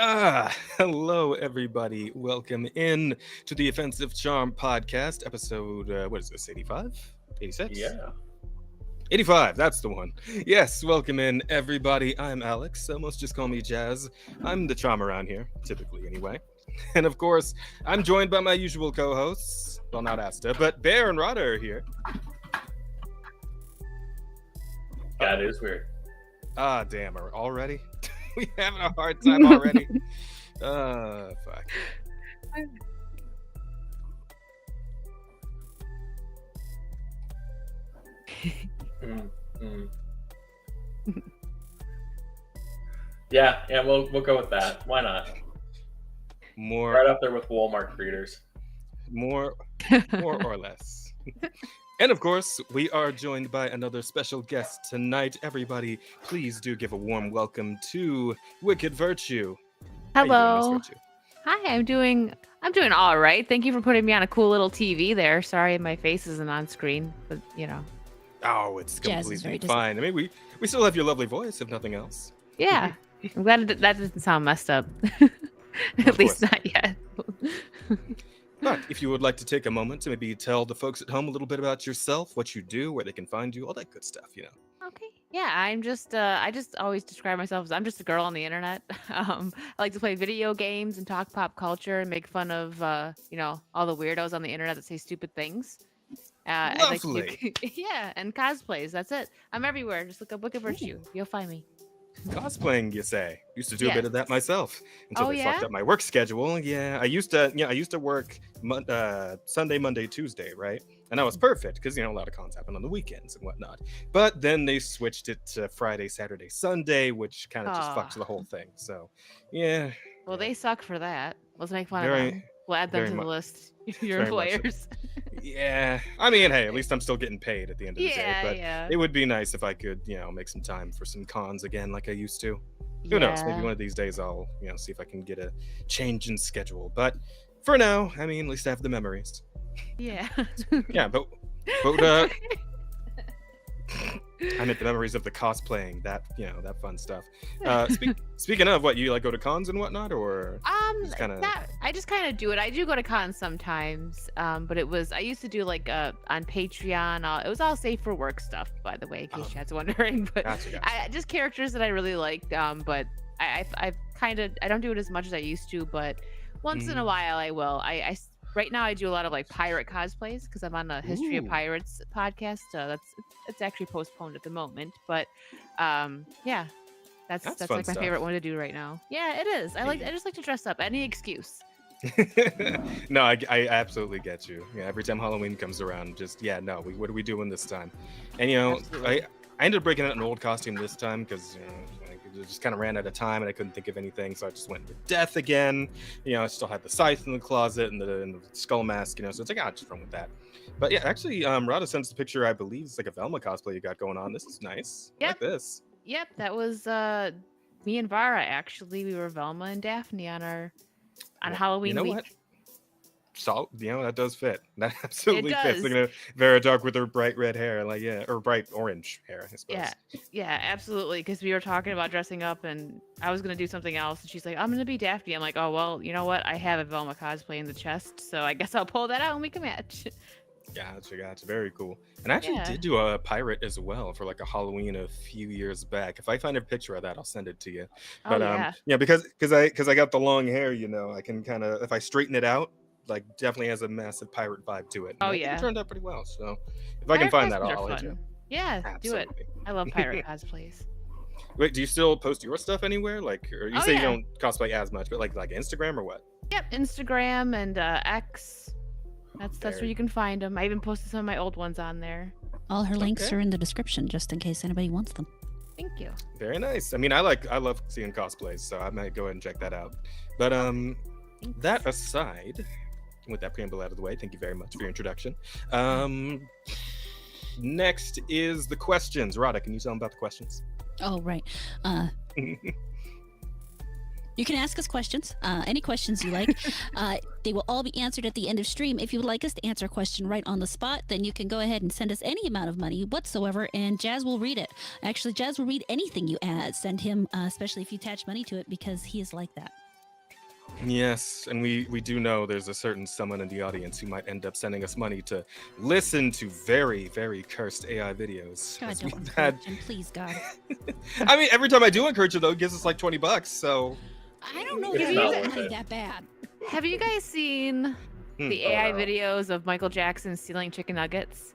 Hello everybody. Welcome in to the Offensive Charm podcast, episode what is this, 85? 86? Yeah. 85, that's the one. Yes, welcome in everybody. I'm Alex. Most just call me Jazz. I'm the charm around here, typically anyway. And of course, I'm joined by my usual co-hosts. Well, not Asta, but Bear and Rada are here. That is weird. Ah, damn, are already? We having a hard time already? Fuck. Yeah, we'll go with that. Why not? More Right up there with Walmart greeters. more or less. And of course, we are joined by another special guest tonight. Everybody, please do give a warm welcome to WickedVirtue. Hello. Hi, I'm doing all right. Thank you for putting me on a cool little TV there. Sorry my face isn't on screen, but you know. Oh, it's completely fine. I mean, we still have your lovely voice, if nothing else. Yeah. I'm glad that doesn't sound messed up. At least not yet. But if you would like to take a moment to maybe tell the folks at home a little bit about yourself, what you do, where they can find you, all that good stuff, you know. Okay. Yeah, I just always describe myself as I'm just a girl on the internet. I like to play video games and talk pop culture and make fun of all the weirdos on the internet that say stupid things. Lovely. Yeah, and cosplays. That's it. I'm everywhere. Just look up WickedVirtue. You'll find me. Cosplaying, you say? Used to do a bit of that myself until they fucked up my work schedule. Yeah, I used to work Sunday, Monday, Tuesday, right? And that was perfect because a lot of cons happen on the weekends and whatnot. But then they switched it to Friday, Saturday, Sunday, which kind of just fucked the whole thing. So, yeah. Well, they suck for that. Let's make fun of them. We'll add them to the list. Your employers. Yeah. I mean, hey, at least I'm still getting paid at the end of the day. But yeah. It would be nice if I could, make some time for some cons again like I used to. Who knows? Maybe one of these days I'll, see if I can get a change in schedule. But for now, I mean, at least I have the memories. Yeah. Yeah, but I meant the memories of the cosplaying, that fun stuff. Speaking of, what, you like go to cons and whatnot, or I just kind of do it. I do go to cons sometimes, but I used to do like on Patreon. It was all safe for work stuff, by the way, in case you was wondering. But gotcha. Just characters that I really liked. But I don't do it as much as I used to, but once in a while I will. Right now I do a lot of like pirate cosplays because I'm on the History of Pirates podcast. It's actually postponed at the moment, but yeah, that's like my favorite one to do right now. Yeah, it is. I just like to dress up. Any excuse. No, I absolutely get you. Yeah, every time Halloween comes around, what are we doing this time? And I ended up breaking out an old costume this time because it just kind of ran out of time and I couldn't think of anything, so I just went with death again. I still had the scythe in the closet and the skull mask, so it's like, I'll just run with that. But yeah, actually, Rada sends a picture, I believe it's like a Velma cosplay you got going on. This is nice. Yep. I like this. Yep, that was me and Vara, actually. We were Velma and Daphne on Halloween week. What? So, that does fit. That absolutely fits. Looking at Vera Dark with her bright red hair, or bright orange hair, I suppose. Yeah, absolutely. Because we were talking about dressing up, and I was gonna do something else, and she's like, "I'm gonna be Daphne." I'm like, "Oh well, you know what? I have a Velma cosplay in the chest, so I guess I'll pull that out and we can match." Gotcha. Very cool. And I actually did do a pirate as well for like a Halloween a few years back. If I find a picture of that, I'll send it to you. But because I got the long hair, I can kind of, if I straighten it out, like definitely has a massive pirate vibe to it. It turned out pretty well. So if I can find that, I'll let you. Yeah, absolutely. Do it. I love pirate cosplays. Wait, do you still post your stuff anywhere? Like, or you say you don't cosplay as much, but like Instagram or what? Yep, Instagram and X. That's where you can find them. I even posted some of my old ones on there. All her links are in the description, just in case anybody wants them. Thank you. Very nice. I mean, I love seeing cosplays, so I might go ahead and check that out. But that aside, with that preamble out of the way, thank you very much for your introduction. Next is the questions. Rada, can you tell them about the questions? Oh, right. You can ask us questions, any questions you like. They will all be answered at the end of stream. If you would like us to answer a question right on the spot, then you can go ahead and send us any amount of money whatsoever, and Jazz will read it. Actually, Jazz will read anything you send him, especially if you attach money to it, because he is like that. Yes, and we do know there's a certain someone in the audience who might end up sending us money to listen to very, very cursed AI videos. God, as don't we've encourage him, please, God. I mean, every time I do encourage it, though, it gives us like $20. So I don't know It's that not it's worth really it. that bad. Have you guys seen the Oh, AI no. videos of Michael Jackson stealing chicken nuggets?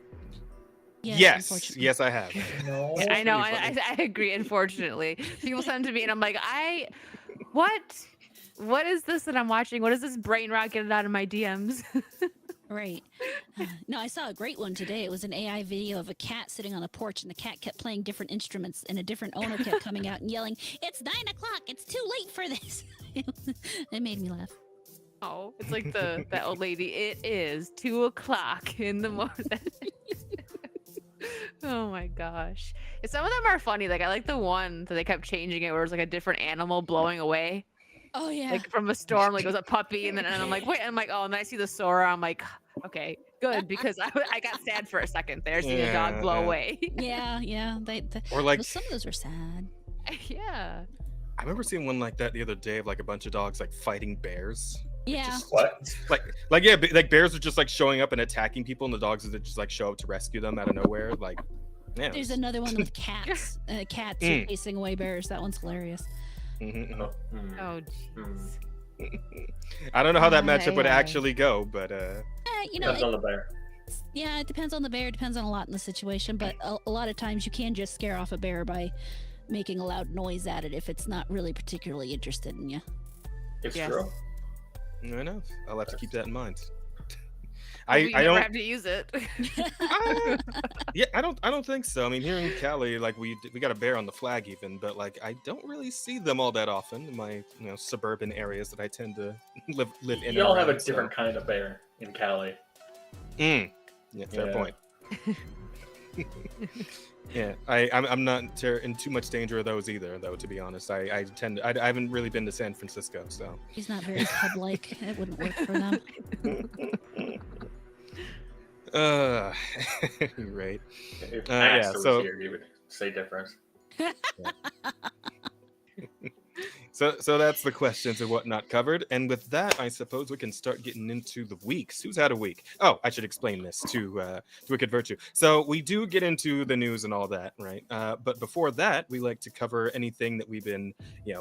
yes, unfortunately. yes, I have. No. Yeah, I know. pretty I, funny. I agree. Unfortunately, people send to me, and I'm like, what? What is this that I'm watching? What is this brain rot getting out of my DMs? Right. No, I saw a great one today. It was an AI video of a cat sitting on the porch, and the cat kept playing different instruments, and a different owner kept coming out and yelling, "It's 9 o'clock! It's too late for this!" It made me laugh. Oh, it's like that old lady. It is 2 o'clock in the morning. Oh my gosh. Some of them are funny. Like I like the one that they kept changing it where it was like a different animal blowing away. Oh yeah. Like from a storm, like it was a puppy, and I'm like, wait, I'm like, oh, and then I see the Sora, I'm like, okay, good, because I got sad for a second there, seeing a dog blow away. yeah. Or like, some of those were sad. Yeah. I remember seeing one like that the other day of like a bunch of dogs like fighting bears. Yeah. Just, What? like yeah, like bears are just like showing up and attacking people, and the dogs are just like show up to rescue them out of nowhere. Like, yeah. There's another one with cats. Cats chasing away bears. That one's hilarious. Mhm. Oh, hmm. Oh, jeez. I don't know how that matchup would AI. actually go, but You know, Depends on the bear. yeah, it depends on the bear. It depends on a lot in the situation. But a lot of times you can just scare off a bear by making a loud noise at it if it's not really particularly interested in you. It's Yes. true. I know. I'll have to keep that in mind. You I never don't. have to use it. Yeah, I don't think so. I mean, here in Cali, like we got a bear on the flag even, but like I don't really see them all that often in my suburban areas that I tend to live in. You all and have a around, different kind of bear in Cali. Yeah, fair Yeah. point. Yeah, I'm not in too much danger of those either, though. To be honest, I haven't really been to San Francisco, so. He's not very cub-like. It wouldn't work for them. Right. If yeah, Axter was so- here, you would say different. So that's the questions and whatnot covered. And with that, I suppose we can start getting into the weeks. Who's had a week? Oh, I should explain this to WickedVirtue. So we do get into the news and all that, right? But before that, we like to cover anything that we've been,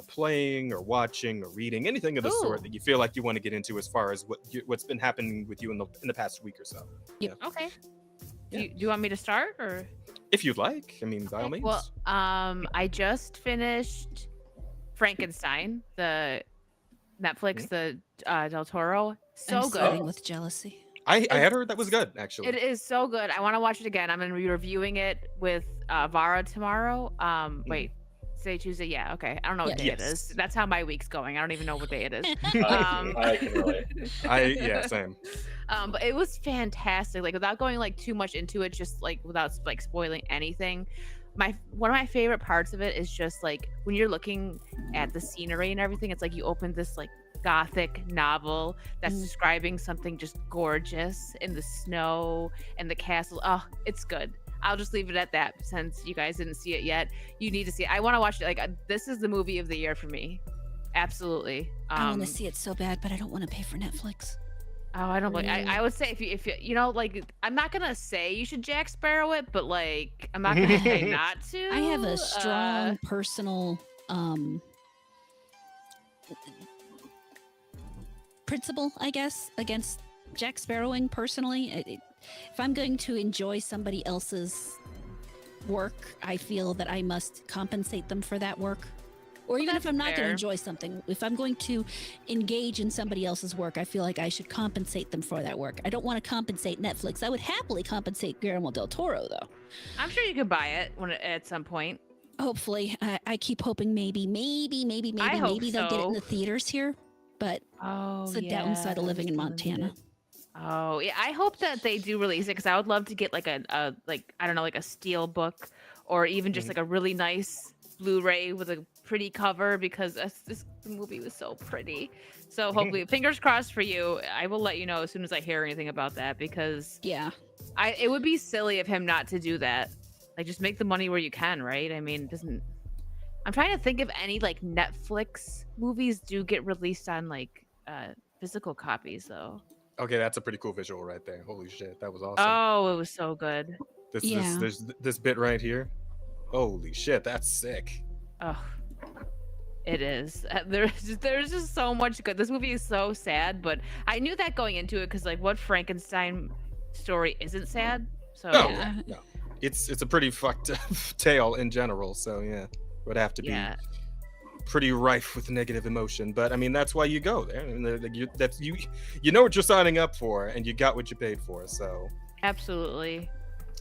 playing or watching or reading, anything of the sort Ooh. that you feel like you want to get into as far as what's been happening with you in the past week or so. Okay. Yeah. Do you want me to start or? If you'd like, I mean, by all means. Well, I just finished Frankenstein, the Netflix, the Del Toro. So I'm good. starting with jealousy. I had heard that was good, actually. It is so good. I want to watch it again. I'm going to be reviewing it with Vara tomorrow. Wait, today Tuesday? Yeah, okay. I don't know what day it Yes. is. That's how my week's going. I don't even know what day it is. I can relate. Yeah, same. But it was fantastic. Like without going like too much into it, just like without like spoiling anything. One of my favorite parts of it is just like when you're looking at the scenery and everything, it's like you open this like gothic novel that's describing something just gorgeous in the snow and the castle. Oh, it's good. I'll just leave it at that since you guys didn't see it yet. You need to see it. I want to watch it. Like this is the movie of the year for me. Absolutely. I want to see it so bad, but I don't want to pay for Netflix. Oh, I don't like. I would say if you like, I'm not gonna say you should Jack Sparrow it, but like, I'm not gonna say not to. I have a strong personal principle, I guess, against Jack Sparrowing personally. If I'm going to enjoy somebody else's work, I feel that I must compensate them for that work. Or even if I'm not going to fair. enjoy something, if I'm going to engage in somebody else's work, I feel like I should compensate them for that work. I don't want to compensate Netflix. I would happily compensate Guillermo del Toro, though. I'm sure you could buy it at some point. Hopefully. I keep hoping maybe hope they'll get it in so. the theaters here. But Oh, it's the downside of living in Montana. Oh yeah, I hope that they do release it because I would love to get like a like I don't know, like a steel book or even just like a really nice Blu-ray with a pretty cover because this movie was so pretty. So hopefully, fingers crossed for you. I will let you know as soon as I hear anything about that because Yeah. it would be silly of him not to do that. Like just make the money where you can, right? I mean, it doesn't. I'm trying to think if any like Netflix movies do get released on like physical copies though. Okay, that's a pretty cool visual right there. Holy shit, that was awesome. Oh, it was so good. This bit right here. Holy shit, that's sick. Oh, it is. There's just so much good. This movie is so sad, but I knew that going into it because like, what Frankenstein story isn't sad? So No, no. It's a pretty fucked up tale in general. So yeah, would have to be pretty rife with negative emotion. But I mean, that's why you go there. I mean, you know what you're signing up for, and you got what you paid for. So absolutely.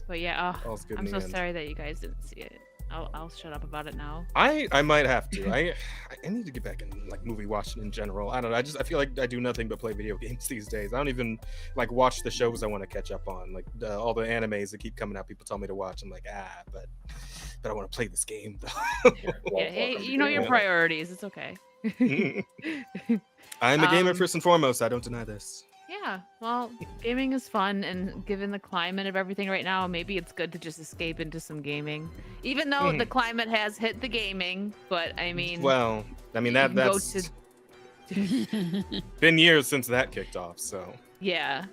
But yeah, I'm so end. sorry that you guys didn't see it. I'll shut up about it now. I might have to. I need to get back in like movie watching in general. I don't know. I feel like I do nothing but play video games these days. I don't even like watch the shows I want to catch up on. Like all the animes that keep coming out, people tell me to watch. I'm like, but I want to play this game though. Yeah, hey, you know your priorities. It's okay. I'm a gamer first and foremost. I don't deny this. Yeah, well, gaming is fun, and given the climate of everything right now, maybe it's good to just escape into some gaming. Even though the climate has hit the gaming, but I mean... Well, I mean, that's... been years since that kicked off, so... Yeah.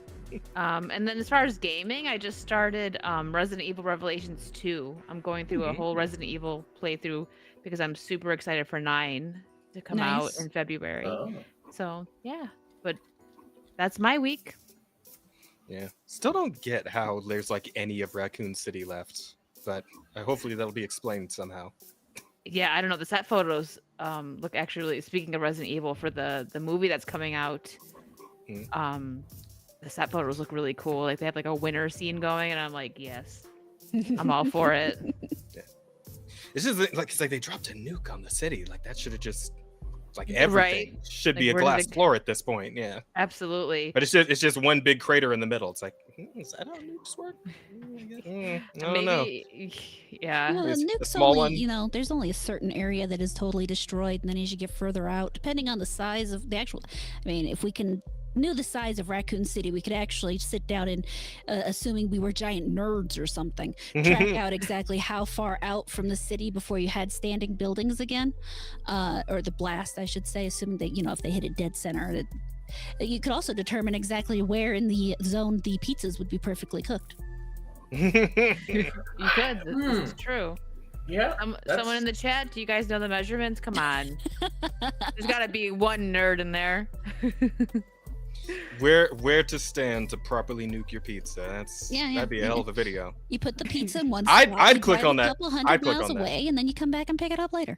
And then as far as gaming, I just started Resident Evil Revelations 2. I'm going through a whole Resident Evil playthrough because I'm super excited for 9 to come out in February. Oh. So, yeah. But... that's my week. Yeah. Still don't get how there's like any of Raccoon City left, but hopefully that'll be explained somehow. Yeah, I don't know. The set photos look actually, speaking of Resident Evil, for the movie that's coming out, the set photos look really cool. Like they have like a winter scene going, and I'm like, yes, I'm all for it. Yeah. It's just like it's like they dropped a nuke on the city. Like that should have just like everything should be a glass floor at this point. Yeah, absolutely. But it's just one big crater in the middle. It's like, is that how nukes work? I don't know. Yeah, well, it's nukes a small only, one. There's only a certain area that is totally destroyed, and then as you get further out, depending on the size of the actual, I mean, if we knew the size of Raccoon City, we could actually sit down and, assuming we were giant nerds or something, track out exactly how far out from the city before you had standing buildings again, or the blast, I should say, assuming that, if they hit a dead center. You could also determine exactly where in the zone the pizzas would be perfectly cooked. You could. This is true. Yeah. Someone in the chat, do you guys know the measurements? Come on. There's got to be one nerd in there. Where to stand to properly nuke your pizza? That'd be a hell of a video. You put the pizza in one spot. I'd click on that. A couple hundred miles away, and then you come back and pick it up later.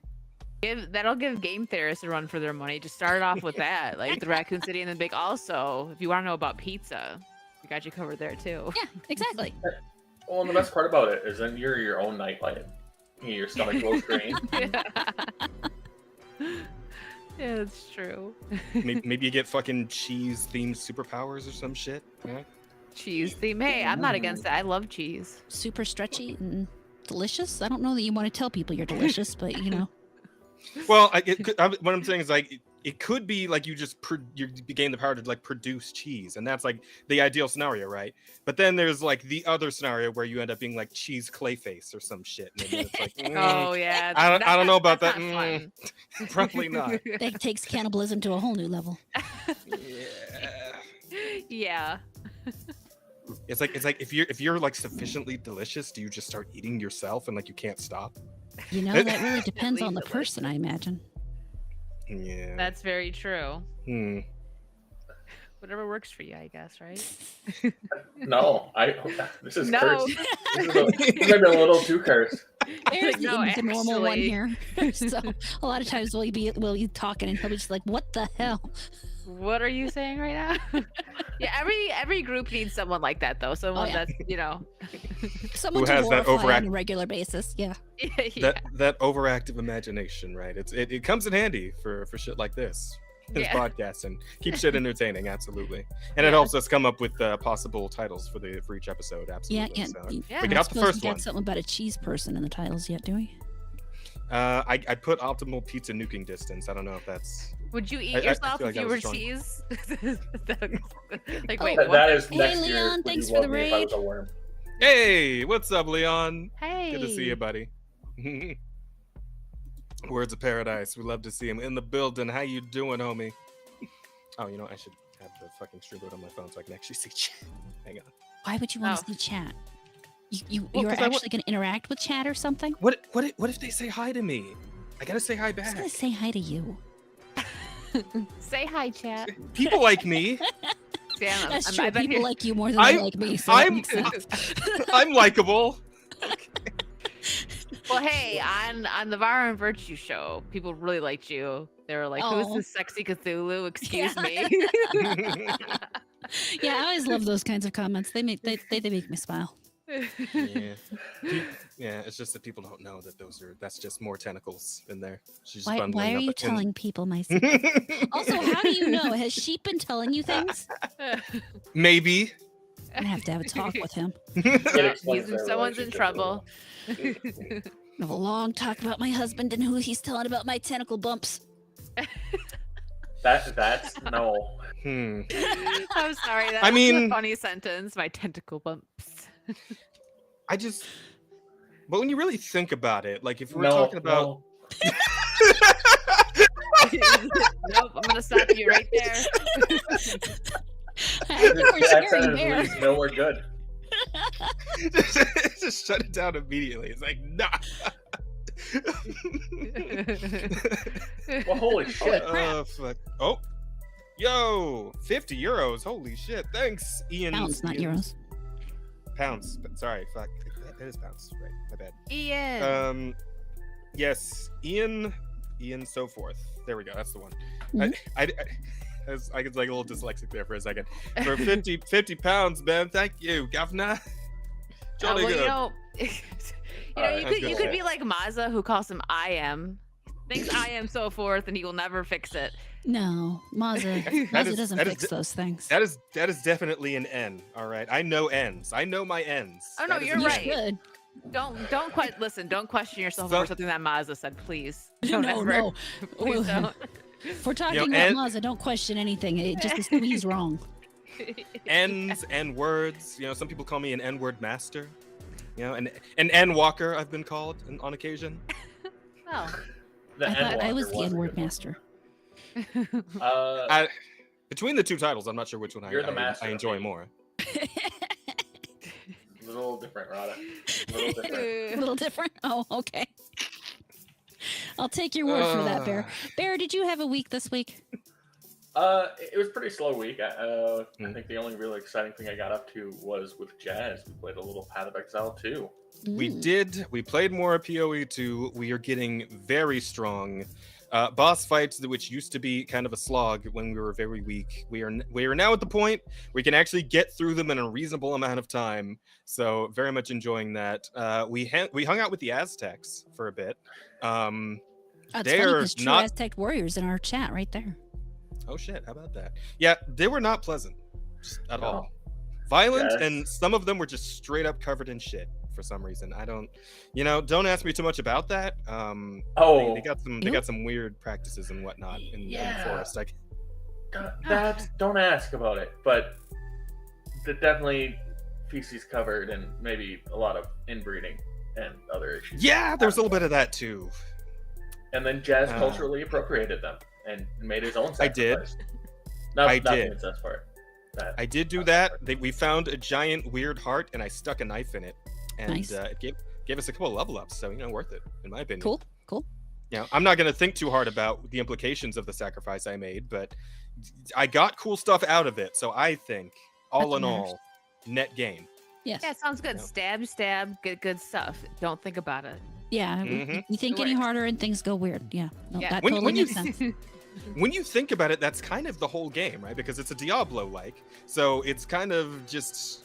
That'll give game theorists a run for their money. Just start off with that, like the Raccoon City and then big. Also, if you want to know about pizza, we got you covered there too. Yeah, exactly. Well, and the best part about it is then you're your own nightlight. Your stomach goes green. Yeah, that's true. Maybe you get fucking cheese-themed superpowers or some shit. Yeah. Cheese theme. Hey, I'm not against that. I love cheese. Super stretchy and delicious. I don't know that you want to tell people you're delicious, but Well, what I'm saying is like it could be like you gain the power to like produce cheese, and that's like the ideal scenario, right? But then there's like the other scenario where you end up being like cheese Clayface or some shit. And it's like, oh yeah, I don't know about that. Probably not. That takes cannibalism to a whole new level. Yeah. It's like if you're like sufficiently delicious, do you just start eating yourself and like you can't stop? That really depends on the person, I imagine. Yeah. That's very true. Whatever works for you, I guess, right? No, this is cursed. This might be a little too cursed. There's the normal one actually. here. So a lot of times we'll be talking and he'll be just like, "What the hell? What are you saying right now?" Yeah, every group needs someone like that, though. Someone that's Someone who has to that horrify on a regular basis. Yeah. That overactive imagination, right? It comes in handy for shit like this. This podcast and keep shit entertaining, absolutely. And it helps us come up with possible titles for each episode, absolutely. Yeah. So We get out the first one. Something about a cheese person in the titles yet, do we? I put optimal pizza nuking distance. I don't know if that's. Would you eat yourself if you were cheese? Like, wait, what? That is Hey, next Leon, year. thanks for the raid. Hey, what's up, Leon? Hey. Good to see you, buddy. Words of Paradise. We love to see him in the building. How you doing, homie? Oh, I should have the fucking stream on my phone so I can actually see chat. Hang on. Why would you want to see chat? You're 'cause actually going to interact with chat or something? What if they say hi to me? I gotta say hi I was back. going to say hi to you. Say hi, chat. People like me. Damn, That's I'm- true. I've been People here- like you more than they like me. So that makes sense. I'm likable. Well, hey, on the WickedVirtue show, people really liked you. They were like, "Who's Oh. this sexy Cthulhu?" Excuse Yeah. me. Yeah, I always love those kinds of comments. They make me smile. Yeah. Yeah, it's just that people don't know that that's just more tentacles in there. She's just Why bundling are up you telling people my secret? Also, how do you know? Has she been telling you things? Maybe. I'm gonna have to have a talk with him. Someone's in trouble. I have a long talk about my husband and who he's telling about my tentacle bumps. That's no. Hmm. I'm sorry. That's I mean- a funny sentence. My tentacle bumps. But when you really think about it, like if we're No, talking about Nope, I'm gonna stop you right there. I think That we're sharing sentence there. leaves nowhere good. just shut it down immediately. It's like, nah. Well, holy shit. Fuck. Oh. Yo, 50 euros. Holy shit. Thanks, Ian. Pounds, not euros. Pounds. Sorry, fuck. That is pounds. Right. My bad. Ian. Yes, Ian so forth. There we go. That's the one. Mhm. I was like a little dyslexic there for a second. For 50 pounds, man. Thank you, governor. Jolly good. You could be like Mazza, who calls him I am. Thinks I am so forth, and he will never fix it. No, Mazza doesn't fix those things. That is definitely an N. All right, I know N's. I know my N's. Oh no, That is you're an You right. N. should. Don't quite listen. Don't question yourself So- over something that Mazza said, please. Don't No, ever. no. Please don't. If we're talking about and- Mazza, don't question anything. It just assume he's wrong. N's and words. Some people call me an N-word master. An N walker. I've been called on occasion. Oh. The I thought I N-walker was the a N-word good one. master. Between the two titles, I'm not sure which one You're the master I of enjoy me. more. A little different, Rada. A little different. A little different. Oh, okay. I'll take your word for that, Bear. Bear, did you have a week this week? It was a pretty slow week. I think the only really exciting thing I got up to was with Jazz. We played a little Path of Exile 2. We Ooh. did. We played more PoE 2. We are getting very strong. Boss fights, which used to be kind of a slog when we were very weak. We are now at the point we can actually get through them in a reasonable amount of time. So very much enjoying that. We hung out with the Aztecs for a bit. It's they funny are because True not- Aztec Warriors in our chat right there. Oh shit! How about that? Yeah, they were not pleasant just at No. all. Violent, Yes. and some of them were just straight up covered in shit for some reason. I don't, don't ask me too much about that. They got some weird practices and whatnot in the forest. Like, Don't ask about it, but definitely feces covered and maybe a lot of inbreeding and other issues. yeah, there's a little bit of that too. And then Jazz culturally appropriated them and made his own I did. sacrifice. Not I the did. incest part. I did do that. We found a giant weird heart, and I stuck a knife in it, and Nice. it gave us a couple of level ups. So worth it in my opinion. Cool. I'm not going to think too hard about the implications of the sacrifice I made, but I got cool stuff out of it. So I think, all That's in what matters. all, net gain. Yes. Yeah, it sounds good. No. Stab, get good stuff. Don't think about it. Yeah. Mhm. You think It any works. harder and things go weird. Yeah. No, Yeah. that When totally you- makes sense. When you think about it, that's kind of the whole game, right? Because it's a Diablo-like. So it's kind of just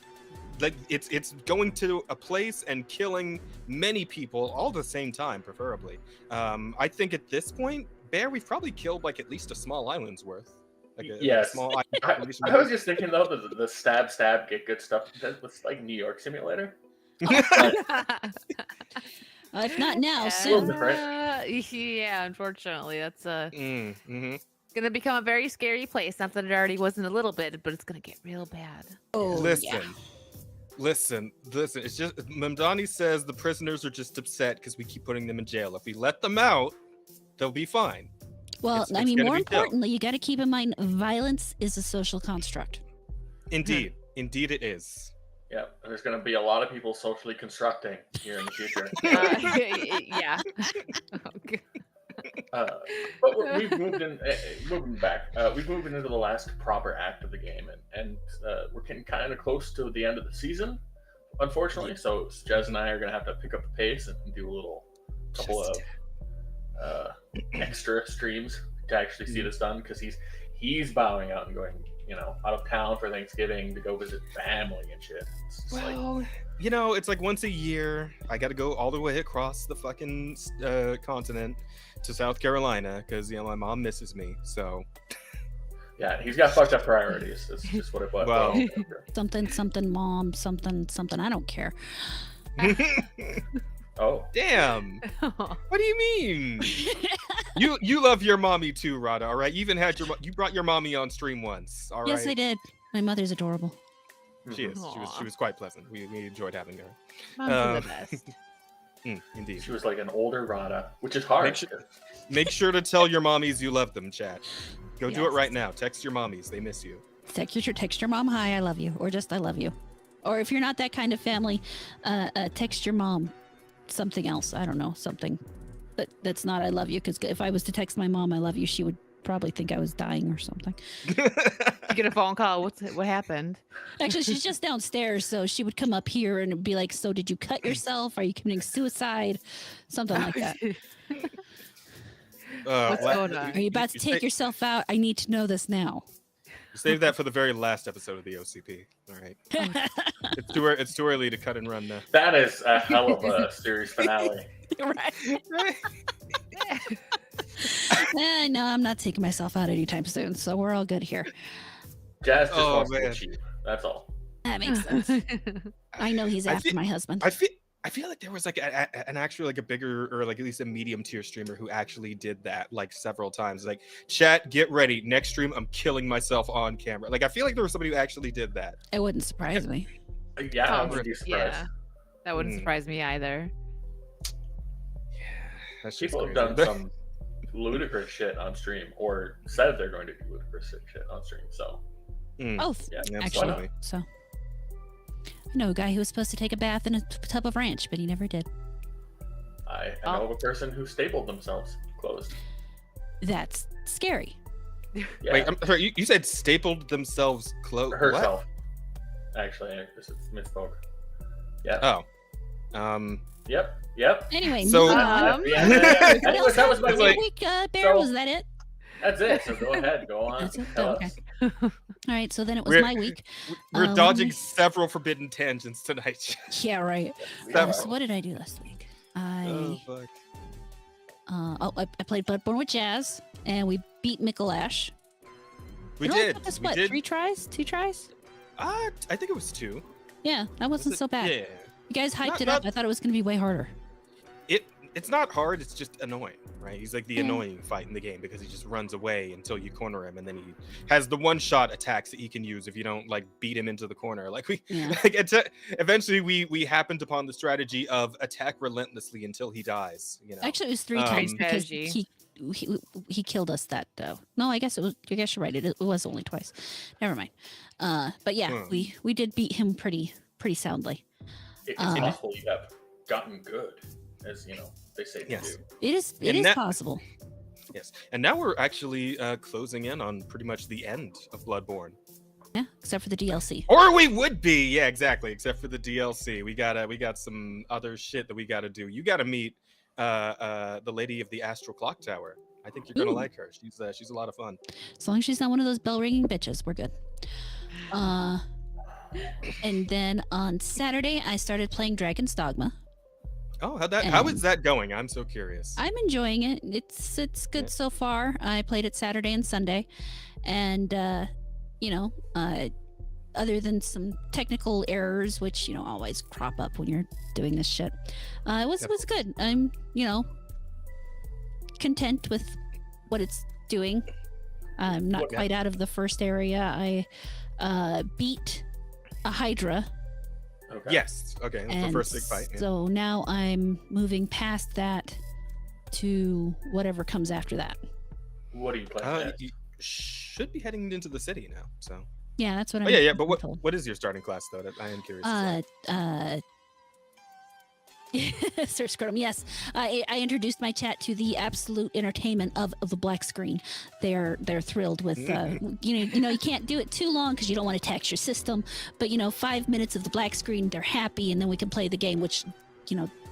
like it's going to a place and killing many people all at the same time, preferably. I think at this point, Bear, we've probably killed like at least a small island's worth. Like a Yes. small I island. was just thinking though, the stab, get good stuff. That's like New York Simulator. If not now, little soon. different. Yeah, unfortunately, that's Mm-hmm. gonna become a very scary place. Not that it already wasn't a little bit, but it's gonna get real bad. Oh, Listen. It's just Mamdani says the prisoners are just upset because we keep putting them in jail. If we let them out, they'll be fine. Well, It's I mean, gonna more be dope. importantly, you got to keep in mind violence is a social construct. Indeed, indeed it is. Yeah, there's going to be a lot of people socially constructing here in the future. Yeah. Okay. But we've moved in, moving back. We've moved into the last proper act of the game, and we're getting kind of close to the end of the season, unfortunately. So Jez and I are going to have to pick up the pace and do a couple of extra streams to actually see this done, because he's bowing out and going, out of town for Thanksgiving to go visit family and shit. It's Well, it's like once a year. I got to go all the way across the fucking continent to South Carolina because my mom misses me. So yeah, he's got fucked up priorities. That's just what it was. Well, Something, mom, something. I don't care. Oh, damn. What do you mean? You love your mommy too, Rada. All right. You even had you brought your mommy on stream once. All right. Yes, I did. My mother's adorable. She is. She was quite pleasant. We enjoyed having her. Moms are the best. Indeed. She was like an older Rada, which is hard. Make sure to tell your mommies you love them, chat. Go do it Yes. right now. Text your mommies. They miss you. Text your mom, hi, I love you, or just I love you. Or if you're not that kind of family, text your mom something else. I don't know, something that's not I love you, because if I was to text my mom I love you, she would probably think I was dying or something. You get a phone call. What happened? Actually, she's just downstairs, so she would come up here and be like, so did you cut yourself? Are you committing suicide? Something like that. What's going on? Are you about to take yourself out? I need to know this now. Save that for the very last episode of the OCP. All right. It's too early to cut and run now. That is a hell of a series finale. Right. No, I'm not taking myself out anytime soon, so we're all good here. Jazz just wants to man. get cheap. That's all. That makes sense. I know he's after my husband. I feel like there was like an actual like a bigger or like at least a medium tier streamer who actually did that like several times. Like, chat, get ready. Next stream, I'm killing myself on camera. Like, I feel like there was somebody who actually did that. It wouldn't surprise me. Yeah, I would be surprised. Yeah, that wouldn't surprise me either. That's just People have crazy. done some ludicrous shit on stream, or said they're going to do ludicrous shit on stream. So Both, yeah, actually. absolutely. So, I know a guy who was supposed to take a bath in a tub of ranch, but he never did. I know of a person who stapled themselves closed. That's scary. Yeah, Wait, I'm sorry. You said stapled themselves close. herself. Actually, I just misspoke. Yeah. Oh. Yep. Anyway, So- moving on. Anyways, that was my like- week. Bear, So- was that it? That's it. So go ahead. Go on. That's it? Tell Okay. us. All right, so then it was We're- my week. We're dodging several forbidden tangents tonight. Yeah, right. That- So what did I do last week? Oh, fuck. I played Bloodborne with Jazz, and we beat Mikkelash. We It only did. took us, We what, did. 3 tries? 2 tries? I think it was 2. Yeah, that wasn't so bad. Yeah. You guys hyped Not- it up. not- I thought it was going to be way harder. It's not hard. It's just annoying, right? He's like the Yeah. annoying fight in the game because he just runs away until you corner him, and then he has the one-shot attacks that he can use if you don't like beat him into the corner. Like Yeah. like eventually we happened upon the strategy of attack relentlessly until he dies. Actually, it was 3 Um, times because Strategy. he killed us that. No, I guess you're right. It was only twice. Never mind. But yeah, we did beat him pretty soundly. It's possible you have gotten good, as they say Yes. to do. It is And that- possible. Yes, and now we're actually closing in on pretty much the end of Bloodborne. Yeah, except for the DLC. Or we would be, yeah, exactly. Except for the DLC, we got some other shit that we gotta do. You gotta meet the lady of the Astral Clock Tower. I think you're gonna Ooh. like her. She's a lot of fun. As long as she's not one of those bell ringing bitches, we're good. And then on Saturday, I started playing Dragon's Dogma. Oh, how is that going? I'm so curious. I'm enjoying it. It's good Yeah. so far. I played it Saturday and Sunday, and other than some technical errors, which always crop up when you're doing this shit, it was good. I'm content with what it's doing. I'm not Yeah. quite out of the first area. I beat a Hydra. Okay. Yes. Okay. That's the And first big fight. Yeah. so now I'm moving past that to whatever comes after that. What are you playing next? You should be heading into the city now. So. Yeah, that's what Oh I'm. yeah. But told. what is your starting class though? I am curious. As well. Sir Scrum, yes. I introduced my chat to the absolute entertainment of the black screen. They're thrilled with you know you can't do it too long because you don't want to tax your system. But 5 minutes of the black screen, they're happy, and then we can play the game. Which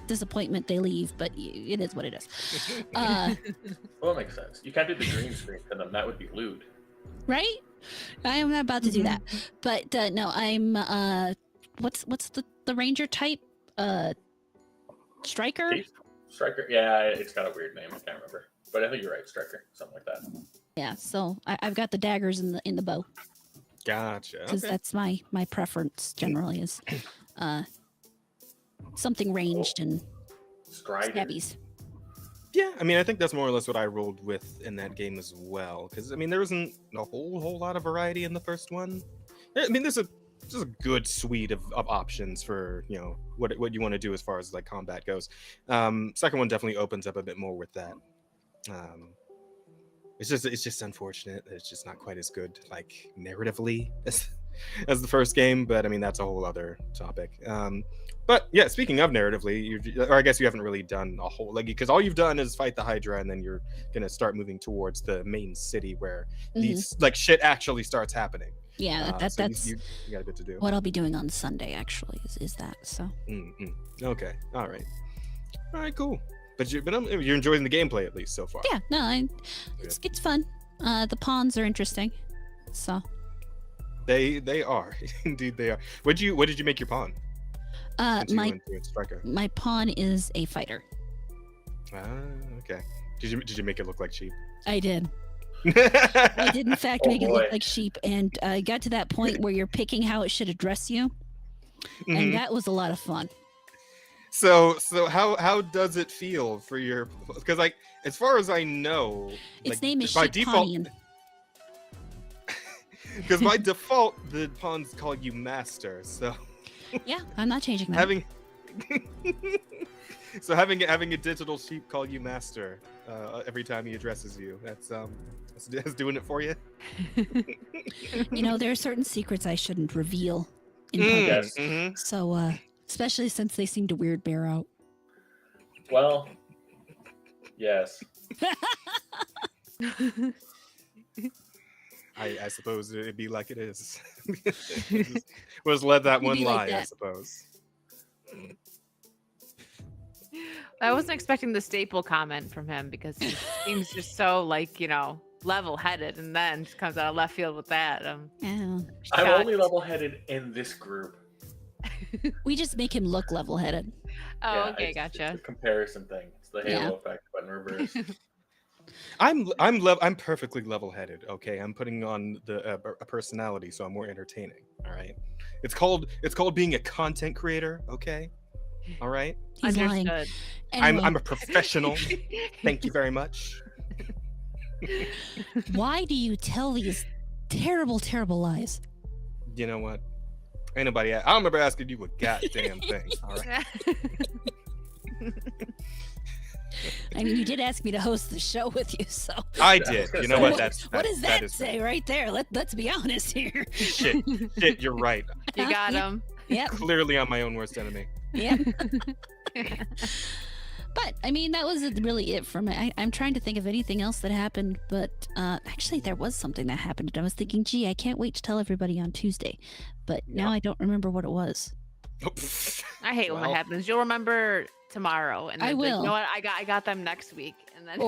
disappointment, they leave, but it is what it is. Well, that makes sense. You can't do the green screen to them. That would be lewd. Right? I am not about to do that. But no, I'm what's the ranger type? Striker? Striker? Yeah, it's got a weird name. I can't remember. But I think you're right, Striker. Something like that. Yeah, so I've got the daggers in the bow. Gotcha. Because that's my preference generally is something ranged and stabbies. Yeah, I mean, I think that's more or less what I rolled with in that game as well. Because I mean, there wasn't a whole lot of variety in the first one. I mean, there's a good suite of options for what you want to do as far as like combat goes. Second one definitely opens up a bit more with that. It's just unfortunate that it's just not quite as good like narratively as the first game, but I mean that's a whole other topic. But yeah, speaking of narratively, or I guess you haven't really done a whole because all you've done is fight the Hydra, and then you're gonna start moving towards the main city where these like shit actually starts happening. Yeah, that's you got a bit to do. What I'll be doing on Sunday actually is that. So. Okay. All right. Cool. But you're enjoying the gameplay at least so far. Yeah. No, it's fun. The pawns are interesting. So. They are indeed they are. What did you make your pawn? My pawn is a fighter. Okay. Did you make it look like sheep? I did. I did in fact make it look like sheep, and I got to that point where you're picking how it should address you, and that was a lot of fun. So how does it feel for your? Because like as far as I know, its name is by default. Because by default, the pawns call you master. So yeah, I'm not changing that. Having a digital sheep call you master every time he addresses you, that's doing it for you. There are certain secrets I shouldn't reveal in public. Yes. So especially since they seem to weird bear out. Well, yes. I suppose it'd be like it is. We'll just let that one lie, I suppose. I wasn't expecting the staple comment from him because he seems just so level-headed, and then just comes out of left field with that. I'm only level-headed in this group. We just make him look level-headed. Oh, yeah, okay, gotcha. It's a comparison thing. It's the Halo effect, but in reverse. I'm perfectly level-headed. Okay, I'm putting on a personality, so I'm more entertaining. All right, it's called being a content creator. Okay, all right. He's lying. Anyway. I'm a professional. Thank you very much. Why do you tell these terrible lies? You know what? Ain't nobody. I don't remember asking you a goddamn thing. All right. I mean, you did ask me to host the show with you, so I did. You know what? What does that say right there? Let's be honest here. Shit. You're right. You got him. Yeah. Clearly, I'm my own worst enemy. Yeah. But I mean, that was really it for me. I'm trying to think of anything else that happened, but actually, there was something that happened. I was thinking, gee, I can't wait to tell everybody on Tuesday, but now I don't remember what it was. I hate when that happens. You'll remember tomorrow, and then I will. You know what? I got them next week, and then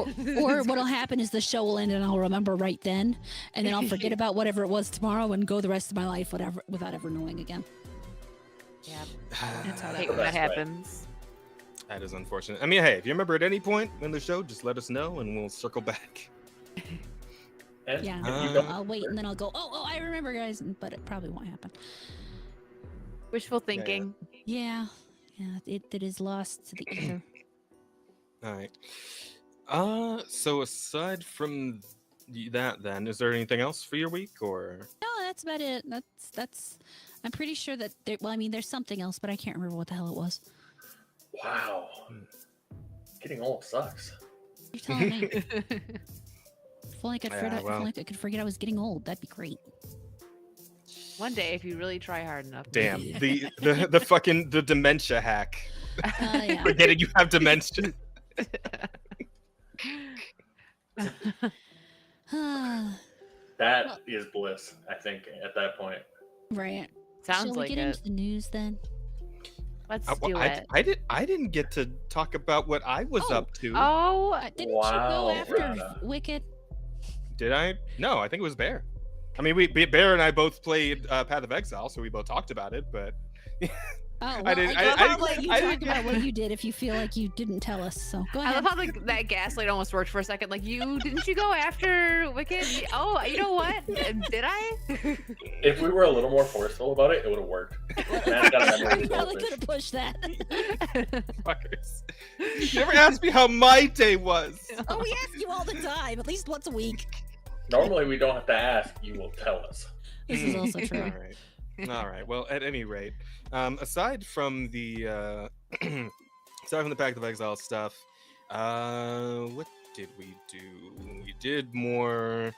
or what'll happen is the show will end, and I'll remember right then, and then I'll forget about whatever it was tomorrow and go the rest of my life without ever knowing again. Yeah, that's how that happens. That is unfortunate. I mean, hey, if you remember at any point in the show, just let us know and we'll circle back. Yeah, I'll wait and then I'll go, oh, I remember, guys, but it probably won't happen. Wishful thinking. Yeah, it is lost to the ether. All right. So aside from that, then, is there anything else for your week, or? No, that's about it. That's. I'm pretty sure that there's something else, but I can't remember what the hell it was. Wow. Getting old sucks. You're telling me. If only I could forget. If only I could forget I was getting old. That'd be great. One day, if you really try hard enough. Damn, the fucking the dementia hack. Yeah. Forgetting you have dementia. That is bliss, I think, at that point. Right. Sounds Shall like we get into the news then? Let's do it. I didn't get to talk about what I was up to. Oh, Didn't you go after Rana. Wicked? Did I? No, I think it was Bear. I mean, Bear and I both played Path of Exile, so we both talked about it. But Oh, well, I didn't. I'll let you talk about what you did if you feel like you didn't tell us. So go I ahead. love how that gaslight almost worked for a second. Like, didn't you go after Wicked? Oh, you know what? Did I? If we were a little more forceful about it, it would have worked. Man, I got a memory You of probably goldfish. could have pushed that. Fuckers. You never asked me how my day was. Oh, we ask you all the time, at least once a week. Normally, we don't have to ask. You will tell us. This is also true. All right. Well, at any rate, aside from the Path of Exile stuff, what did we do? We did more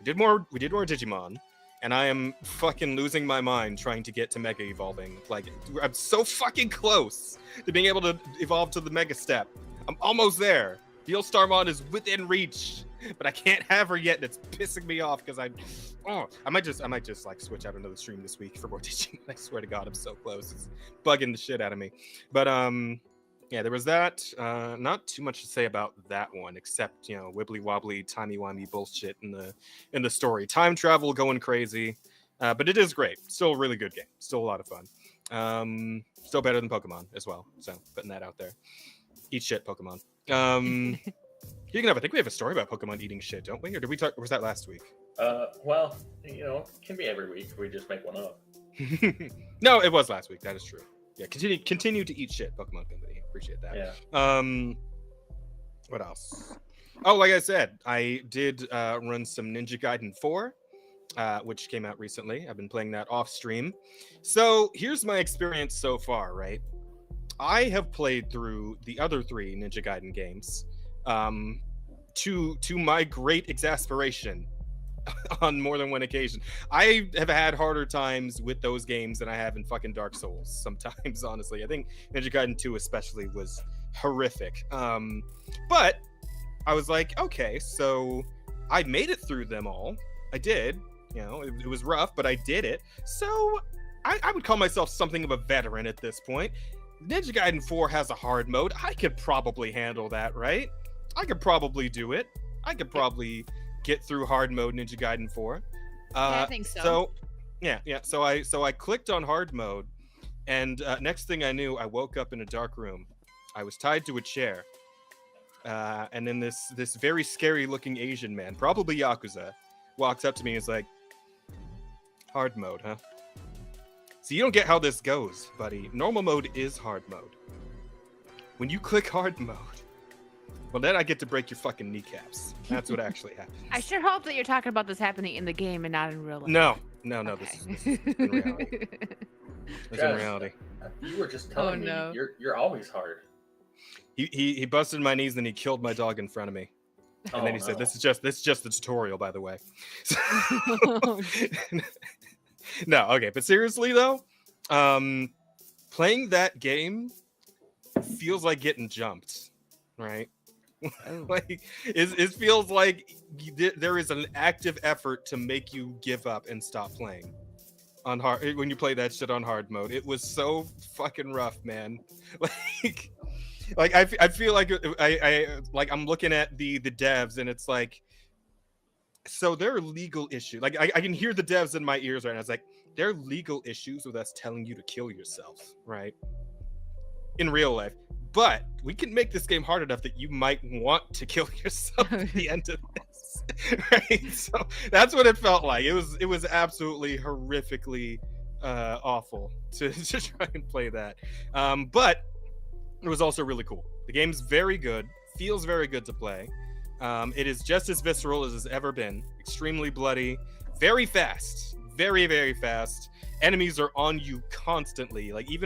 Digimon, and I am fucking losing my mind trying to get to Mega Evolving. Like, I'm so fucking close to being able to evolve to the Mega Step. I'm almost there. Steel Starmon is within reach, but I can't have her yet, and it's pissing me off because I might just like switch out another stream this week for more Digimon. I swear to God, I'm so close. It's bugging the shit out of me. But yeah, there was that. Not too much to say about that one, except wibbly wobbly, timey wimey bullshit in the story. Time travel going crazy, but it is great. Still a really good game. Still a lot of fun. Still better than Pokemon as well. So putting that out there. Eat shit, Pokemon. Speaking of, I think we have a story about Pokemon eating shit, don't we? Or did we talk? Or was that last week? Well, it can be every week. We just make one up. No, it was last week. That is true. Yeah, continue to eat shit, Pokemon Company. Appreciate that. Yeah. What else? Oh, like I said, I did run some Ninja Gaiden 4, which came out recently. I've been playing that off stream. So here's my experience so far, right? I have played through the other 3 Ninja Gaiden games, to my great exasperation on more than one occasion. I have had harder times with those games than I have in fucking Dark Souls sometimes, honestly. I think Ninja Gaiden 2 especially was horrific. But I was like, okay, so I made it through them all. I did. It was rough, but I did it. So I would call myself something of a veteran at this point. Ninja Gaiden 4 has a hard mode. I could probably handle that, right? I could probably do it. I could probably get through hard mode Ninja Gaiden 4. I think so. So I clicked on hard mode, and next thing I knew, I woke up in a dark room. I was tied to a chair, and then this very scary looking Asian man, probably Yakuza, walks up to me and is like, "Hard mode, huh? So you don't get how this goes, buddy. Normal mode is hard mode. When you click hard mode, well, then I get to break your fucking kneecaps. That's what actually happens." I sure hope that you're talking about this happening in the game and not in real life. No. Okay. This is in reality. It's in reality. You were just telling me you're always hard. He busted my knees and he killed my dog in front of me. And then he said, "This is just the tutorial, by the way." No, okay, but seriously though, playing that game feels like getting jumped, right? Like it feels like there is an active effort to make you give up and stop playing on hard when you play that shit on hard mode. It was so fucking rough, man. Like I feel like I'm looking at the devs and it's like, so there are legal issues. Like I can hear the devs in my ears right now. It's like, there are legal issues with us telling you to kill yourself, right? In real life. But we can make this game hard enough that you might want to kill yourself at the end of this. Right? So that's what it felt like. It was absolutely horrifically awful to try and play that. But it was also really cool. The game's very good, feels very good to play. It is just as visceral as it's ever been. Extremely bloody, very fast, very, very fast. Enemies are on you constantly. Like you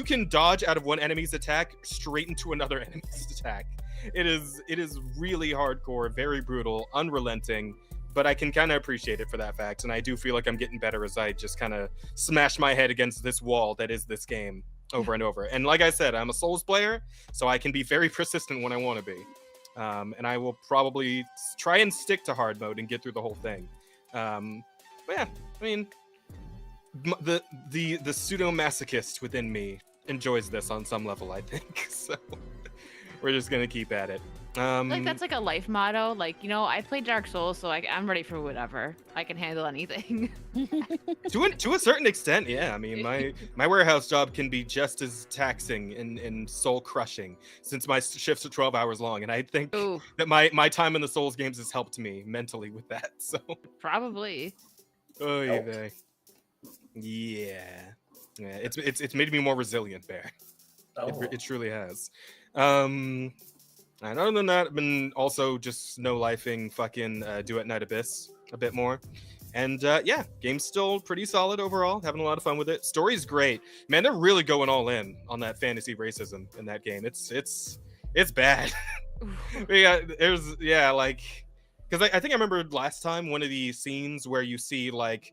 can dodge out of one enemy's attack straight into another enemy's attack. it is really hardcore, very brutal, unrelenting. But I can kind of appreciate it for that fact, and I do feel like I'm getting better as I just kind of smash my head against this wall that is this game over and over. And like I said, I'm a Souls player, so I can be very persistent when I want to be. And I will probably try and stick to hard mode and get through the whole thing. But yeah, I mean, the pseudo masochist within me enjoys this on some level, I think. So we're just gonna keep at it. Like that's like a life motto. Like, I played Dark Souls, so I'm ready for whatever. I can handle anything. To a certain extent, yeah. I mean, my warehouse job can be just as taxing and soul crushing since my shifts are 12 hours long, and I think that my time in the Souls games has helped me mentally with that. So probably. Oh yeah, it's made me more resilient, Bear. It truly has. And other than that, I've been also just no-lifing fucking Duet Night Abyss a bit more. And yeah, game's still pretty solid overall. Having a lot of fun with it. Story's great. Man, they're really going all in on that fantasy racism in that game. It's bad. Because I think I remember last time one of the scenes where you see the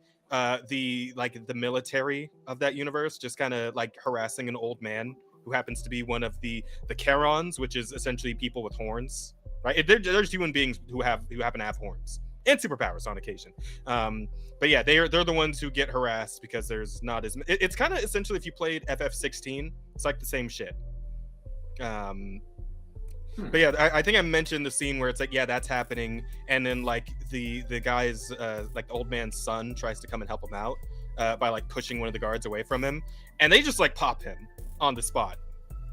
military of that universe just kind of like harassing an old man who happens to be one of the Charons, which is essentially people with horns, right? They're just human beings who happen to have horns and superpowers on occasion. But yeah, they're the ones who get harassed because there's not as it's kind of essentially if you played FF16, it's like the same shit. But yeah, I think I mentioned the scene where it's like, yeah, that's happening, and then like the guy's like the old man's son tries to come and help him out by like pushing one of the guards away from him, and they just like pop him on the spot.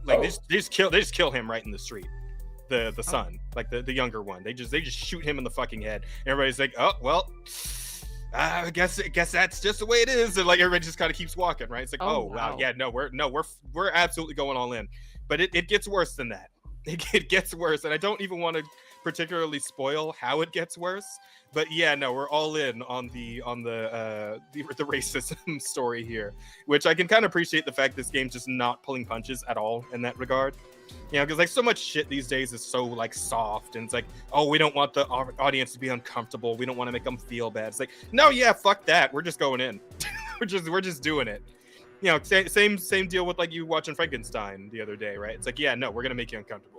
Like they just kill him right in the street. The son, like the younger one, they just shoot him in the fucking head. And everybody's like, oh well, I guess that's just the way it is. And like everybody just kind of keeps walking, right? It's like, wow, yeah, we're absolutely going all in. But it gets worse than that. It gets worse, and I don't even want to particularly spoil how it gets worse. But yeah, no, we're all in on the racism story here, which I can kind of appreciate the fact this game's just not pulling punches at all in that regard. Because like so much shit these days is so like soft, and it's like, oh, we don't want the audience to be uncomfortable. We don't want to make them feel bad. It's like, no, yeah, fuck that. We're just going in. we're just doing it. Same deal with like you watching Frankenstein the other day, right? It's like, yeah, no, we're gonna make you uncomfortable.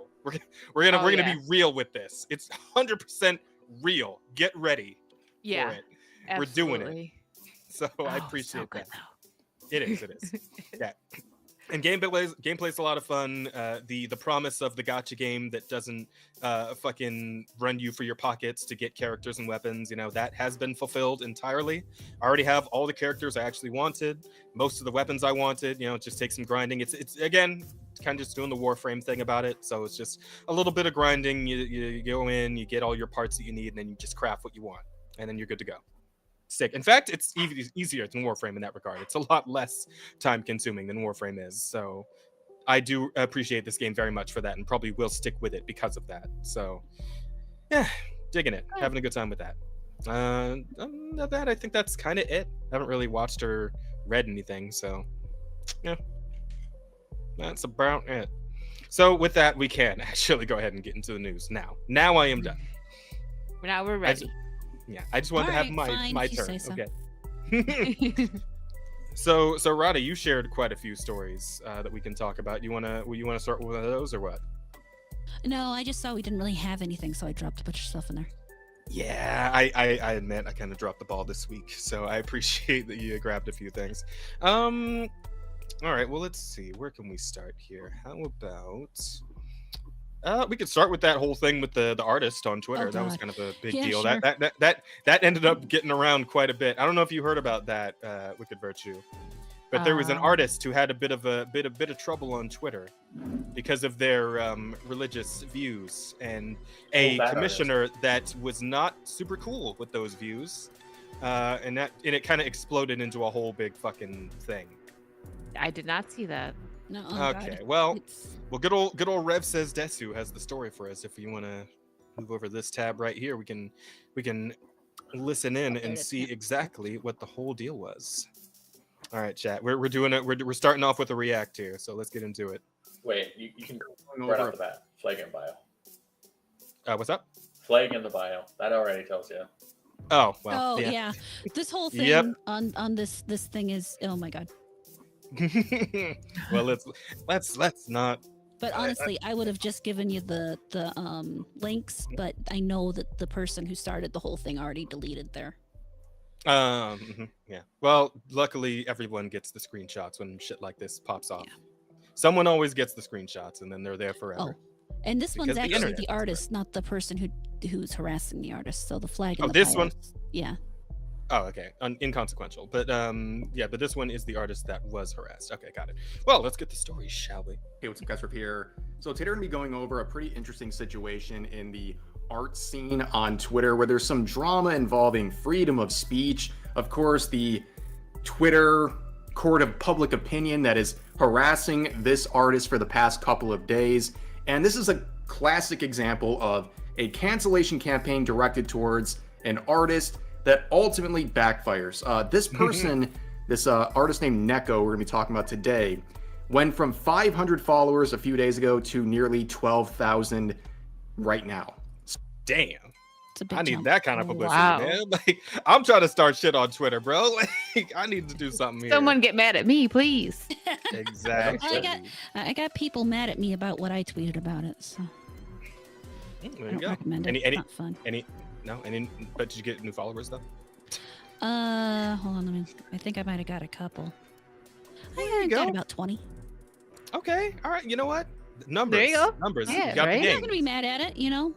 We're gonna be real with this. It's 100% real. Get ready for it. Absolutely. We're doing it. So I appreciate that. It is. Yeah. And gameplay's a lot of fun. The promise of the gacha game that doesn't fucking run you for your pockets to get characters and weapons, that has been fulfilled entirely. I already have all the characters I actually wanted, most of the weapons I wanted. It just takes some grinding. It's again kind of just doing the Warframe thing about it. So it's just a little bit of grinding. You go in, you get all your parts that you need, and then you just craft what you want, and then you're good to go. Sick. In fact, it's easier than Warframe in that regard. It's a lot less time consuming than Warframe is. So I do appreciate this game very much for that, and probably will stick with it because of that. So yeah, digging it, having a good time with that. Other than that, I think that's kind of it. I haven't really watched or read anything, so yeah, that's about it. So with that, we can actually go ahead and get into the news now. Now I am done. Now we're ready. I just wanted to have my turn. So. Okay. So Rada, you shared quite a few stories that we can talk about. You wanna start with one of those or what? No, I just saw we didn't really have anything, so I dropped a bunch of stuff in there. Yeah, I admit I kind of dropped the ball this week, so I appreciate that you grabbed a few things. All right, well, let's see. Where can we start here? How about we could start with that whole thing with the artist on Twitter. That was kind of a big deal. Sure. That ended up getting around quite a bit. I don't know if you heard about that, WickedVirtue, but there was an artist who had a bit of trouble on Twitter because of their religious views, and a commissioner that was not super cool with those views, and it kind of exploded into a whole big fucking thing. I did not see that. No. Okay. Well, good old Rev Says Desu has the story for us. If you want to move over this tab right here, we can listen in and see exactly what the whole deal was. All right, chat. We're doing it. We're starting off with a react here, so let's get into it. Wait, you can right off the bat. Flag and bio. What's up? Flag in the bio. That already tells you. Oh, well. Oh yeah. This whole thing Yep. on this thing is, oh my god. Well, let's not. But honestly, I would have just given you the links, but I know that the person who started the whole thing already deleted there. Yeah. Well, luckily everyone gets the screenshots when shit like this pops off. Yeah. Someone always gets the screenshots, and then they're there forever. Oh, and this one's actually internet the artist, not the person who's harassing the artist. So the flag. Oh, this one. Yeah. Oh, okay. Inconsequential, but yeah, but this one is the artist that was harassed. Okay, got it. Well, let's get the story, shall we? Hey, what's up, guys? Rip here. So today we're gonna be going over a pretty interesting situation in the art scene on Twitter, where there's some drama involving freedom of speech. Of course, the Twitter court of public opinion that is harassing this artist for the past couple of days, and this is a classic example of a cancellation campaign directed towards an artist that ultimately backfires. This person, this artist named Neko, we're gonna be talking about today, went from 500 followers a few days ago to nearly 12,000 right now. Damn. I need jump. that kind of publicity, Wow. man. Like, I'm trying to start shit on Twitter, bro. Like, I need to do something here. Someone get mad at me, please. Exactly. I got people mad at me about what I tweeted about it, so There I you don't go. recommend it. It's not fun. But did you get new followers though? Hold on, I think I might have got a couple. There I you got go. about 20. Okay. All right. You know what? Numbers. There you go. Numbers. Yeah, You got right? the I'm game. not gonna be mad at it, you know.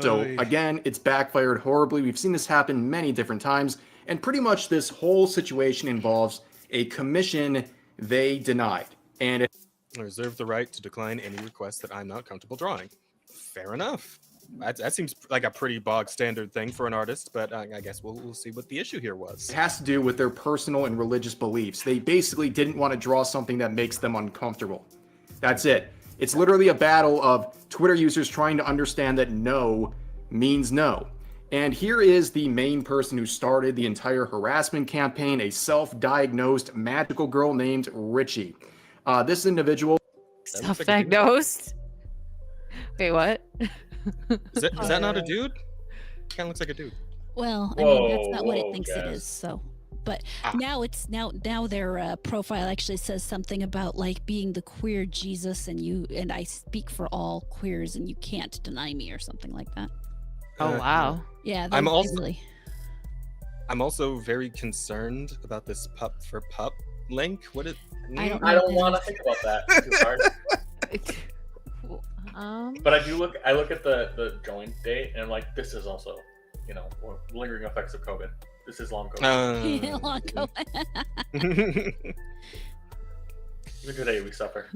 So again, it's backfired horribly. We've seen this happen many different times, and pretty much this whole situation involves a commission they denied. And I reserve the right to decline any request that I'm not comfortable drawing. Fair enough. That seems like a pretty bog standard thing for an artist, but I guess we'll see what the issue here was. it has to do with their personal and religious beliefs. They basically didn't want to draw something that makes them uncomfortable. That's it. It's literally a battle of Twitter users trying to understand that no means no. And here is the main person who started the entire harassment campaign, a self-diagnosed magical girl named Richie. This individual... Self-diagnosed. Wait, what? Is that not a dude? Kind of looks like a dude. Well, I mean, that's not what it Whoa, thinks it Jazz. is. So, but now their profile actually says something about like being the queer Jesus, and I speak for all queers, and you can't deny me, or something like that. Oh wow. Yeah, I'm they also- really. I'm also very concerned about this pup for pup link. What is? I don't I don't know. want to think about that too hard. But I look at the join date, and I'm like, this is also, lingering effects of COVID. This is long COVID. Long ago. Even today we suffer.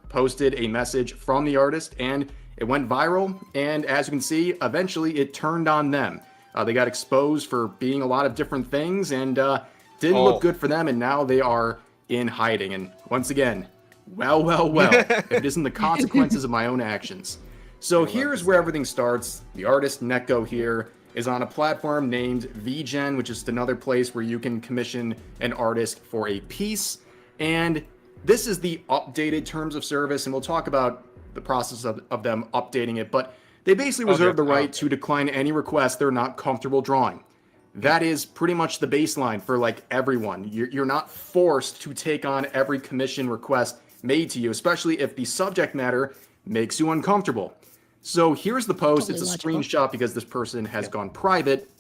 posted a message from the artist, and it went viral. And as you can see, eventually it turned on them. They got exposed for being a lot of different things, and didn't look good for them. And now they are in hiding. And once again, well, if it isn't the consequences of my own actions. So here's where everything starts. The artist Neko here is on a platform named VGen, which is another place where you can commission an artist for a piece. And this is the updated terms of service, and we'll talk about the process of them updating it. But they basically reserve the right to decline any request they're not comfortable drawing. That is pretty much the baseline for like everyone. You're not forced to take on every commission request made to you, especially if the subject matter makes you uncomfortable. So here's the post. Totally it's a logical. screenshot because this person has gone private,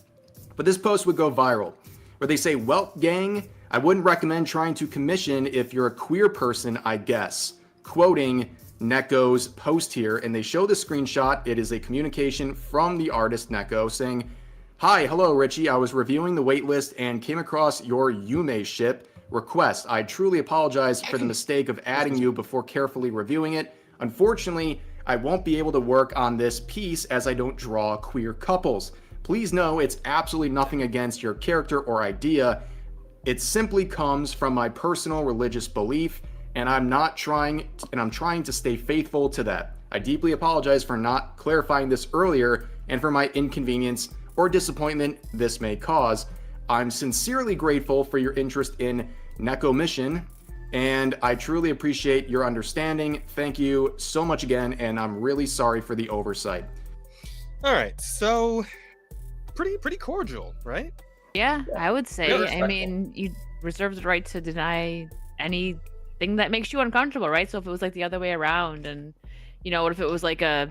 but this post would go viral, where they say, "Well, gang, I wouldn't recommend trying to commission if you're a queer person, I guess." Quoting Neko's post here, and they show the screenshot. It is a communication from the artist Neko saying, "Hi, hello, Richie. I was reviewing the waitlist and came across your Yume ship request. I truly apologize for the mistake of adding you before carefully reviewing it. Unfortunately, I won't be able to work on this piece as I don't draw queer couples. Please know it's absolutely nothing against your character or idea. It simply comes from my personal religious belief, and I'm trying to stay faithful to that. I deeply apologize for not clarifying this earlier and for my inconvenience or disappointment this may cause. I'm sincerely grateful for your interest in Neko Mission. And I truly appreciate your understanding. Thank you so much again, and I'm really sorry for the oversight. All right, so pretty cordial, right? Yeah, I would say. Real I respectful. mean, you reserve the right to deny anything that makes you uncomfortable, right? So if it was like the other way around, and what if it was like a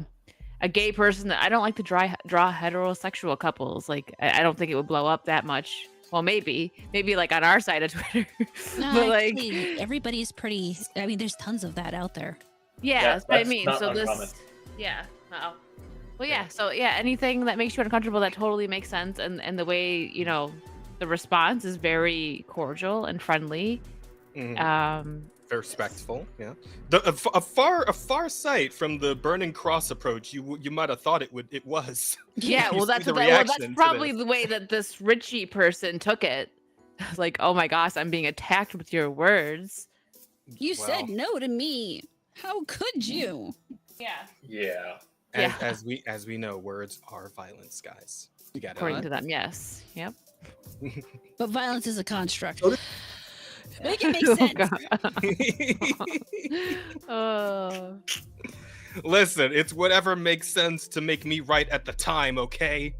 gay person that I don't like to draw heterosexual couples. Like I don't think it would blow up that much. Well, maybe like on our side of Twitter, No, but like actually, everybody's pretty. I mean, there's tons of that out there. yeah, Yeah, that's what I that's mean. not So uncommon. this, yeah, well, yeah. So yeah, anything that makes you uncomfortable, that totally makes sense. And the way the response is very cordial and friendly. Mhm. Very respectful, yeah. A far sight from the burning cross approach. You might have thought it was. Yeah, You well, see that's the that's reaction to probably this. the way that this Richie person took it. Like, oh my gosh, I'm being attacked with your words. You Well, said no to me. How could you? Yeah. Yeah. Yeah. As we know, words are violence, guys. You got According it. to them, yes. Yep. But violence is a construct. Oh, Make it make sense. Oh. Listen, it's whatever makes sense to make me right at the time, okay?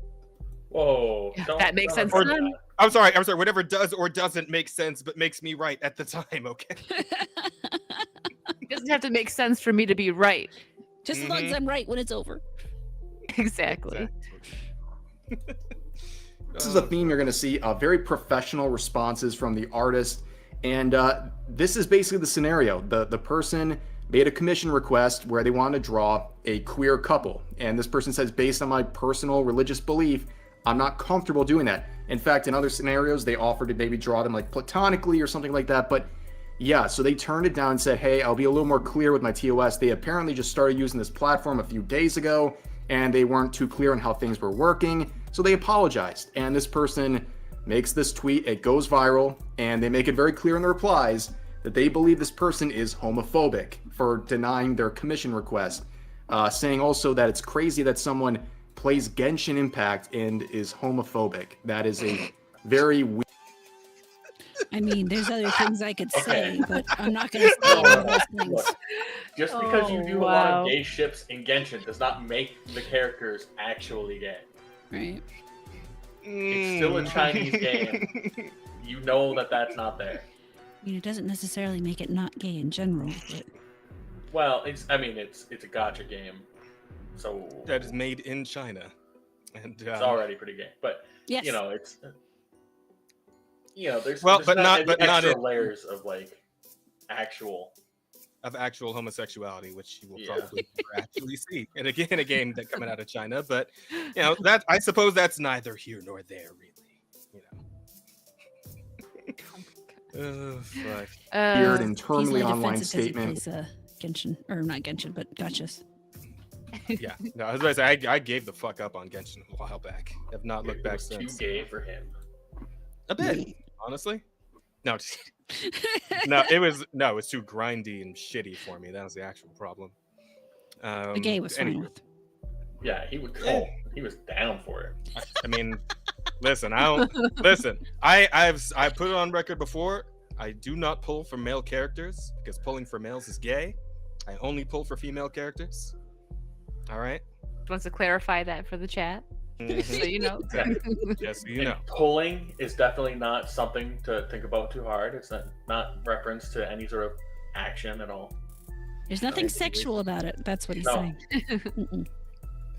Whoa. That makes sense, afford son. that. I'm sorry. Whatever does or doesn't make sense, but makes me right at the time, okay? It doesn't have to make sense for me to be right. Just as long as I'm right when it's over. Exactly. This is a theme you're going to see, very professional responses from the artist. And this is basically the scenario. The person made a commission request where they want to draw a queer couple. And this person says, based on my personal religious belief, I'm not comfortable doing that. In fact, in other scenarios, they offered to maybe draw them like platonically or something like that. But yeah, so they turned it down and said, hey, I'll be a little more clear with my TOS. They apparently just started using this platform a few days ago, and they weren't too clear on how things were working. So they apologized. And this person makes this tweet, it goes viral, and they make it very clear in the replies that they believe this person is homophobic for denying their commission request, saying also that it's crazy that someone plays Genshin Impact and is homophobic. That is a very weird. I mean, there's other things I could Okay. say, but I'm not going to say all of those things. Look, just because you Oh, do a lot wow. of gay ships in Genshin does not make the characters actually gay. Right? It's still a Chinese game. You know that that's not there. I mean, it doesn't necessarily make it not gay in general, but Well, it's a gacha game, so That is made in China, and it's already pretty gay. But yes. it's there's Well, there's but not- any but not extra in- layers of like actual. of actual homosexuality, which you will Yeah. probably never actually see in a game that coming out of China. But that I suppose that's neither here nor there, really. Oh, fuck. Weird and He's terminally only online defensive 'cause he statement. plays, Genshin, or not Genshin, but gotchas. Yeah, no, I was about to say, I gave the fuck up on Genshin a while back. Have not looked It back was too since. gay for him. A bit, honestly. No, just kidding. It was too grindy and shitty for me. That was the actual problem. The gay was fine anyway, with. Yeah, he would. Yeah. He was down for it. I mean, listen. I put it on record before. I do not pull for male characters because pulling for males is gay. I only pull for female characters. All right. Wants to clarify that for the chat, Mhm. so you know. Exactly. Yes, you And know. pulling is definitely not something to think about too hard. It's not reference to any sort of action at all. There's nothing Okay. sexual about it. That's what he's No. saying. Mm-mm.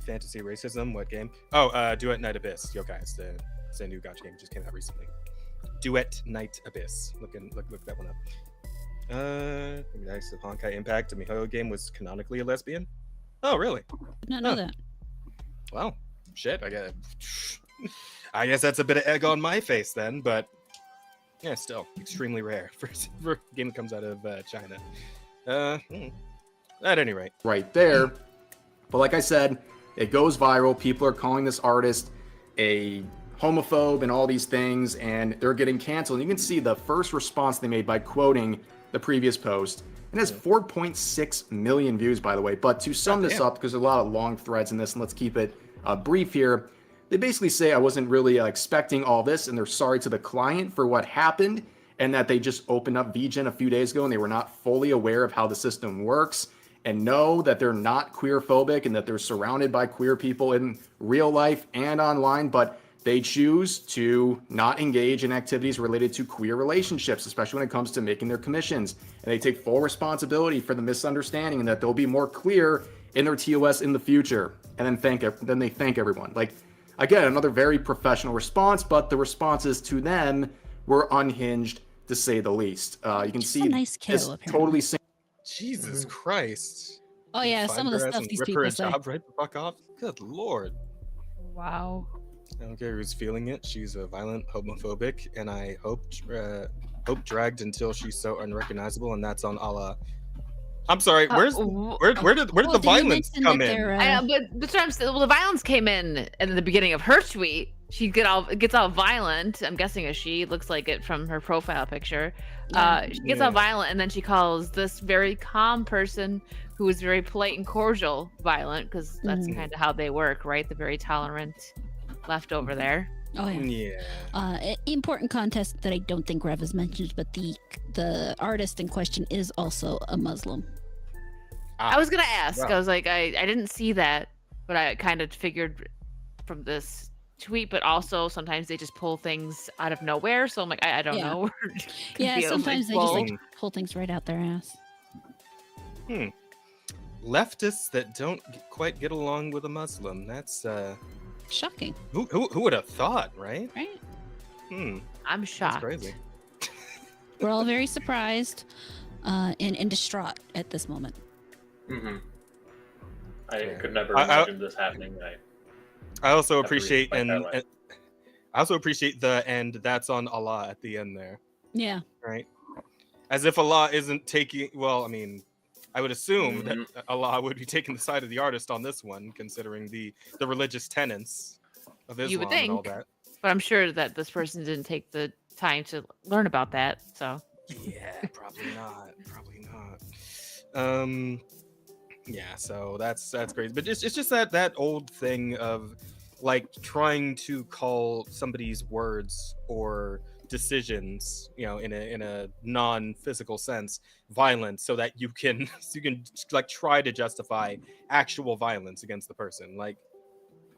Fantasy racism. What game? Oh, Duet Night Abyss. Yo, guys, it's a new gacha game just came out recently. Duet Night Abyss. Look that one up. Nice Honkai Impact. The Mihoyo game was canonically a lesbian. Oh, really? Did not know Huh. that. Well, shit. I guess that's a bit of egg on my face then, but yeah, still extremely rare for a game that comes out of China. At any rate, Right there. But like I said, it goes viral. People are calling this artist a homophobe and all these things, and they're getting canceled. And you can see the first response they made by quoting the previous post. It has 4.6 million views, by the way. But to sum this up, because there's a lot of long threads in this, and let's keep it brief here, they basically say I wasn't really expecting all this, and they're sorry to the client for what happened. and that they just opened up VGen a few days ago and they were not fully aware of how the system works, and know that they're not queer phobic and that they're surrounded by queer people in real life and online, but they choose to not engage in activities related to queer relationships, especially when it comes to making their commissions. And they take full responsibility for the misunderstanding and that they'll be more clear in their TOS in the future. And then they thank everyone. Like, again, another very professional response, but the responses to them were unhinged, to say the least. You can Just see a nice kiddo, this apparently. totally Jesus Christ. Oh yeah, Find some of the her ass stuff and these rip her people a say. job right the fuck off. Good lord. Wow. I don't care who's feeling it. She's a violent homophobic, and I hope dragged until she's so unrecognizable, and that's on Allah. I'm sorry. Where did the Well, did you violence mention come that in? they're, But that's what I'm saying. Well, the violence came in the beginning of her tweet. She gets all violent. I'm guessing a she. Looks like it from her profile picture. She gets all violent, and then she calls this very calm person who is very polite and cordial violent, because that's kind of how they work, right? The very tolerant left over there. Oh yeah. Important contest that I don't think Rev has mentioned, but the artist in question is also a Muslim. I was gonna ask. Wow. I was like, I didn't see that, but I kind of figured from this tweet. But also sometimes they just pull things out of nowhere, so I'm like, I don't Yeah. know. Yeah, Confused. sometimes they Well, just like pull things right out their ass. Leftists that don't quite get along with a Muslim. That's Shocking, who would have thought, right? right? I'm That's shocked. crazy. We're all very surprised and distraught at this moment. I could never I- imagine this happening. I also Have to appreciate respect that and way. I also appreciate the "and that's on Allah" at the end there, Yeah. right? As if Allah isn't taking. Well, I mean, I would assume that Allah would be taking the side of the artist on this one, considering the religious tenets of Islam You would and all think. that. But I'm sure that this person didn't take the time to learn about that. So Yeah, probably not. Probably not. Yeah, so that's crazy. But it's just that old thing of like trying to call somebody's words or decisions, in a non-physical sense, violent, so that you can like try to justify actual violence against the person. Like,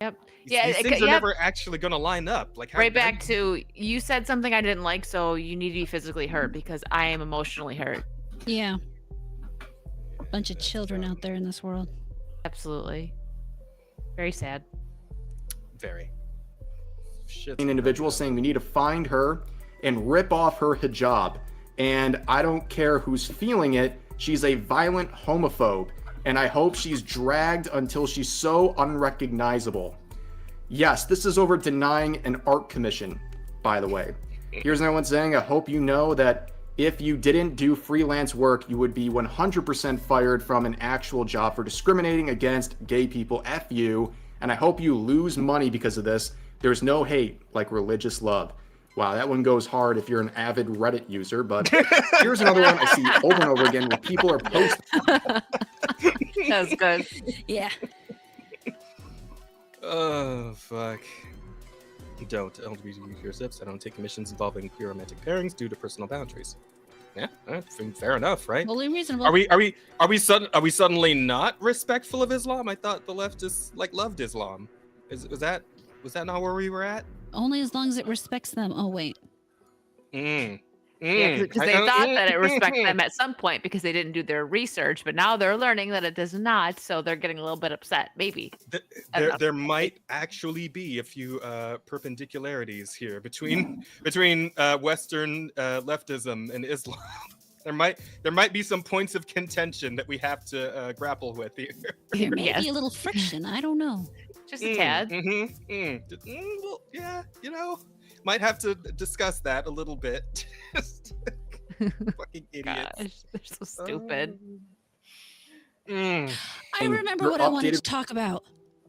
Yep. these things are never actually going to line up. Like, right back to, you said something I didn't like, so you need to be physically hurt because I am emotionally hurt. Yeah. Bunch of children out there in this world. Absolutely. Very sad. very shit. An individual saying we need to find her and rip off her hijab. And I don't care who's feeling it, she's a violent homophobe. And I hope she's dragged until she's so unrecognizable. Yes, this is over denying an art commission, by the way. Here's another one saying, I hope you know that if you didn't do freelance work, you would be 100% fired from an actual job for discriminating against gay people. F you. And I hope you lose money because of this. There's no hate like religious love. Wow, that one goes hard if you're an avid Reddit user, but here's another one I see over and over again where people are posting. That was good. Yeah. Oh, fuck. Don't LGBTQ queer sips. I don't take commissions involving queer romantic pairings due to personal boundaries. Yeah, fair enough, right? Totally reasonable. Are we suddenly not respectful of Islam? I thought the leftists loved Islam. Was that not where we were at? Only as long as it respects them. Oh, wait. Yeah, because they thought that it respected them at some point because they didn't do their research, but now they're learning that it does not, so they're getting a little bit upset. Maybe. There might actually be a few perpendicularities here between Western leftism and Islam. There might be some points of contention that we have to grapple with here. There may Yes. be a little friction. I don't know. Just a tad. Well, yeah, might have to discuss that a little bit. Just fucking idiots. Gosh, they're so stupid. I And remember your what I wanted updated- to talk about.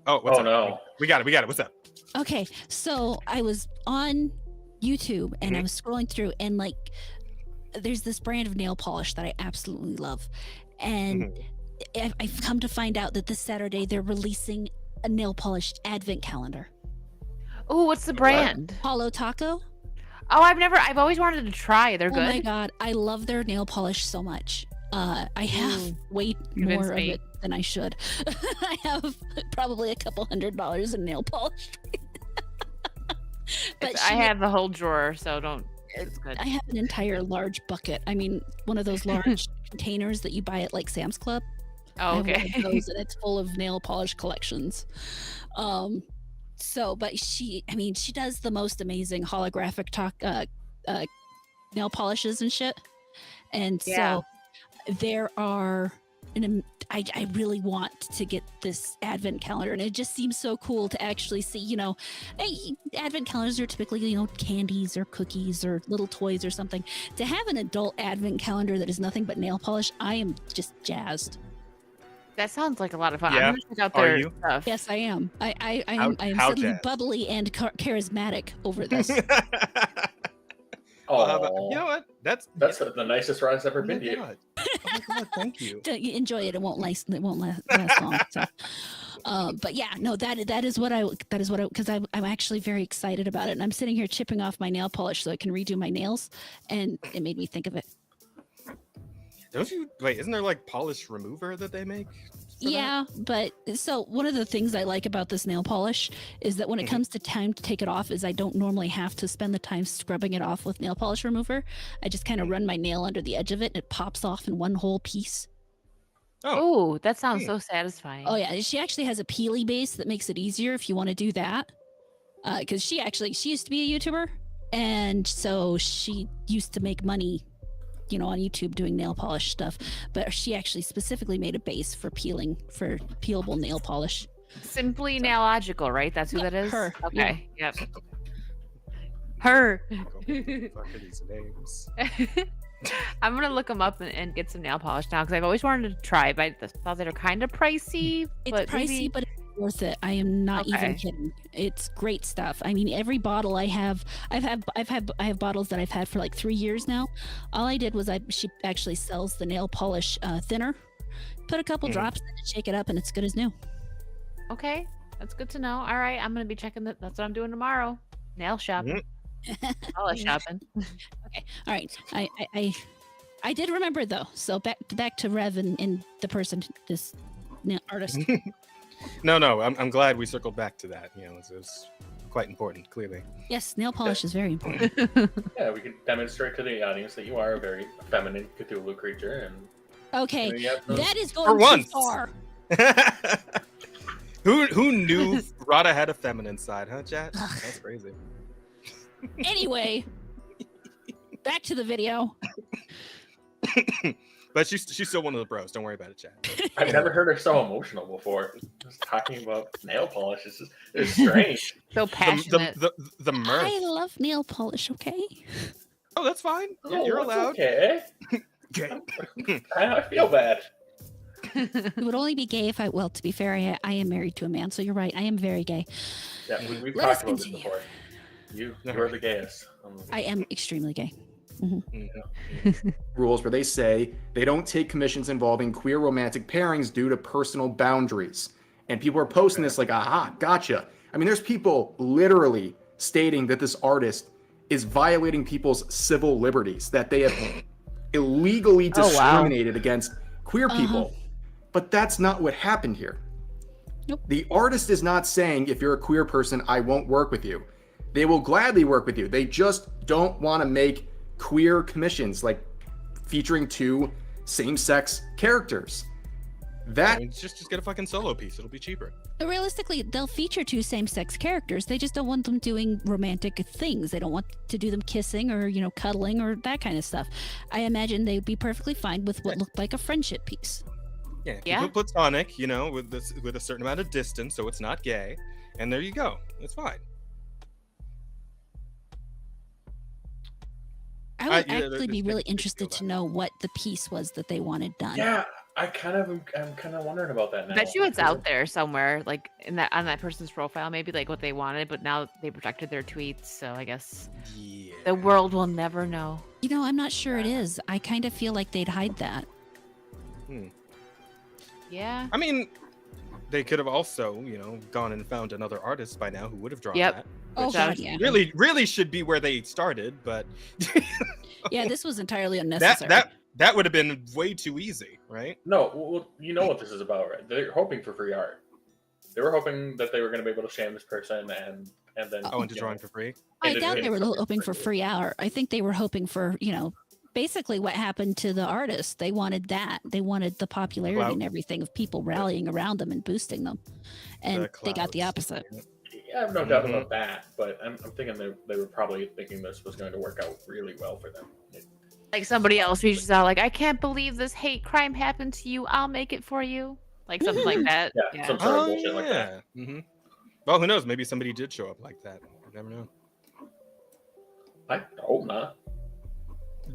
Oh, what's Oh, up? no. We got it. What's up? Okay, so I was on YouTube and I was scrolling through, and like, there's this brand of nail polish that I absolutely love, and I've come to find out that this Saturday they're releasing a nail polish advent calendar. Oh, what's the brand? Hollow Taco. Oh, I've always wanted to try. They're Oh good. my god, I love their nail polish so much. I have way Convince more of me. it than I should. I have probably a couple $100 in nail polish. I have the whole drawer, so don't. It's good. I have an entire large bucket. I mean, one of those large containers that you buy at like Sam's Club. Oh, I have one okay. of those, and it's full of nail polish collections. But she does the most amazing holographic nail polishes and shit. And Yeah. so there are, I really want to get this advent calendar, and it just seems so cool to actually see, advent calendars are typically, candies or cookies or little toys or something. To have an adult advent calendar that is nothing but nail polish, I am just jazzed. That sounds like a lot of fun. Yeah. I'm gonna check out Are their you? stuff. Yes, I am. I How am jazzed? suddenly bubbly and charismatic over this. Oh, you know what? That's the nicest ride's ever oh my been to you. God. Oh my God, thank you. You enjoy it. It won't last. It won't last long. So, but yeah, no, that is what I because I'm actually very excited about it, and I'm sitting here chipping off my nail polish so I can redo my nails, and it made me think of it. Don't you wait? Isn't there like polish remover that they make? for that? Yeah, but so one of the things I like about this nail polish is that when it comes to time to take it off, is I don't normally have to spend the time scrubbing it off with nail polish remover. I just kind of run my nail under the edge of it, and it pops off in one whole piece. Oh, Oh, that sounds Hmm. so satisfying. Oh yeah, she actually has a peely base that makes it easier if you want to do that. Because she used to be a YouTuber, and so she used to make money, on YouTube doing nail polish stuff. But she actually specifically made a base for peelable nail polish. Simply Nailogical, right? That's who Yeah, that is? her, Okay. Yep. Her. fuck are these names? I'm gonna look them up and get some nail polish now because I've always wanted to try, but I thought they were kind of pricey. It's but pricey, maybe- but it's worth it. I am not even Okay. kidding. It's great stuff. I mean, every bottle I have bottles that I've had for like 3 years now. All I did was she actually sells the nail polish thinner. Put a couple Mhm. drops in it, shake it up, and it's good as new. Okay, that's good to know. All right, I'm gonna be checking that. That's what I'm doing tomorrow. Nail shopping. Polish shopping. Okay. All right. I did remember though. So back to Rev and the person, this artist. No. I'm glad we circled back to that. It was quite important. Clearly. Yes, nail polish is very important. Yeah, we can demonstrate to the audience that you are a very feminine Cthulhu creature, and Okay, you have some- that is For going too once. far. Who knew Rada had a feminine side, huh, chat? That's crazy. Anyway, back to the video. But she's still one of the bros. Don't worry about it, chat. I've never heard her so emotional before. Just talking about nail polish it's strange. So passionate. The mirth. I love nail polish. Okay. Oh, that's fine. Yeah, Oh, you're it's allowed. Okay. I feel bad. It would only be gay if to be fair, I am married to a man, so you're right. I am very gay. Yeah, we've Let us talked about this continue. before. You're the gayest. I am extremely gay. Rules where they say they don't take commissions involving queer romantic pairings due to personal boundaries. And people are posting this like, aha, gotcha. I mean, there's people literally stating that this artist is violating people's civil liberties, that they have illegally Oh, wow. discriminated against queer people. But that's not what happened here. Nope. The artist is not saying, if you're a queer person, I won't work with you. They will gladly work with you. They just don't want to make queer commissions, like featuring 2 same-sex characters. That Just get a fucking solo piece. It'll be cheaper. Realistically, they'll feature 2 same-sex characters. They just don't want them doing romantic things. They don't want to do them kissing or, cuddling or that kind of stuff. I imagine they'd be perfectly fine with what looked like a friendship piece. Yeah, keep Yeah. it platonic, with a certain amount of distance, so it's not gay, and there you go. It's fine. I would yeah, actually be there's really big interested deal to know what the piece was that they wanted done. Yeah, I'm kind of wondering about that now. Bet you it's out there somewhere, like on that person's profile, maybe like what they wanted, but now they protected their tweets, so I guess Yeah. the world will never know. I'm not sure it is. I kind of feel like they'd hide that. Yeah. I mean, they could have also, gone and found another artist by now who would have drawn Yep. that. Oh, which God, yeah. really should be where they started, but Yeah, this was entirely unnecessary. that would have been way too easy, right? No, well, you know what this is about, right? They're hoping for free art. They were hoping that they were going to be able to shame this person and then Into drawing for free. I and doubt it- they were it's hoping for free art. I think they were hoping for, basically what happened to the artists. They wanted that. They wanted the popularity Clout. and everything of people rallying around them and boosting them. And they got the clouds. opposite. Yeah, I have no doubt about that, but I'm thinking they were probably thinking this was going to work out really well for them. Like somebody else reaches out, like, I can't believe this hate crime happened to you. I'll make it for you. Like something like that. Yeah, some sort of bullshit like that. Mm-hmm. Well, who knows? Maybe somebody did show up like that. You never know. I hope not.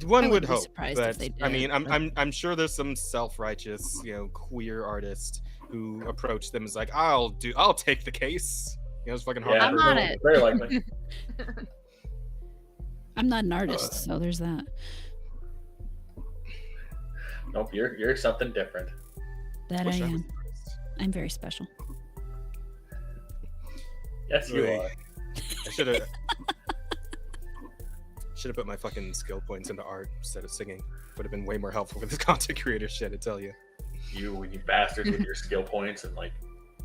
One I would wouldn't be hope, surprised but if they did, I mean, but- I'm sure there's some self-righteous, queer artist who approached them as like, I'll take the case. It's fucking hard. Yeah, I'm on it. very likely. I'm not an artist, so there's that. Nope, you're something different. That Wish I I was am. an artist. I'm very special. Yes, you Really? are. I should have put my fucking skill points into art instead of singing. Would have been way more helpful for this content creator shit, I tell you. You bastards with your skill points and like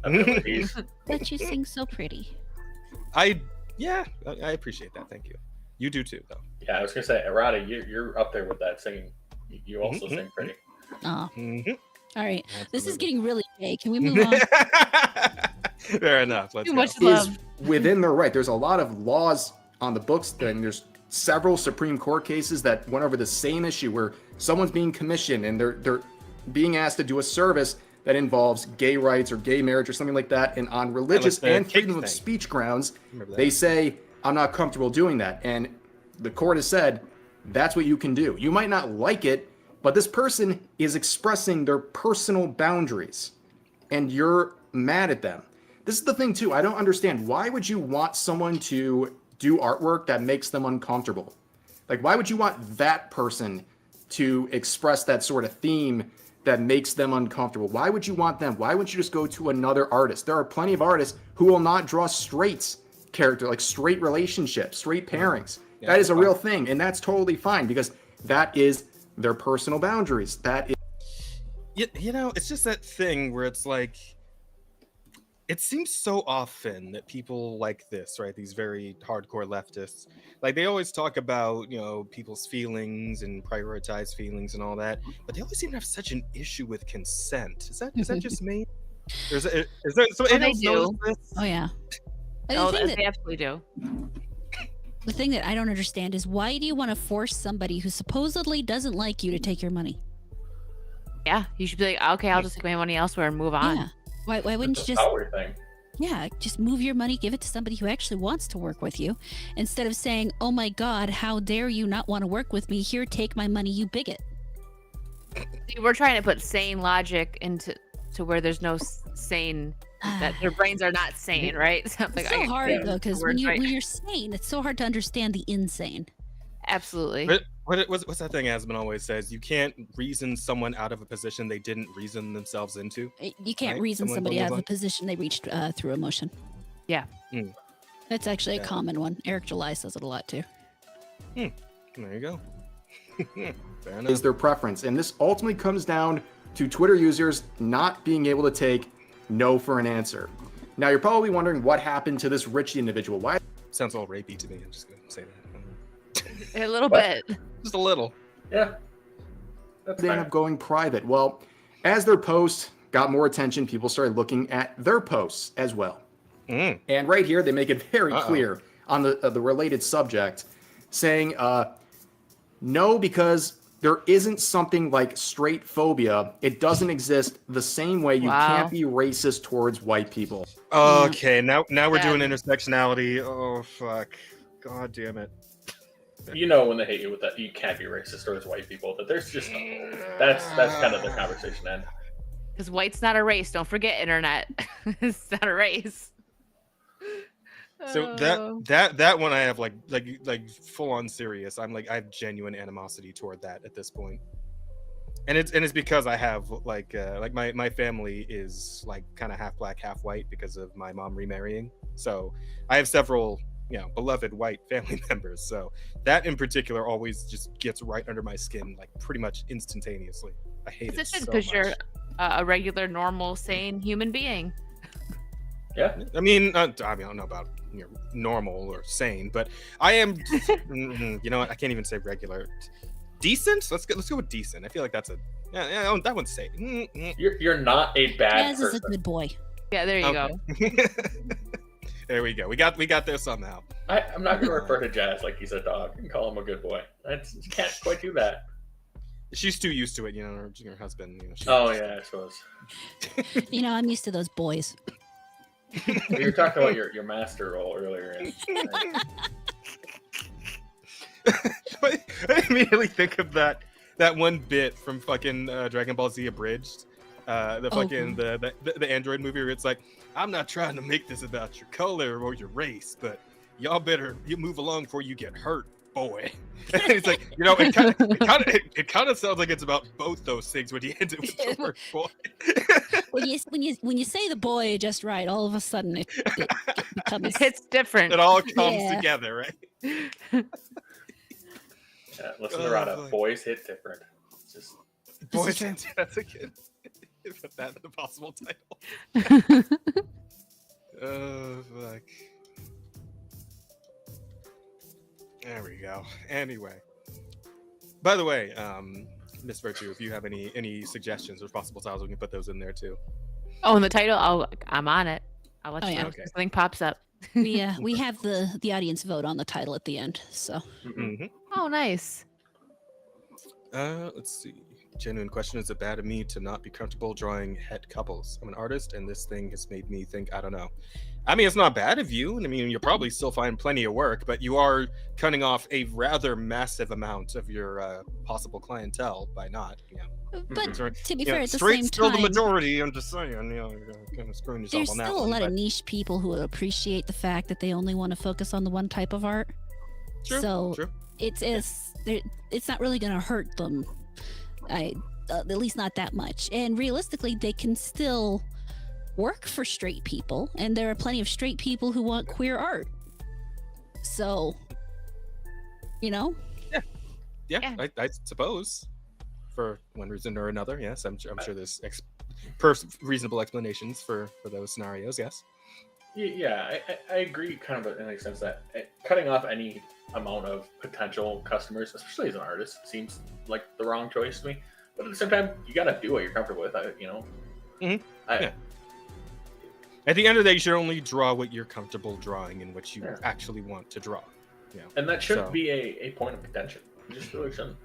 abilities. But you sing so pretty. I appreciate that. Thank you. You do too, though. Yeah, I was gonna say, Errata, you're up there with that singing. You also sing pretty. Oh, Mm-hmm. all right. This is Absolutely. getting really gay. Can we move on? Fair enough. Let's Too go. much Is love. within their right. There's a lot of laws on the books. Then there's several Supreme Court cases that went over the same issue where someone's being commissioned and they're being asked to do a service that involves gay rights or gay marriage or something like that. And on religious the and cake freedom of thing. speech grounds, Remember that. they say, I'm not comfortable doing that. And the court has said, that's what you can do. You might not like it, but this person is expressing their personal boundaries and you're mad at them. This is the thing too. I don't understand. Why would you want someone to do artwork that makes them uncomfortable? Like, why would you want that person to express that sort of theme that makes them uncomfortable? Why would you want them? Why wouldn't you just go to another artist? There are plenty of artists who will not draw straight character, like straight relationships, straight pairings. Yeah, that is a that's real thing, and that's totally fine because that is their personal boundaries. That is It's just that thing where it's like, it seems so often that people like this, right? These very hardcore leftists, like they always talk about, people's feelings and prioritize feelings and all that, but they always seem to have such an issue with consent. Is that just me? Is there so they else do. notice this? Oh yeah. And Oh, the, thing that, they absolutely do. the thing that I don't understand is why do you want to force somebody who supposedly doesn't like you to take your money? Yeah, you should be like, okay, I'll just take my money elsewhere and move on. Yeah. Why wouldn't you It's a just power thing. just move your money, give it to somebody who actually wants to work with you, instead of saying, "Oh my God, how dare you not want to work with me? Here, take my money, you bigot." See, we're trying to put sane logic into where there's no sane that their brains are not sane, right? So, It's so hard yeah, though, because when you're sane, it's so hard to understand the insane. absolutely. What's that thing Asman always says? You can't reason someone out of a position they didn't reason themselves into. You can't Right, reason someone somebody goes out of on. the position they reached through emotion. Yeah. That's actually a Yeah. common one. Eric July says it a lot too. There you go. Fair enough. is their preference. And this ultimately comes down to Twitter users not being able to take no for an answer. Now, you're probably wondering what happened to this Richie individual. Why Sounds all rapey to me. I'm just gonna say that. A little What? bit. Just a little. Yeah. That's did they end fine. up going private? Well, as their post got more attention, people started looking at their posts as well. Mm. And right here, they make it very Uh-oh. clear on the related subject, saying, no, because there isn't something like straight phobia. It doesn't exist the same way you Wow. can't be racist towards white people. Okay, now we're doing Yeah. intersectionality. Oh fuck. God damn it. You know when they hate you with that, you can't be racist towards white people. That there's just that's kind of the conversation end. Because white's not a race. Don't forget, internet. It's not a race. So Oh. that one I have like full on serious. I have genuine animosity toward that at this point. And it's because I have like my family is like kind of half black, half white because of my mom remarrying. So I have several, beloved white family members. So that in particular always just gets right under my skin, like pretty much instantaneously. I hate it so Because you're much. a regular, normal, sane human being. Yeah. I mean, I don't know about normal or sane, but I am. You know what? I can't even say regular. Decent. Let's go with decent. I feel like that's a that one's safe. You're not a bad Jazz is a person. good boy. Yeah, there you go. There we go. We got there somehow. I'm not going to refer to Jazz like he's a dog and call him a good boy. You can't quite do that. She's too used to it, her husband. Oh yeah, I suppose. I'm used to those boys. You were talking about your master role earlier. I immediately think of that one bit from fucking Dragon Ball Z Abridged, the Android movie where it's like, I'm not trying to make this about your color or your race, but y'all better move along before you get hurt, boy. And it's like, it kind of sounds like it's about both those things when you end it with the word boy. when you say the boy just right, all of a sudden it becomes It's different. It all comes together, right? Yeah, listen to Rada. Boys hit different. It's just boys. That's a good. Put that in the possible title. Oh fuck. There we go. Anyway, by the way, Miss Virtue, if you have any suggestions or possible titles, we can put those in there too. Oh, and the title, I'm on it. I'll let you know Okay. if something pops up. we have the audience vote on the title at the end. So Mm-hmm. Oh, nice. Let's see. Genuine question: is it bad of me to not be comfortable drawing het couples? I'm an artist, and this thing has made me think. I don't know. I mean, it's not bad of you. I mean, you'll probably still find plenty of work, but you are cutting off a rather massive amount of your possible clientele by not. but to be fair, at the straight same still time, the majority. I'm just saying, you're kind of screwing yourself there's on that still one. a lot but- of niche people who appreciate the fact that they only want to focus on the one type of art. True, So true. it's not really going to hurt them. At least not that much. And realistically, they can still work for straight people, and there are plenty of straight people who want queer art. So, Yeah, Yeah. I suppose, for one reason or another. Yes, I'm sure there's reasonable explanations for those scenarios. Yes. Yeah, I agree kind of in the sense that cutting off any amount of potential customers, especially as an artist, seems like the wrong choice to me. But at the same time, you got to do what you're comfortable with, Yeah. At the end of the day, you should only draw what you're comfortable drawing and what you actually want to draw. And that shouldn't be a point of contention. You just really shouldn't.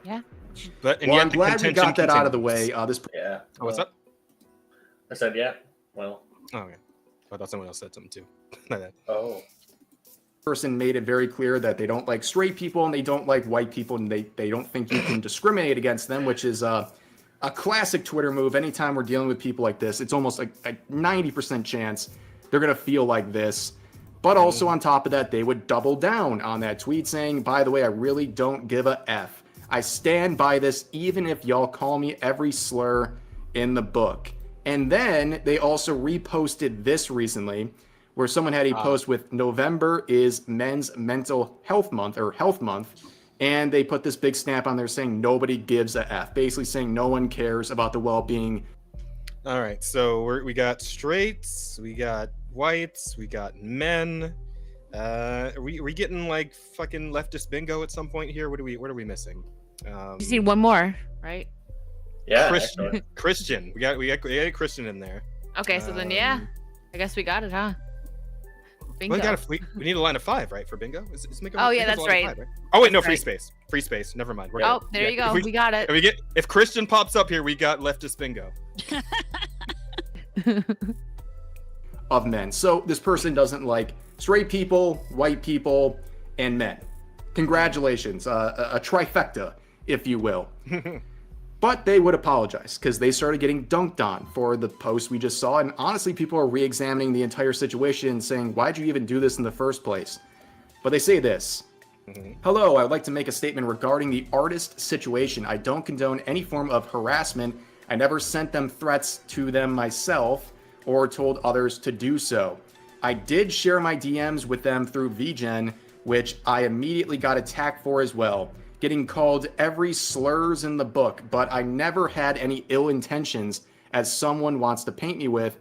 Yeah. But Well, I'm glad we got that out of the way. Yeah. Oh, what's up? I said, yeah. Well. Oh, okay. I thought someone else said something too. My bad. Oh. Person made it very clear that they don't like straight people and they don't like white people, and they don't think you can discriminate against them, which is a classic Twitter move. Anytime we're dealing with people like this, it's almost like a 90% chance they're going to feel like this. But also on top of that, they would double down on that tweet saying, by the way, I really don't give a F. I stand by this even if y'all call me every slur in the book. And then they also reposted this recently, where someone had a post with November is Men's Mental Health Month, or Health Month, and they put this big snap on there saying nobody gives a F, basically saying no one cares about the well-being. All right, so we got straights, we got whites, we got men. Are we getting like fucking leftist bingo at some point here? What are we missing? You just need one more, right? Yeah. Christian. Christian. We got a Christian in there. Okay, so then I guess we got it, huh? Bingo. Well, we need a line of 5, right, for bingo? Is bingo? Oh, yeah, bingo's a that's line of right. 5, right? Oh wait, no, That's free right. space. Free space. Never mind. Oh, there you go. We got it. If Christian pops up here, we got leftist bingo. Of men. So this person doesn't like straight people, white people, and men. Congratulations. A trifecta, if you will. But they would apologize because they started getting dunked on for the post we just saw. And honestly, people are re-examining the entire situation and saying, why'd you even do this in the first place? But they say this: Hello, I would like to make a statement regarding the artist situation. I don't condone any form of harassment. I never sent them threats to them myself or told others to do so. I did share my DMs with them through VGen, which I immediately got attacked for as well, getting called every slurs in the book, but I never had any ill intentions as someone wants to paint me with.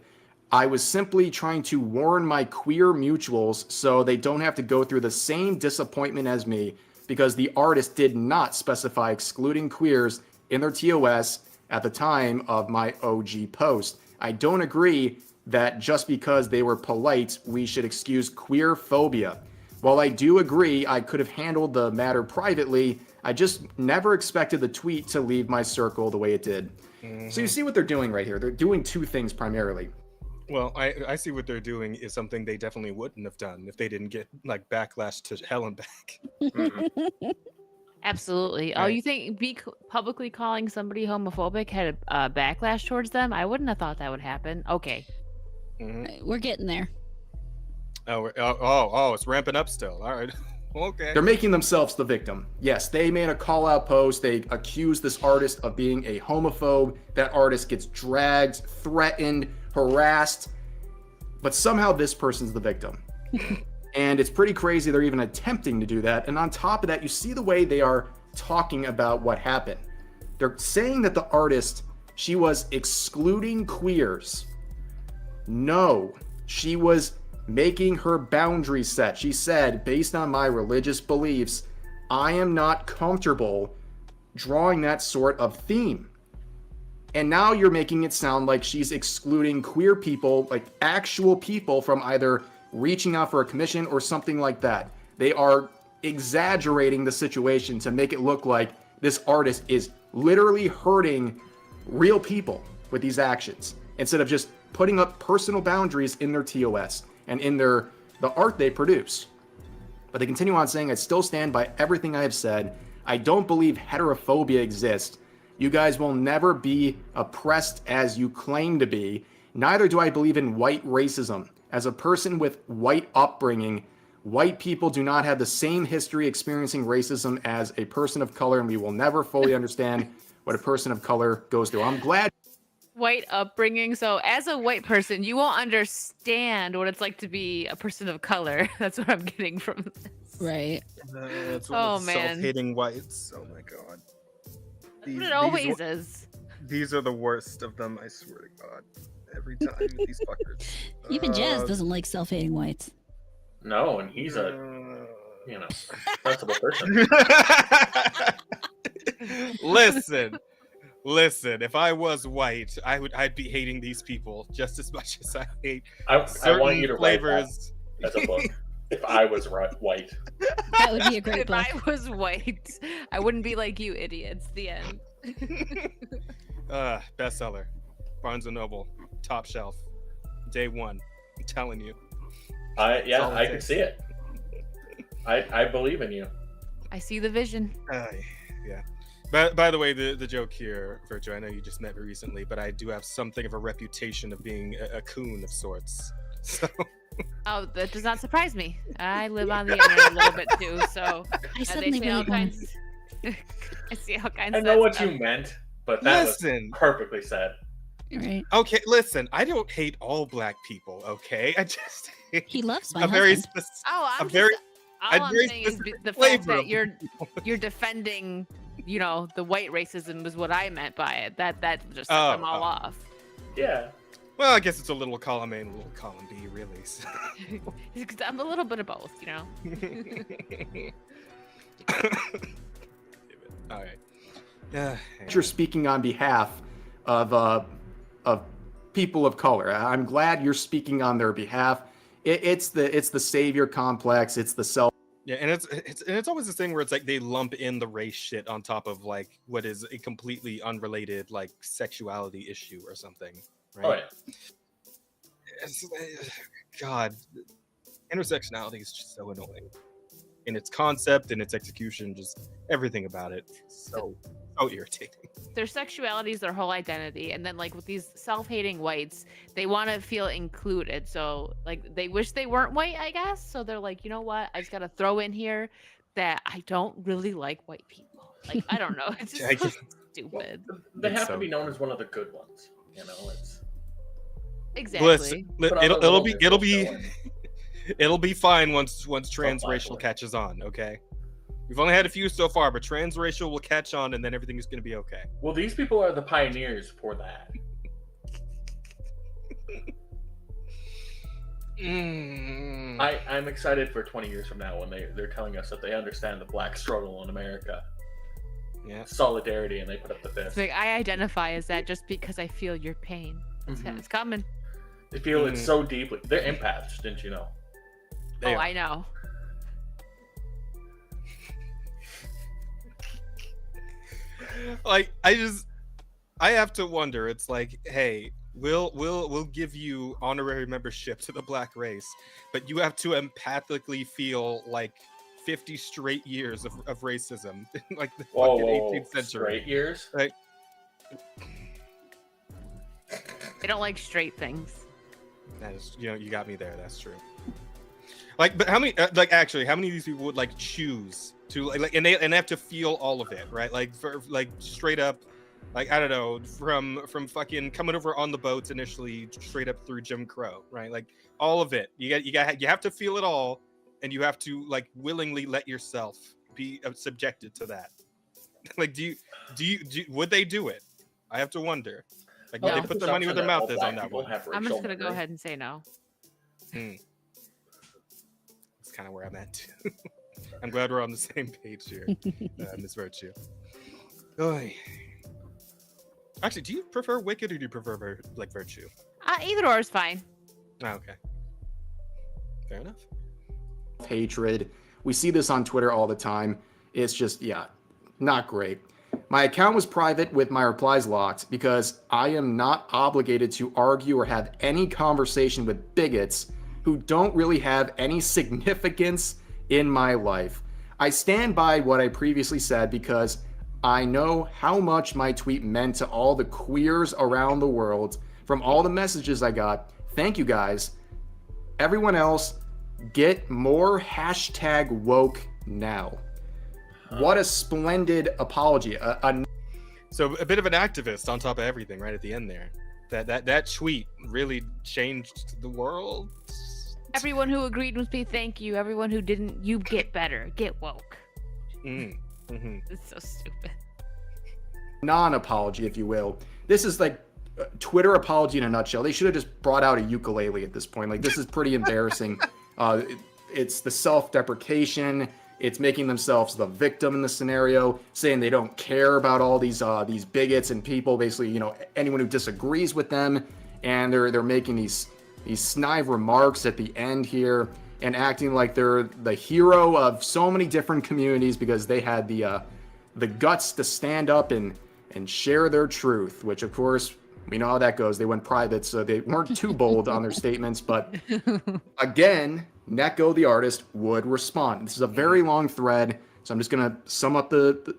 I was simply trying to warn my queer mutuals so they don't have to go through the same disappointment as me, because the artist did not specify excluding queers in their TOS at the time of my OG post. I don't agree that just because they were polite, we should excuse queer phobia. While I do agree I could have handled the matter privately, I just never expected the tweet to leave my circle the way it did. So you see what they're doing right here. They're doing two things primarily. Well, I see what they're doing is something they definitely wouldn't have done if they didn't get like backlash to hell and back. Absolutely. Oh, Right. you think publicly calling somebody homophobic had a backlash towards them? I wouldn't have thought that would happen. Okay. We're getting there. Oh, it's ramping up still. All right. Okay. They're making themselves the victim. Yes, they made a call out post. They accused this artist of being a homophobe. That artist gets dragged, threatened, harassed, but somehow this person's the victim. And it's pretty crazy they're even attempting to do that. And on top of that, you see the way they are talking about what happened. They're saying that the artist, she was excluding queers. No, she was making her boundary set. She said, based on my religious beliefs, I am not comfortable drawing that sort of theme. And now you're making it sound like she's excluding queer people, like actual people, from either reaching out for a commission or something like that. They are exaggerating the situation to make it look like this artist is literally hurting real people with these actions, instead of just putting up personal boundaries in their TOS and in the art they produce. But they continue on saying, I still stand by everything I have said. I don't believe heterophobia exists. You guys will never be oppressed as you claim to be. Neither do I believe in white racism. As a person with white upbringing, white people do not have the same history experiencing racism as a person of color, and we will never fully understand what a person of color goes through. I'm glad. White upbringing. So as a white person, you won't understand what it's like to be a person of color. That's what I'm getting from this. Right. It's Oh, man. self-hating whites. Oh my god. But it always is. These are the worst of them, I swear to God. Every time with these fuckers. Even Jazz doesn't like self-hating whites. No, and he's a sensible person. Listen. If I was white, I'd be hating these people just as much as I hate I certain want you to flavors. write that as a book. If I was white. That would be a great If book. I was white, I wouldn't be like you idiots. The end. Bestseller, Barnes & Noble, top shelf, day one. I'm telling you. I can see it. I believe in you. I see the vision. Yeah. By the way, the joke here, Virtue, I know you just met me recently, but I do have something of a reputation of being a coon of sorts. So. Oh, that does not surprise me. I live on the internet a little bit too, so I they suddenly say all really want. kinds. I see all kinds. I of know what stuff. you meant, but that Listen. was perfectly said. Right. Okay, listen, I don't hate all black people, okay? I just hate He loves my a very husband. specific. Oh, I'm a very- all I'm very saying is specific the fact flavor that of you're defending, the white racism is what I meant by it. That just set them all off. Yeah. Well, I guess it's a little column A and a little column B, really. So. Because I'm a little bit of both, All right. Yeah. You're speaking on behalf of people of color. I'm glad you're speaking on their behalf. It's the savior complex. It's the self. Yeah, and it's always this thing where it's like they lump in the race shit on top of like what is a completely unrelated like sexuality issue or something, right? Oh yeah. God, intersectionality is just so annoying in its concept and its execution. Just everything about it, so irritating. Their sexuality is their whole identity, and then like with these self-hating whites, they want to feel included. So like they wish they weren't white, I guess. So they're like, you know what? I just gotta throw in here that I don't really like white people. Like, I don't know. It's just so Well, stupid. they It's have to so- be known as one of the good ones. You know, it's Exactly. put on the It'll little be show and it'll be fine once black transracial boy. catches on. Okay, we've only had a few so far, but transracial will catch on, and then everything is going to be okay. Well, these people are the pioneers for that. I'm excited for 20 years from now when they're telling us that they understand the black struggle in America. Yeah. Solidarity, and they put up the fist. It's like, I identify as that just because I feel your pain. Mhm. It's coming. They feel it so deeply. They're empaths, didn't you know? They are. I know. Like I have to wonder. It's like, hey, we'll give you honorary membership to the black race, but you have to empathically feel like 50 straight years of racism, like the fucking 18th century. Straight years? Like, I don't like straight things. that is, you got me there. That's true. Like, but how many? Like, actually, how many of these people would like choose to like, and they have to feel all of it, right? Like, for like straight up, like I don't know, from fucking coming over on the boats initially, straight up through Jim Crow, right? Like all of it. You have to feel it all, and you have to like willingly let yourself be subjected to that. Like, do you would they do it? I have to wonder. Like, would No. they put their money where their mouth is on that one? I'm just gonna go ahead and say no. That's kind of where I'm at too. I'm glad we're on the same page here, Miss Virtue. Oy. Actually, do you prefer Wicked or do you prefer Virtue? Either or is fine. Oh, okay. Fair enough. Hatred. We see this on Twitter all the time. It's just, not great. My account was private with my replies locked because I am not obligated to argue or have any conversation with bigots who don't really have any significance in my life. I stand by what I previously said because I know how much my tweet meant to all the queers around the world from all the messages I got. Thank you guys. Everyone else, get more #woke now. What a splendid apology. So a bit of an activist on top of everything right at the end there. That tweet really changed the world. Everyone who agreed with me, thank you. Everyone who didn't, you get better. Get woke. It's so stupid. Non-apology, if you will. This is like Twitter apology in a nutshell. They should have just brought out a ukulele at this point. Like, this is pretty embarrassing. It's the self-deprecation. It's making themselves the victim in the scenario, saying they don't care about all these bigots and people, basically, anyone who disagrees with them, and they're making these snide remarks at the end here and acting like they're the hero of so many different communities because they had the guts to stand up and share their truth, which of course we know how that goes. They went private, so they weren't too bold on their statements, but again, Neko, the artist, would respond. This is a very long thread, so I'm just going to sum up the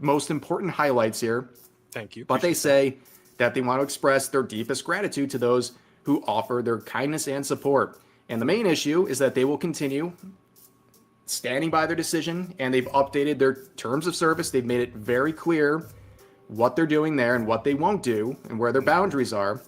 most important highlights here. Thank you. But they say that they want to express their deepest gratitude to those who offer their kindness and support. And the main issue is that they will continue standing by their decision, and they've updated their terms of service. They've made it very clear what they're doing there and what they won't do and where their boundaries are.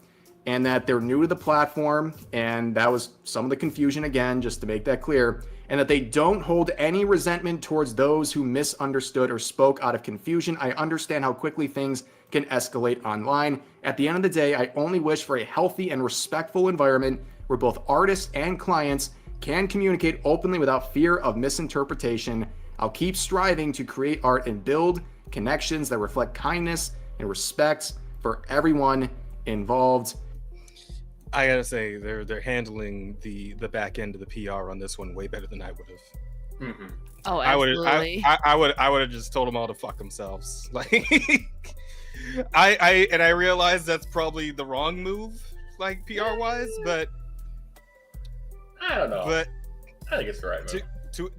And that they're new to the platform, and that was some of the confusion again, just to make that clear, and that they don't hold any resentment towards those who misunderstood or spoke out of confusion. I understand how quickly things can escalate online. At the end of the day, I only wish for a healthy and respectful environment where both artists and clients can communicate openly without fear of misinterpretation. I'll keep striving to create art and build connections that reflect kindness and respect for everyone involved. I gotta say, they're handling the back end of the PR on this one way better than I would have. Oh, absolutely. I would have just told them all to fuck themselves. Like, I realize that's probably the wrong move, like PR wise, but I don't know. But I think it's the right move.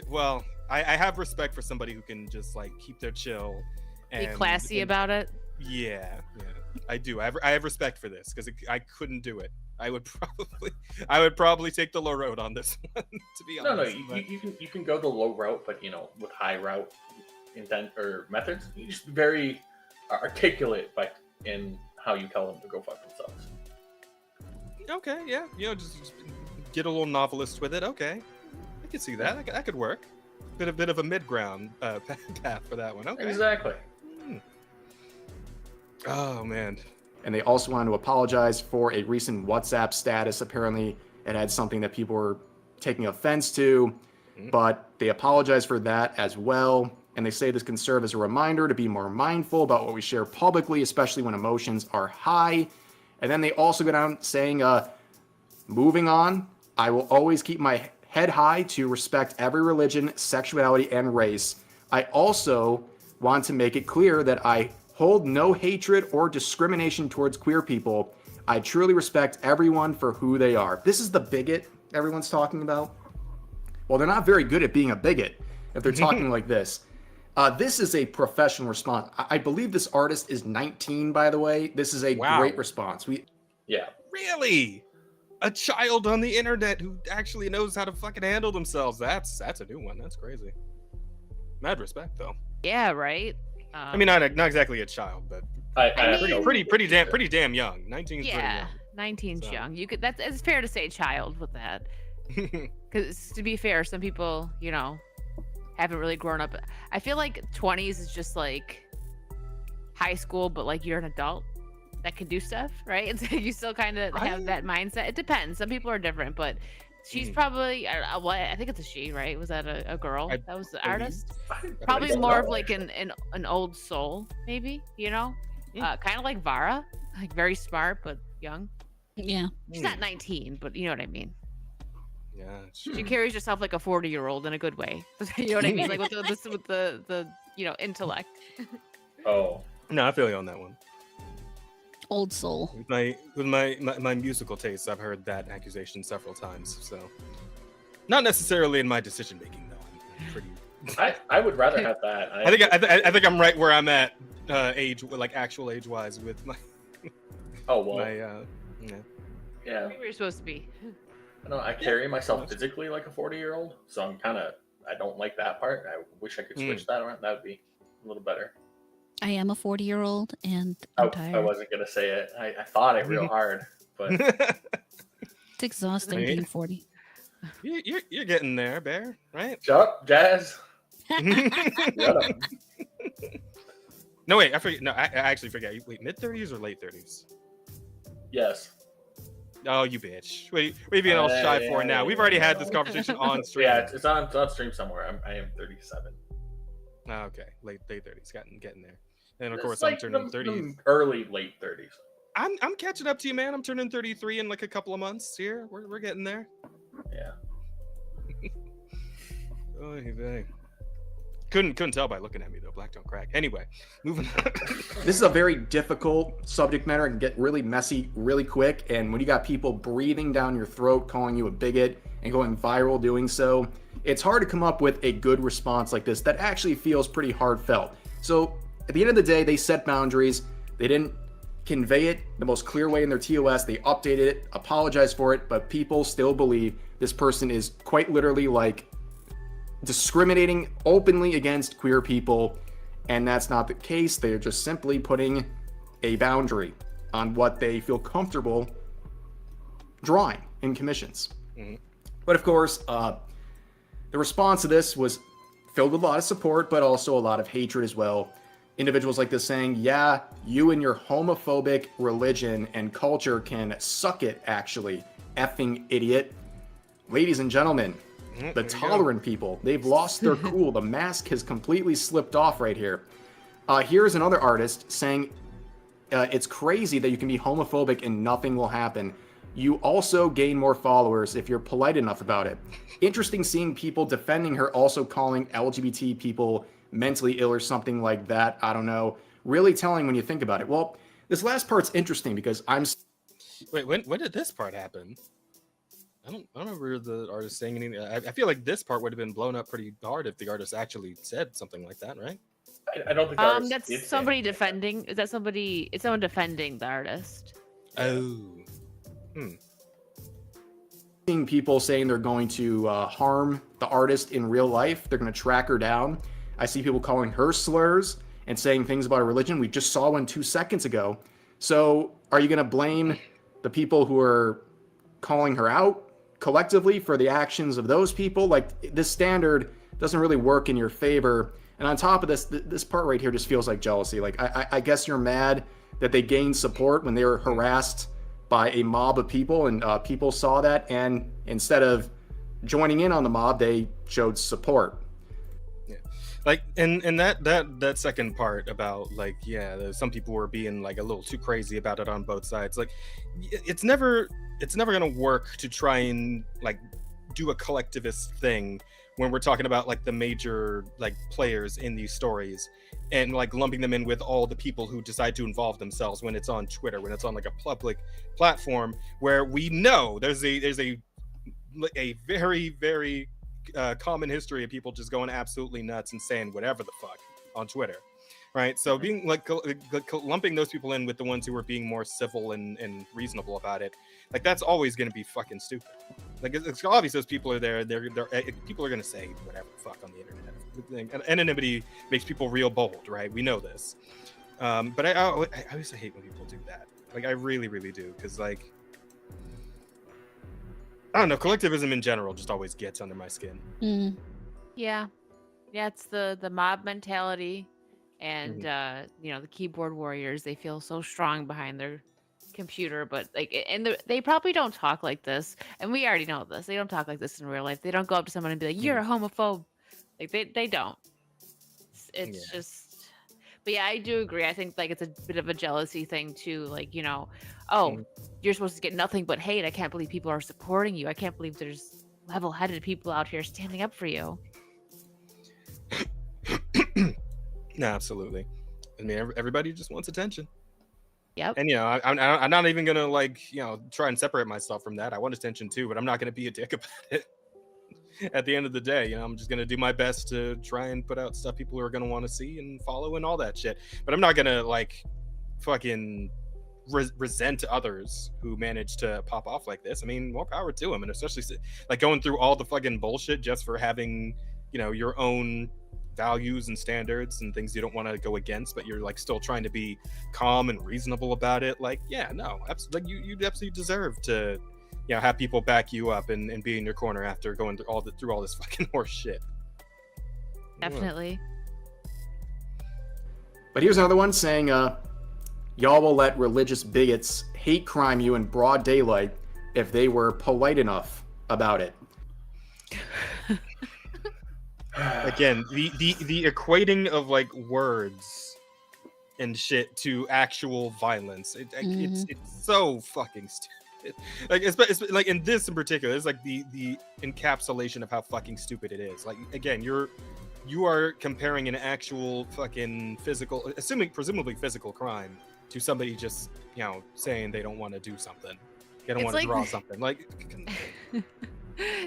Well, I have respect for somebody who can just like keep their chill Be and classy about it. Yeah. I do. I have respect for this because I couldn't do it. I would probably take the low road on this one. To be No, honest, you can go the low route, but with high route intent or methods, you just be very articulate in how you tell them to go fuck themselves. Okay, yeah, just get a little novelist with it. Okay, I can see that. That could work. Bit of a mid ground path for that one. Okay, Exactly. Oh man. And they also wanted to apologize for a recent WhatsApp status. Apparently, it had something that people were taking offense to, but they apologize for that as well. And they say this can serve as a reminder to be more mindful about what we share publicly, especially when emotions are high. And then they also go down saying, moving on, I will always keep my head high to respect every religion, sexuality, and race. I also want to make it clear that I hold no hatred or discrimination towards queer people. I truly respect everyone for who they are. This is the bigot everyone's talking about. Well, they're not very good at being a bigot if they're talking like this. This is a professional response. I believe this artist is 19, by the way. This is a great response. Yeah. Really? A child on the internet who actually knows how to fucking handle themselves. That's a new one. That's crazy. Mad respect, though. Yeah, right. I mean, not exactly a child, but pretty damn young. 19 is pretty young. 19's young. You could it's fair to say child with that. Because to be fair, some people, haven't really grown up. I feel like 20s is just like high school, but like you're an adult that can do stuff, right? And so you still kind of have that mindset. It depends. Some people are different, but she's probably I think it's a she, right? Was that a girl that was the artist? Probably more of like an old soul, maybe. Kind of like Vara, like very smart but young. Yeah, she's not 19, but you know what I mean. Yeah, she carries herself like a 40-year-old in a with you know what I mean, like with the intellect. Oh no, I feel you on that one. Old soul. With my musical tastes, I've heard that accusation several times. So, not necessarily in my decision making though. I'm pretty. I would rather have that. I think I'm right where I'm at actual age wise with my. Oh well. Yeah. Maybe you're supposed to be. I carry myself physically like a 40-year-old, so I don't like that part. I wish I could switch that around. That would be a little better. I am a 40-year-old, and I'm tired. I wasn't gonna say it. I thought it real hard, but it's exhausting being 40. You're getting there, Bear. Right? Shut up, Jazz. Shut up. No, wait. I forget. No, I actually forget. Wait, mid 30s or late 30s? Yes. Oh, you bitch. Wait, what are you being all shy for now? We've already had this conversation on stream. Yeah, it's on stream somewhere. I am 37. Oh, okay. Late 30s. Getting there. And of course, I'm turning 30s. Early, late 30s. I'm catching up to you, man. I'm turning 33 in like a couple of months here. We're getting there. Yeah. Oh, hey. Couldn't tell by looking at me though. Black don't crack. Anyway, moving on. This is a very difficult subject matter and can get really messy really quick. And when you got people breathing down your throat, calling you a bigot, and going viral doing so, it's hard to come up with a good response like this that actually feels pretty heartfelt. So at the end of the day, they set boundaries. They didn't convey it the most clear way in their TOS. They updated it, apologized for it, but people still believe this person is quite literally like discriminating openly against queer people, and that's not the case. They're just simply putting a boundary on what they feel comfortable drawing in commissions. But of course, the response to this was filled with a lot of support, but also a lot of hatred as well. Individuals like this saying, yeah, you and your homophobic religion and culture can suck it, actually, effing idiot. Ladies and gentlemen, the tolerant people, they've lost their cool. The mask has completely slipped off right here. Here's another artist saying, it's crazy that you can be homophobic and nothing will happen. You also gain more followers if you're polite enough about it. Interesting seeing people defending her, also calling LGBT people mentally ill or something like that. I don't know. Really telling when you think about it. Well, this last part's interesting because Wait, when did this part happen? I don't remember the artist saying anything. I feel like this part would have been blown up pretty hard if the artist actually said something like that, right? I don't think the artist did That's say somebody anything. defending. Is that somebody? It's someone defending the artist. Oh. Seeing people saying they're going to harm the artist in real life. They're going to track her down. I see people calling her slurs and saying things about her religion. We just saw one 2 seconds ago. So are you going to blame the people who are calling her out collectively for the actions of those people? Like, this standard doesn't really work in your favor. And on top of this, this part right here just feels like jealousy. Like, I guess you're mad that they gained support when they were harassed by a mob of people, and people saw that, and instead of joining in on the mob, they showed support. Yeah, like, and that second part about, like, yeah, some people were being like a little too crazy about it on both sides. Like, it's never gonna work to try and like do a collectivist thing when we're talking about like the major like players in these stories, and like lumping them in with all the people who decide to involve themselves when it's on Twitter, when it's on like a public platform where we know there's a very, very common history of people just going absolutely nuts and saying whatever the fuck on Twitter, right? So being like lumping those people in with the ones who are being more civil and reasonable about it, like, that's always going to be fucking stupid. Like, it's obvious those people are there. They're people are going to say whatever the fuck on the internet. Anonymity makes people real bold, right? We know this. But I always hate when people do that. Like, I really, really do, because like, I don't know, collectivism in general just always gets under my skin. Yeah, it's the mob mentality, and the keyboard warriors. They feel so strong behind their computer, but like, and they probably don't talk like this, and we already know this. They don't talk like this in real life. They don't go up to someone and be like, "You're a homophobe." Like, they don't. It's just. But yeah, I do agree. I think like it's a bit of a jealousy thing too. Like, you're supposed to get nothing but hate. I can't believe people are supporting you. I can't believe there's level-headed people out here standing up for you. No, absolutely. I mean, everybody just wants attention. Yep. And I'm not even gonna like try and separate myself from that. I want attention too, but I'm not gonna be a dick about it. At the end of the day, I'm just gonna do my best to try and put out stuff people are gonna want to see and follow and all that shit. But I'm not gonna like fucking resent others who manage to pop off like this. I mean, more power to them, and especially like going through all the fucking bullshit just for having your own values and standards and things you don't want to go against, but you're like still trying to be calm and reasonable about it. Like, yeah, no, absolutely, like, you absolutely deserve to have people back you up and be in your corner after going through all this fucking horse shit. Definitely. But here's another one saying, y'all will let religious bigots hate crime you in broad daylight if they were polite enough about it. Again, the equating of like words and shit to actual violence, it's so fucking stupid. Like, it's like in this in particular, it's like the encapsulation of how fucking stupid it is. Like, again, you are comparing an actual fucking physical, presumably physical crime, to somebody just saying they don't want to do something, they don't want to draw something. Like,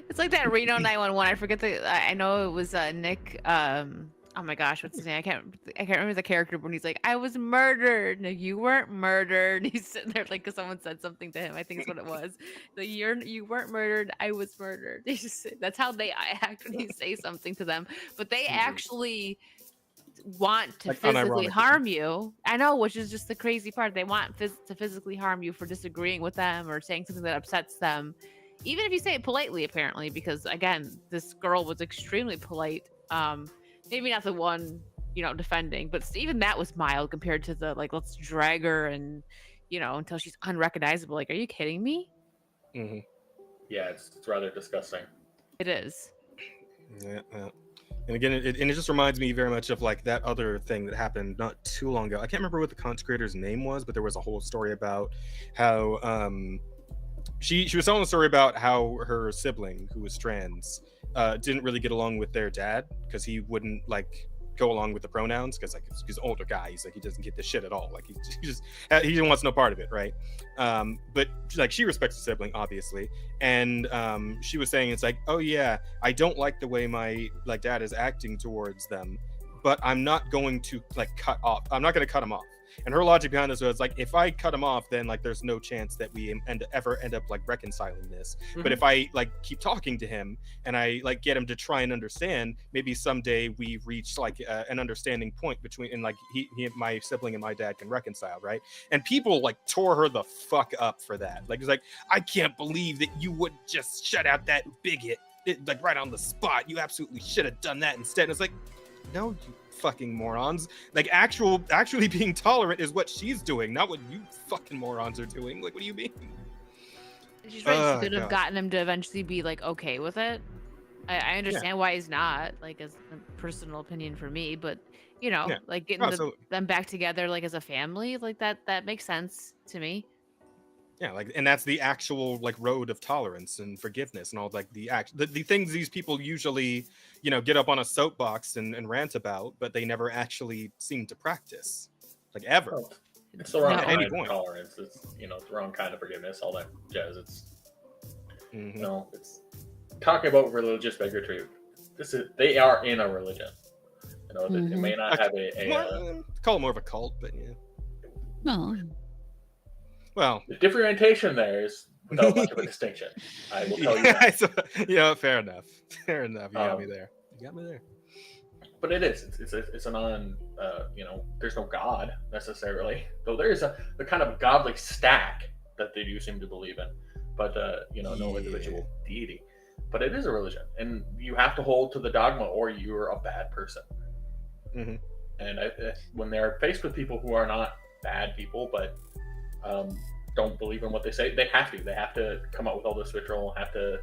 it's like that Reno 911. I forget I know it was Nick. Oh my gosh, what's his name? I can't remember the character, but when he's like, "I was murdered." No, you weren't murdered. He's sitting there like, because someone said something to him. I think is what it was. Like, you weren't murdered. I was murdered. That's how they act when you say something to them. But they actually want to physically harm you. I know, which is just the crazy part. They want to physically harm you for disagreeing with them or saying something that upsets them. Even if you say it politely, apparently, because again, this girl was extremely polite. Maybe not the one, defending, but even that was mild compared to the like, let's drag her and, until she's unrecognizable. Like, are you kidding me? Mm-hmm. Yeah, it's rather disgusting. It is. Yeah. And again, it just reminds me very much of like that other thing that happened not too long ago. I can't remember what the content creator's name was, but there was a whole story about how she was telling a story about how her sibling, who was trans, didn't really get along with their dad because he wouldn't like go along with the pronouns, because like he's an older guy. He's like, he doesn't get this shit at all. Like, he wants no part of it, right? But like, she respects the sibling, obviously, and she was saying, it's like, oh yeah, I don't like the way my like dad is acting towards them, but I'm not going to like cut off. I'm not going to cut him off. And her logic behind this was like, if I cut him off, then like there's no chance that we ever end up like reconciling this. But if I like keep talking to him and I like get him to try and understand, maybe someday we reach like an understanding point between, and like he my sibling and my dad can reconcile, right? And people like tore her the fuck up for that. Like it's like, I can't believe that you would just shut out that bigot like right on the spot. You absolutely should have done that instead. And it's like, no, you fucking morons. Like actually being tolerant is what she's doing, not what you fucking morons are doing. Like, what do you mean? She's right. She could have gotten him to eventually be like okay with it. I understand why he's not, like, as a personal opinion for me, but you know, like getting them back together like as a family, like that makes sense to me. Yeah, like, and that's the actual like road of tolerance and forgiveness and all like the things these people usually, you know, get up on a soapbox and rant about, but they never actually seem to practice, like ever. Oh, it's the wrong kind of tolerance. It's, you know, it's the wrong kind of forgiveness. All that jazz. It's you know, it's talking about religious bigotry. They are in a religion. You know, it may not have call it more of a cult, but yeah. No. Well, the differentiation there is without much of a distinction. I will tell you that. Yeah, fair enough. Fair enough. You got me there. You got me there. But it is. It's a non. You know, there's no God necessarily, though there is the kind of godly stack that they do seem to believe in. But you know, no individual deity. But it is a religion, and you have to hold to the dogma, or you're a bad person. And when they're faced with people who are not bad people, but don't believe in what they say, they have to come up with all this vitriol, have to,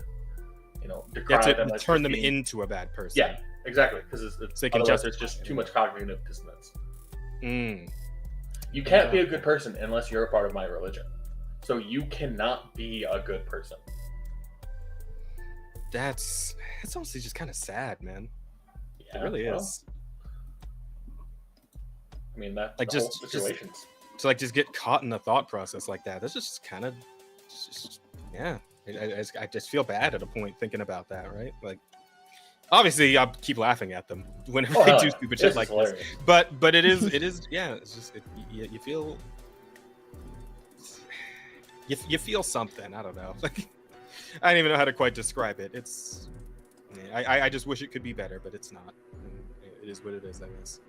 you know, decry them, turn them into a bad person. Yeah, exactly, because there's just too much cognitive dissonance. You can't be a good person unless you're a part of my religion, so you cannot be a good person. It's honestly just kind of sad, man. Yeah, it really is. I mean, that's like the whole situations. To like just get caught in a thought process like that, that's just kind of yeah. I just feel bad at a point thinking about that, right? Like, obviously I'll keep laughing at them whenever they do stupid shit like this, but it is yeah, it's just you feel you feel something. I don't know, like I don't even know how to quite describe it. It's I just wish it could be better, but it's not. It is what it is, I guess.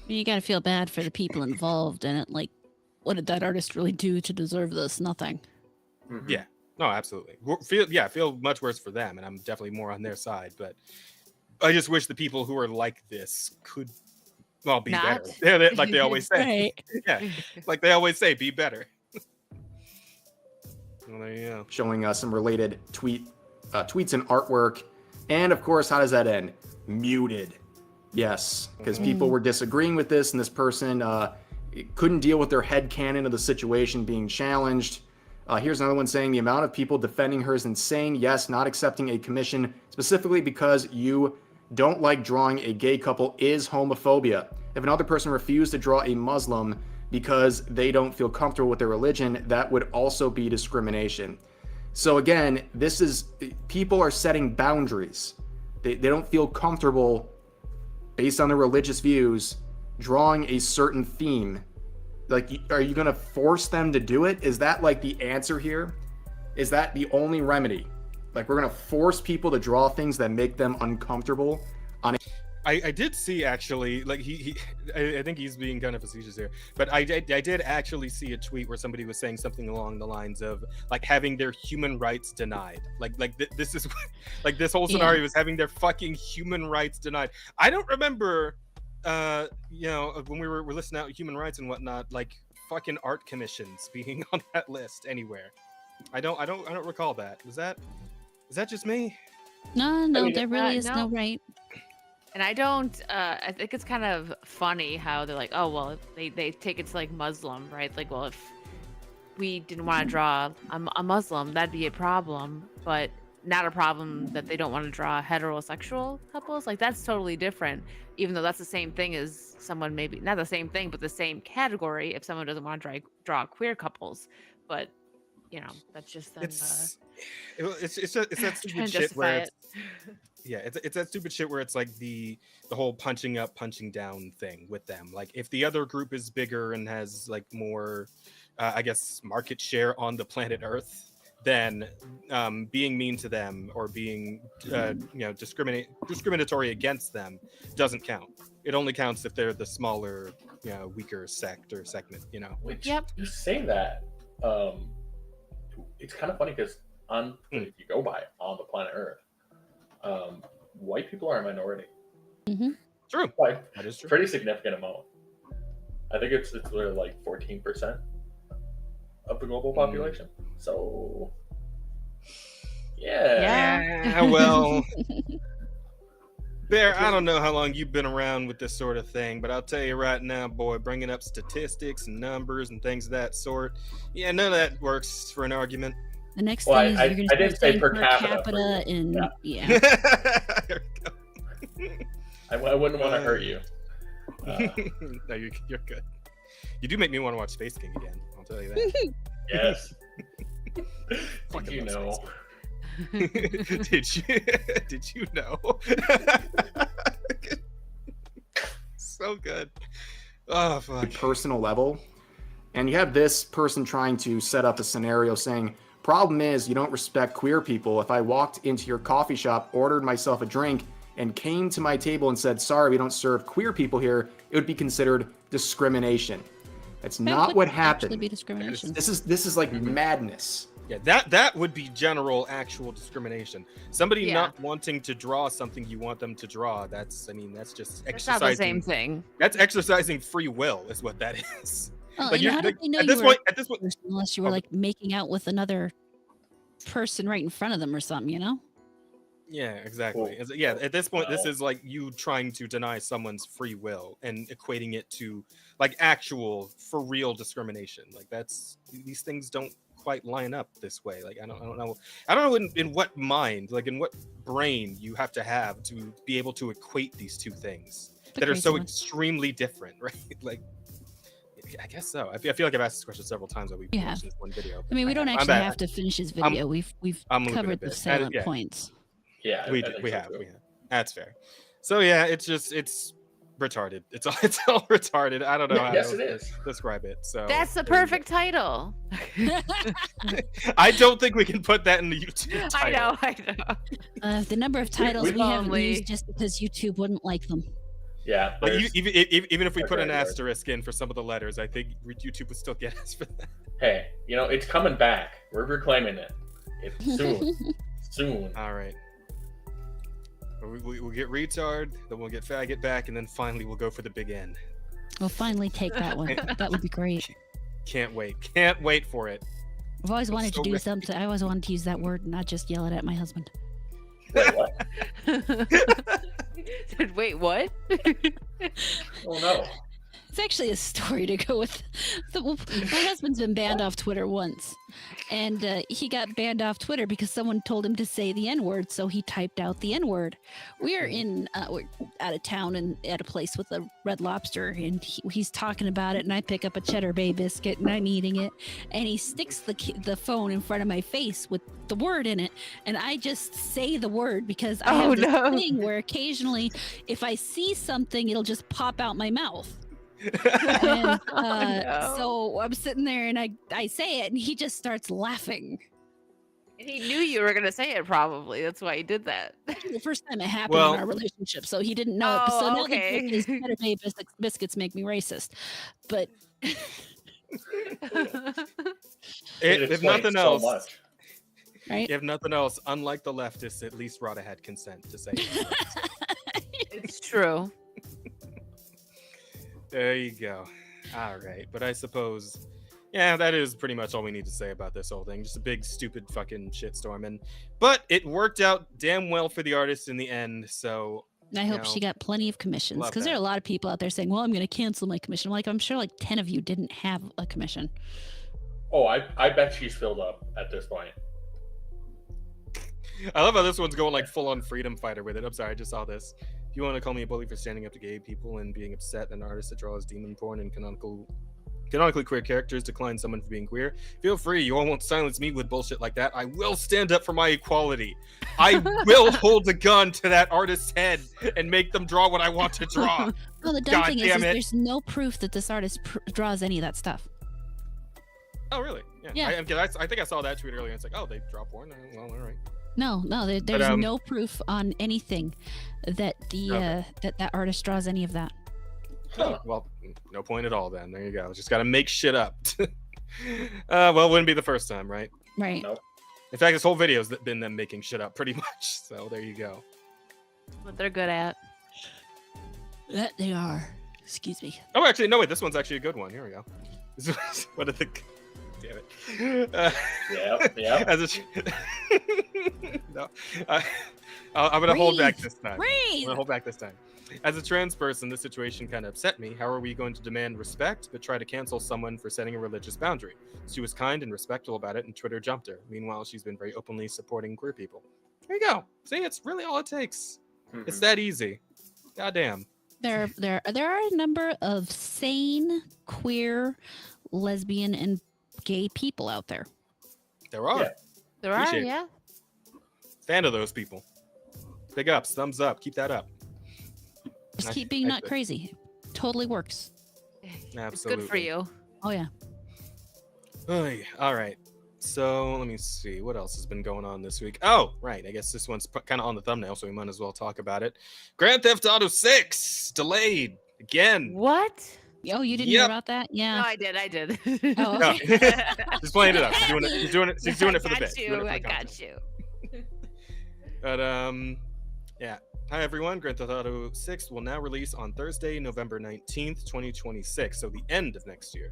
You gotta feel bad for the people involved in it. Like, what did that artist really do to deserve this? Nothing. Yeah, no, absolutely. Feel much worse for them, and I'm definitely more on their side. But I just wish the people who are like this could, well, be better. Yeah, like they always say. Yeah, like they always say, be better. Well, there you go. Showing us some related tweets and artwork, and of course, how does that end? Muted. Yes, because people were disagreeing with this, and this person couldn't deal with their headcanon of the situation being challenged. Here's another one saying, the amount of people defending her is insane. Yes, not accepting a commission specifically because you don't like drawing a gay couple is homophobia. If another person refused to draw a Muslim because they don't feel comfortable with their religion, that would also be discrimination. So again, people are setting boundaries. They don't feel comfortable based on their religious views, drawing a certain theme. Like, are you going to force them to do it? Is that like the answer here? Is that the only remedy? Like, we're going to force people to draw things that make them uncomfortable on it? I did see, actually, like I think he's being kind of facetious here, but I did actually see a tweet where somebody was saying something along the lines of like having their human rights denied. This is like this whole scenario is having their fucking human rights denied. I don't remember, you know, when we were listing out human rights and whatnot, like fucking art commissions being on that list anywhere. I don't recall that. Is that just me? No, there really is no right. And I think it's kind of funny how they're like, oh, well, they take it to like Muslim, right? Like, well, if we didn't want to draw a Muslim, that'd be a problem, but not a problem that they don't want to draw heterosexual couples. Like, that's totally different, even though that's the same thing as someone, maybe not the same thing, but the same category if someone doesn't want to draw queer couples. But that's just them It's that stupid trying to shit justify where it. it's that stupid shit where it's like the whole punching up, punching down thing with them. Like if the other group is bigger and has like more, I guess, market share on the planet Earth, then being mean to them or being discriminatory against them doesn't count. It only counts if they're the smaller, weaker sect or segment. Which Yep. you say that. It's kind of funny because if you go by on the planet Earth, white people are a minority. Mm-hmm. True. Like, That is true. pretty significant amount. I think it's literally like 14% of the global population. So, Yeah. Well, Bear, I don't know how long you've been around with this sort of thing, but I'll tell you right now, boy, bringing up statistics and numbers and things of that sort, none of that works for an argument. The next Well, thing is I you're going didn't to say say per per capita capita for and Yeah. There we go. I wouldn't want to hurt you. No, you're good. You do make me want to watch Space King again. I'll tell you that. Yes. Fucking Did you love know? Space King. Did you know? So good. Oh fuck. Personal level. And you have this person trying to set up a scenario saying, problem is you don't respect queer people. If I walked into your coffee shop, ordered myself a drink, and came to my table and said, sorry, we don't serve queer people here, it would be considered discrimination. That's not what happened. Be discrimination. This is like madness. Yeah, that would be general actual discrimination. Somebody not wanting to draw something you want them to draw. That's just exercising. It's not the same thing. That's exercising free will, is what that is. Oh, Like, and how did they know at you this were point, unless you were like making out with another person right in front of them or something, yeah, exactly. Cool. At this point, this Well. is like you trying to deny someone's free will and equating it to like actual for real discrimination. Like these things don't quite line up this way. Like I don't know in what mind, like in what brain you have to be able to equate these two things that are so extremely different, right? Like I guess so. I feel like I've asked this question several times that we've watched this one video. I mean, we don't actually have to finish his video. We've covered the salient points. Yeah, we have. That's fair. So yeah, it's retarded. It's all retarded. I don't know how to describe it. So that's the perfect title. I don't think we can put that in the YouTube title. I know. The number of titles we haven't used just because YouTube wouldn't like them. Yeah, but even if we put an asterisk in for some of the letters, I think YouTube would still get us for that. Hey, it's coming back. We're reclaiming it. It's soon. All right. We'll get retard, then we'll get faggot back, and then finally we'll go for the big N. We'll finally take that one. That would be great. Can't wait. Can't wait for it. I've always wanted to do something. I always wanted to use that word and not just yell it at my husband. Wait, what? Wait, what? Oh no. It's actually a story to go with. My husband's been banned off Twitter once, and he got banned off Twitter because someone told him to say the N-word, so he typed out the N-word. We're out of town and at a place with a Red Lobster, and he's talking about it, and I pick up a Cheddar Bay biscuit, and I'm eating it, and he sticks the phone in front of my face with the word in it, and I just say the word because I have this thing where occasionally if I see something, it'll just pop out my mouth. And so I'm sitting there and I say it and he just starts laughing. And he knew you were gonna say it probably. That's why he did that. The first time it happened in our relationship, so he didn't know it. So now his Cheddar Bay biscuits make me racist. But if nothing else, so right? If nothing else, unlike the leftists, at least Rada had consent to say it. It's true. There you go. All right. But I suppose, that is pretty much all we need to say about this whole thing. Just a big, stupid fucking shitstorm. But it worked out damn well for the artist in the end. So I hope she got plenty of commissions, because there are a lot of people out there saying, well, I'm going to cancel my commission. I'm sure 10 of you didn't have a commission. Oh, I bet she's filled up at this point. I love how this one's going full-on freedom fighter with it. I'm sorry, I just saw this. You want to call me a bully for standing up to gay people and being upset an artist that draws demon porn and canonical Canonically queer characters decline someone for being queer. Feel free, you all won't silence me with bullshit like that. I will stand up for my equality. I will hold a gun to that artist's head and make them draw what I want to draw. Well, the dumb God thing is damn it. there's no proof that this artist draws any of that stuff. Oh, really? Yeah. I think I saw that tweet earlier. It's like, oh, they draw porn? Well, all right. No, there's no proof on anything that that artist draws any of that. Oh, well, no point at all then. There you go. Just got to make shit up. Well, it wouldn't be the first time, right? Right. Nope. In fact, this whole video's been them making shit up pretty much. So there you go. What they're good at. That they are. Excuse me. Oh, actually, no, wait. This one's actually a good one. Here we go. This was, what did the... Damn it. Yeah. As no, I'm gonna hold back this time. I'm Breathe. gonna hold back this time. As a trans person, this situation kind of upset me. How are we going to demand respect but try to cancel someone for setting a religious boundary? She was kind and respectful about it, and Twitter jumped her. Meanwhile, she's been very openly supporting queer people. There you go. See, it's really all it takes. It's that easy. Goddamn. There are a number of sane, queer, lesbian, and gay people out there. There are. Yeah. There are, Appreciate it. yeah. Fan of those people. Big ups, thumbs up. Keep that up. Just I- keep being I not could. crazy. Totally works. It's Absolutely. good for you. Oh yeah. Oy, all right. So let me see what else has been going on this week. Oh, right. I guess this one's kind of on the thumbnail, so we might as well talk about it. Grand Theft Auto 6 delayed again. What? Oh, you didn't hear Yep. about that? No, Yeah. I did. Oh, No, okay. she's playing it up. She's doing it. She's doing it for the I bit. got She's doing it you. for I the content. got you. But yeah. Hi everyone. Grand Theft Auto 6 will now release on Thursday, November 19th, 2026. So the end of next year.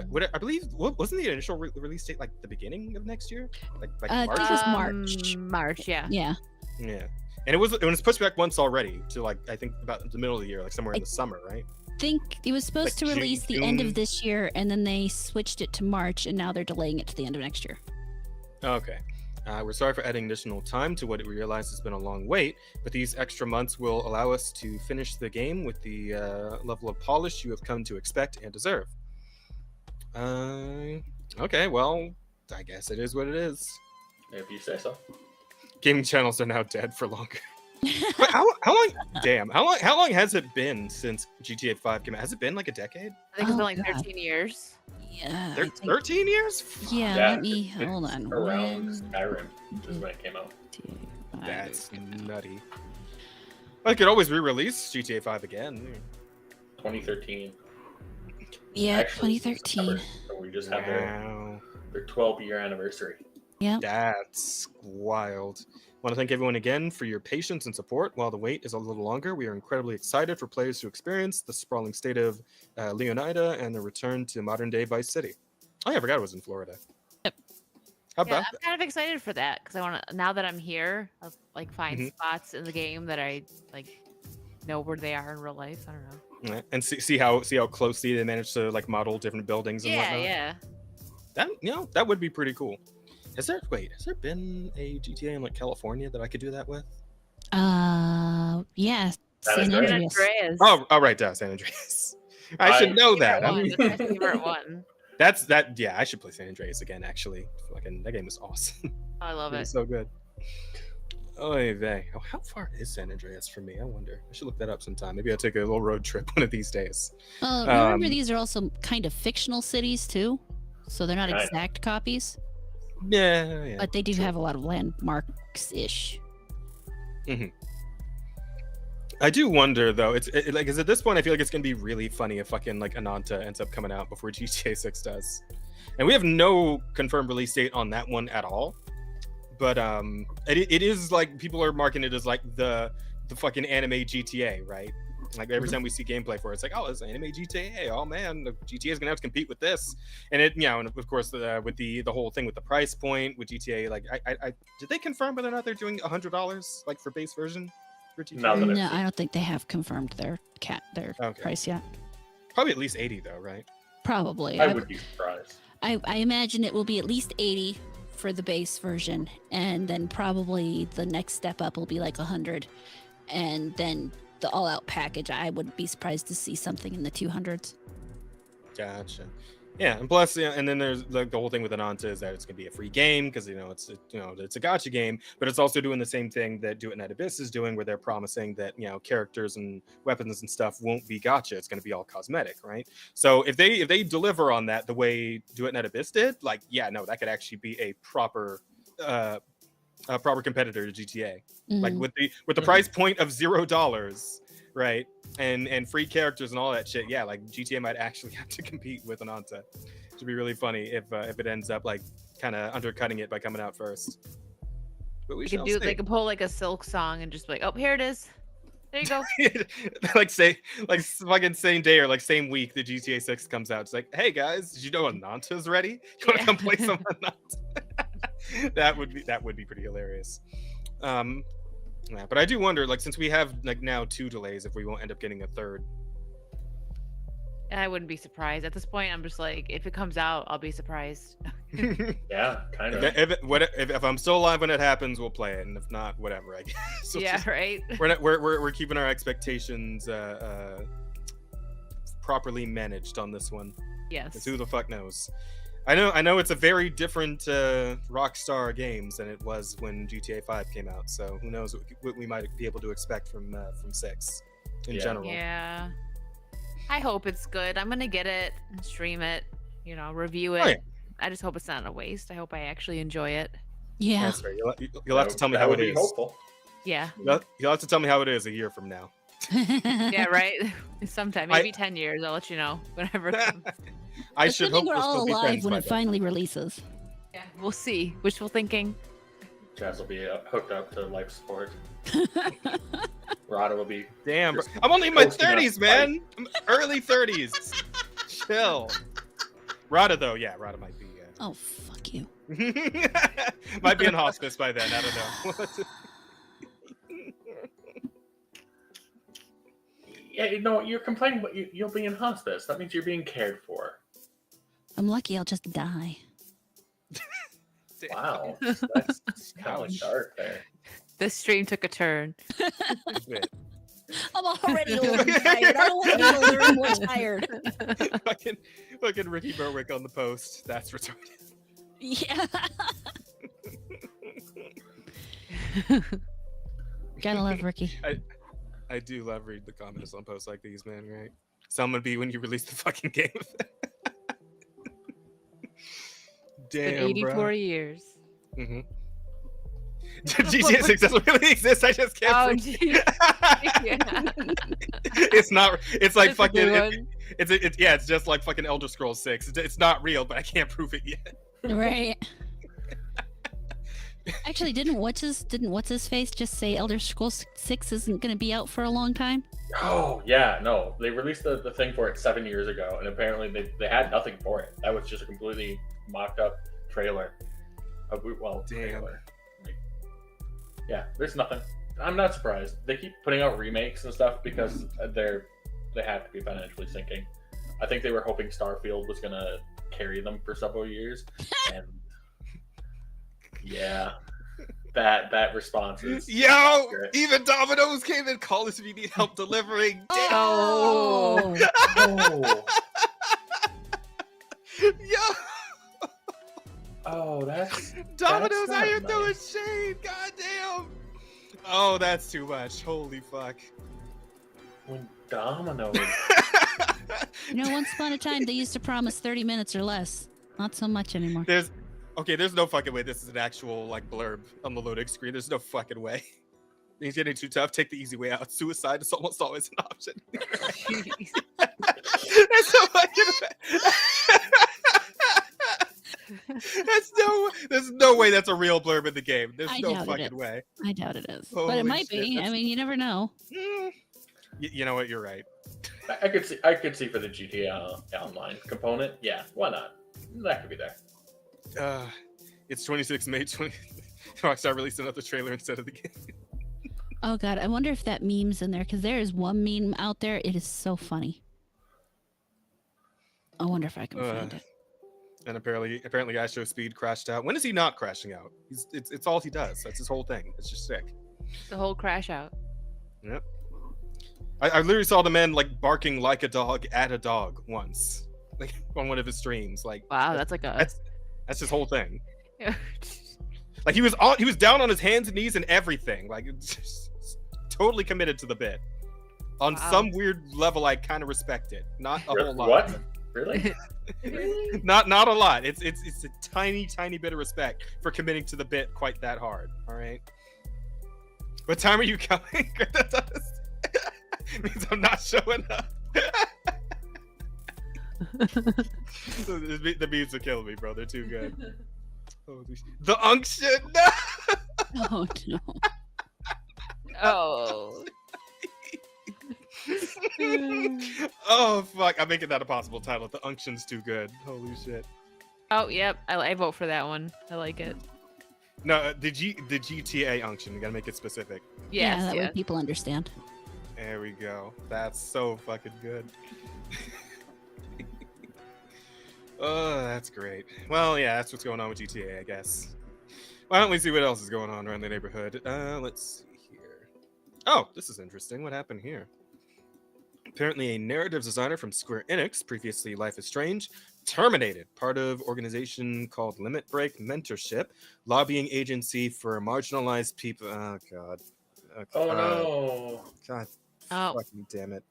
What I believe wasn't the initial release date like the beginning of next year, like I March. think it was March. March, yeah. Yeah. Yeah, and it was pushed back once already to like I think about the middle of the year, like somewhere in the summer, right? Think it was supposed Like to release the end June? of this year, and then they switched it to March, and now they're delaying it to the end of next year. Okay. We're sorry for adding additional time to what we realize has been a long wait, but these extra months will allow us to finish the game with the level of polish you have come to expect and deserve. Okay, well, I guess it is what it is. If you say so. Gaming channels are now dead for longer. Wait, how long? Damn, how long has it been since GTA 5 came out? Has it been like a decade? I think it's been Oh, like God. 13 years. Yeah. I think- 13 years? Yeah, Yeah, let me it's hold on. Around One, Skyrim is when it came out. two, five. That's nutty. I could always re-release GTA 5 again. 2013. Yeah, Actually, 2013. So we just have their 12-year anniversary. That's wild. Want to thank everyone again for your patience and support. While the wait is a little longer, we are incredibly excited for players to experience the sprawling state of Leonida and the return to modern-day Vice City. Oh yeah, I forgot it was in Florida. Yep. How Yeah, about I'm kind of excited for that because I want to. Now that I'm here, I'll like find Mhm. spots in the game that I like know where they are in real life. I don't know. that? And see how closely they managed to like model different buildings and Yeah, whatnot. yeah. That that would be pretty cool. Has there been a GTA in like California that I could do that with? Yeah, San San Andreas. Andreas. Oh, right, San Andreas. I should know that. I mean, That's my favorite one. that's that. Yeah, I should play San Andreas again. Actually, fucking that game is awesome. I love It's it. so good. Oy vey. Oh, how far is San Andreas from me? I wonder. I should look that up sometime. Maybe I'll take a little road trip one of these days. Remember, these are also kind of fictional cities too, so they're not Right. exact copies, Yeah. but they do true. have a lot of landmarks ish. I do wonder though. It's like, is at this point I feel like it's gonna be really funny if fucking like Ananta ends up coming out before GTA 6 does, and we have no confirmed release date on that one at all. But it is like people are marking it as like the fucking anime GTA, right? Like every time we see gameplay for it, it's like, oh, it's anime GTA. Oh man, the GTA is gonna have to compete with this, and it, and of course with the whole thing with the price point with GTA, like I did they confirm whether or not they're doing $100 like for base version for GTA? No, but No, it's- I don't think they have confirmed their Okay. price yet. Probably at least 80 though, right? Probably. I would be surprised. I imagine it will be at least 80 for the base version, and then probably the next step up will be like 100, and then the all-out package. I wouldn't be surprised to see something in the 200s. Gotcha. Yeah, and plus, and then there's the whole thing with Ananta is that it's gonna be a free game because it's a gacha game, but it's also doing the same thing that Do It Net Abyss is doing, where they're promising that characters and weapons and stuff won't be gacha. It's gonna be all cosmetic, right? So if they deliver on that the way Do It Net Abyss did, like that could actually be a proper competitor to GTA, like with the price point of $0. Right, and free characters and all that shit. Yeah, like GTA might actually have to compete with Ananta. It'd be really funny if it ends up like kind of undercutting it by coming out first. But we shall see. They could pull like a Silk song and just be like, oh, here it is. There you go. like fucking same day or like same week the GTA 6 comes out. It's like, hey guys, did you know Ananta's ready? You want to come play some Ananta? that would be pretty hilarious. Yeah, but I do wonder, like, since we have like now 2 delays, if we won't end up getting a third. And I wouldn't be surprised at this point. I'm just like, if it comes out, I'll be surprised. Yeah, kind of. If I'm still alive when it happens, we'll play it, and if not, whatever. I guess. So yeah, right. We're keeping our expectations properly managed on this one. Yes. Who the fuck knows? I know it's a very different Rockstar games than it was when GTA 5 came out. So who knows what we might be able to expect from 6 in general. Yeah. I hope it's good. I'm gonna get it, stream it, review it. Oh, yeah. I just hope it's not a waste. I hope I actually enjoy it. Yeah. That's fair. You'll have to tell me how it is. Hopeful. Yeah. You'll have to tell me how it is a year from now. Yeah, right. Sometime, maybe 10 years. I'll let you know. Whenever. I should hope we're we'll all still be alive friends when by it then. finally releases. Yeah, we'll see. Wishful thinking. Jazz will be hooked up to life support. Rada will be. Damn, bro. just I'm only in my coasting up 30s, man. I'm early 30s. Chill. Rada though, yeah, Rada might be. Oh, fuck you. Might be in hospice by then. I don't know. Yeah, you're complaining, but you'll be in hospice. That means you're being cared for. I'm lucky I'll just die. Wow, that's kind of dark there. This stream took a turn. I'm already a little tired. I don't want to be a little more tired. fucking Ricky Berwick on the post. That's retarded. Yeah. Gotta love Ricky. I do love reading the comments on posts like these, man, right? Some would be when you release the fucking game. Damn, Been 84 bro. years. Mm-hmm. GTA 6 doesn't really exist. I just can't. Oh, prove geez. Yeah. It's not. It's like That's a good fucking. one. It's just like fucking Elder Scrolls 6. It's not real, but I can't prove it yet. Right. Actually, didn't what's his face just say Elder Scrolls 6 isn't going to be out for a long time? Oh yeah, no, they released the thing for it 7 years ago, and apparently they had nothing for it. That was just a completely mocked up trailer. Damn. Trailer. Yeah, there's nothing. I'm not surprised. They keep putting out remakes and stuff because they have to be financially sinking. I think they were hoping Starfield was gonna carry them for several years, and yeah, that response is Yo, accurate. even Domino's came and called us if you need help delivering. Damn. Oh. Oh, Yo, oh, that's Domino's that's out here not throwing nice. shade. Goddamn. Oh, that's too much. Holy fuck. When Domino's. Once upon a time, they used to promise 30 minutes or less. Not so much anymore. There's no fucking way this is an actual like blurb on the loading screen. There's no fucking way. Things getting too tough. Take the easy way out. Suicide is almost always an option. Jeez. There's no fucking there's no way that's a real blurb in the game. There's I no doubt it fucking is. way. I doubt it is. But Holy it might shit, be. I that's- mean, you never know. You know what? You're right. I could see for the GTA Online component. Yeah, why not? That could be there. It's 26 May 20. Rockstar released another trailer instead of the game. Oh, God. I wonder if that meme's in there, because there is one meme out there. It is so funny. I wonder if I can find it. And apparently, Astro Speed crashed out. When is he not crashing out? It's all he does. That's his whole thing. It's just sick. The whole crash out. Yep. I literally saw the man like barking like a dog at a dog once. like on one of his streams. Like, Wow, that's like a. that's his whole thing. Like he was down on his hands and knees and everything. Like just totally committed to the bit. On some weird level, I kind of respect it. Not a whole lot. What? Really? Not a lot. It's a tiny bit of respect for committing to the bit quite that hard. All right. What time are you coming? Means I'm not showing up. The beats will kill me, bro. They're too good. The unction. No! Oh no. Oh. Oh fuck! I'm making that a possible title. The unction's too good. Holy shit. Oh yep, I vote for that one. I like it. No, the GTA unction. We gotta make it specific. Yes, yeah, that yes. way people understand. There we go. That's so fucking good. Oh, that's great. Well, yeah, that's what's going on with GTA, I guess. Why don't we see what else is going on around the neighborhood? Let's see here. Oh, this is interesting. What happened here? Apparently, a narrative designer from Square Enix, previously Life is Strange, terminated. Part of organization called Limit Break Mentorship, lobbying agency for marginalized people. Oh god. Oh no. God. Oh. Fucking damn it.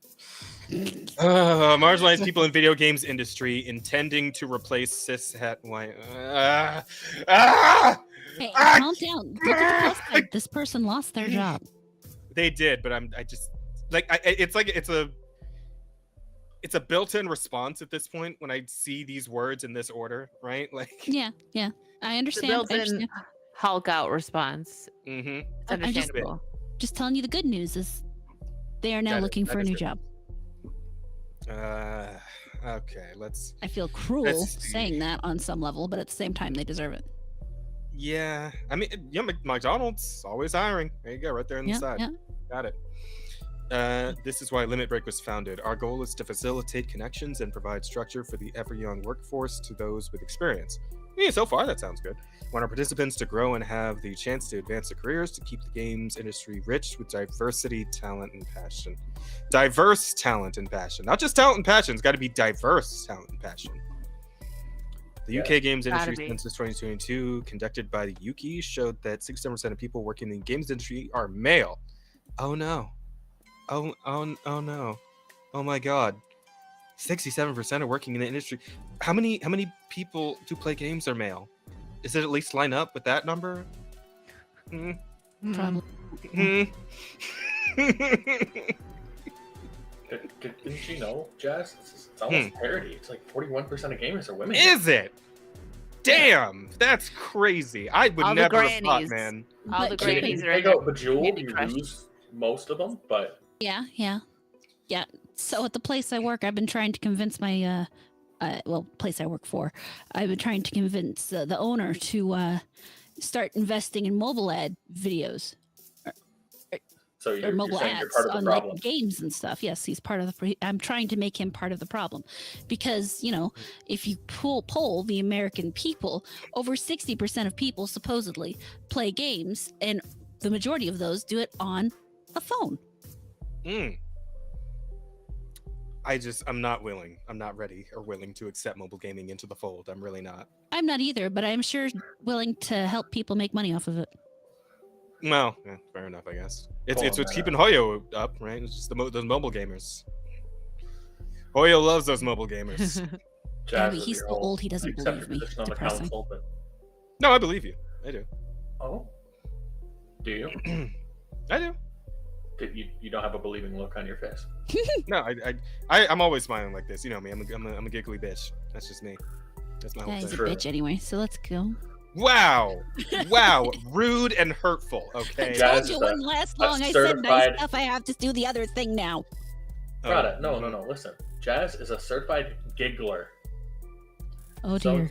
Marginalized people in video games industry intending to replace cishet white. Hey, calm down. Look at the plus side. This person lost their job. They did, but I just like it's a built-in response at this point when I see these words in this order, right? Like Yeah, I understand. Built in Hulk out response. Mm-hmm. It's understandable. Just telling you the good news is they are now looking for a new job. Okay, let's. I feel cruel saying that on some level, but at the same time, they deserve it. Yeah, I mean, yeah, McDonald's always hiring. There you go, right there on the side. Yeah. Got it. This is why Limit Break was founded. Our goal is to facilitate connections and provide structure for the ever-young workforce to those with experience. Yeah, so far that sounds good. Want our participants to grow and have the chance to advance their careers, to keep the games industry rich with diversity, talent, and passion. Diverse talent and passion. Not just talent and passion, it's got to be diverse talent and passion. The UK games industry census 2022, conducted by the UK, showed that 67% of people working in the games industry are male. Oh no. Oh no. Oh my god. 67% are working in the industry. How many people who play games are male? Is it at least line up with that number? Probably. Didn't you know, Jazz? It's almost parity. It's like 41% of gamers are women. Is it? Damn, that's crazy. I would never have thought, man. All the grannies are in there. Bejeweled, you lose most of them, but yeah. So at the place I work, I've been trying to convince my place I work for. I've been trying to convince the owner to start investing in mobile ad videos. So you're mobile saying ads you're part of the on problem. like, games and stuff. Yes, he's part of the. I'm trying to make him part of the problem, because if you poll the American people, over 60% of people supposedly play games, and the majority of those do it on a phone. I'm not willing. I'm not ready or willing to accept mobile gaming into the fold. I'm really not. I'm not either, but I'm sure willing to help people make money off of it. Well, yeah, fair enough, I guess. It's what's keeping Hoyo up, right? It's just those mobile gamers. Hoyo loves those mobile gamers. Yeah, but he's so old he doesn't believe me. Depressing. Council, but... No, I believe you. I do. Oh, do you? I do. You don't have a believing look on your face. No, I'm always smiling like this. You know me. I'm a giggly bitch. That's just me. That's my whole He's thing. a bitch anyway. So let's go. Wow, rude and hurtful. Okay. I told you it wouldn't last long. I said nice stuff. I have to do the other thing now. Rada, no. Listen, Jazz is a certified giggler. Oh dear.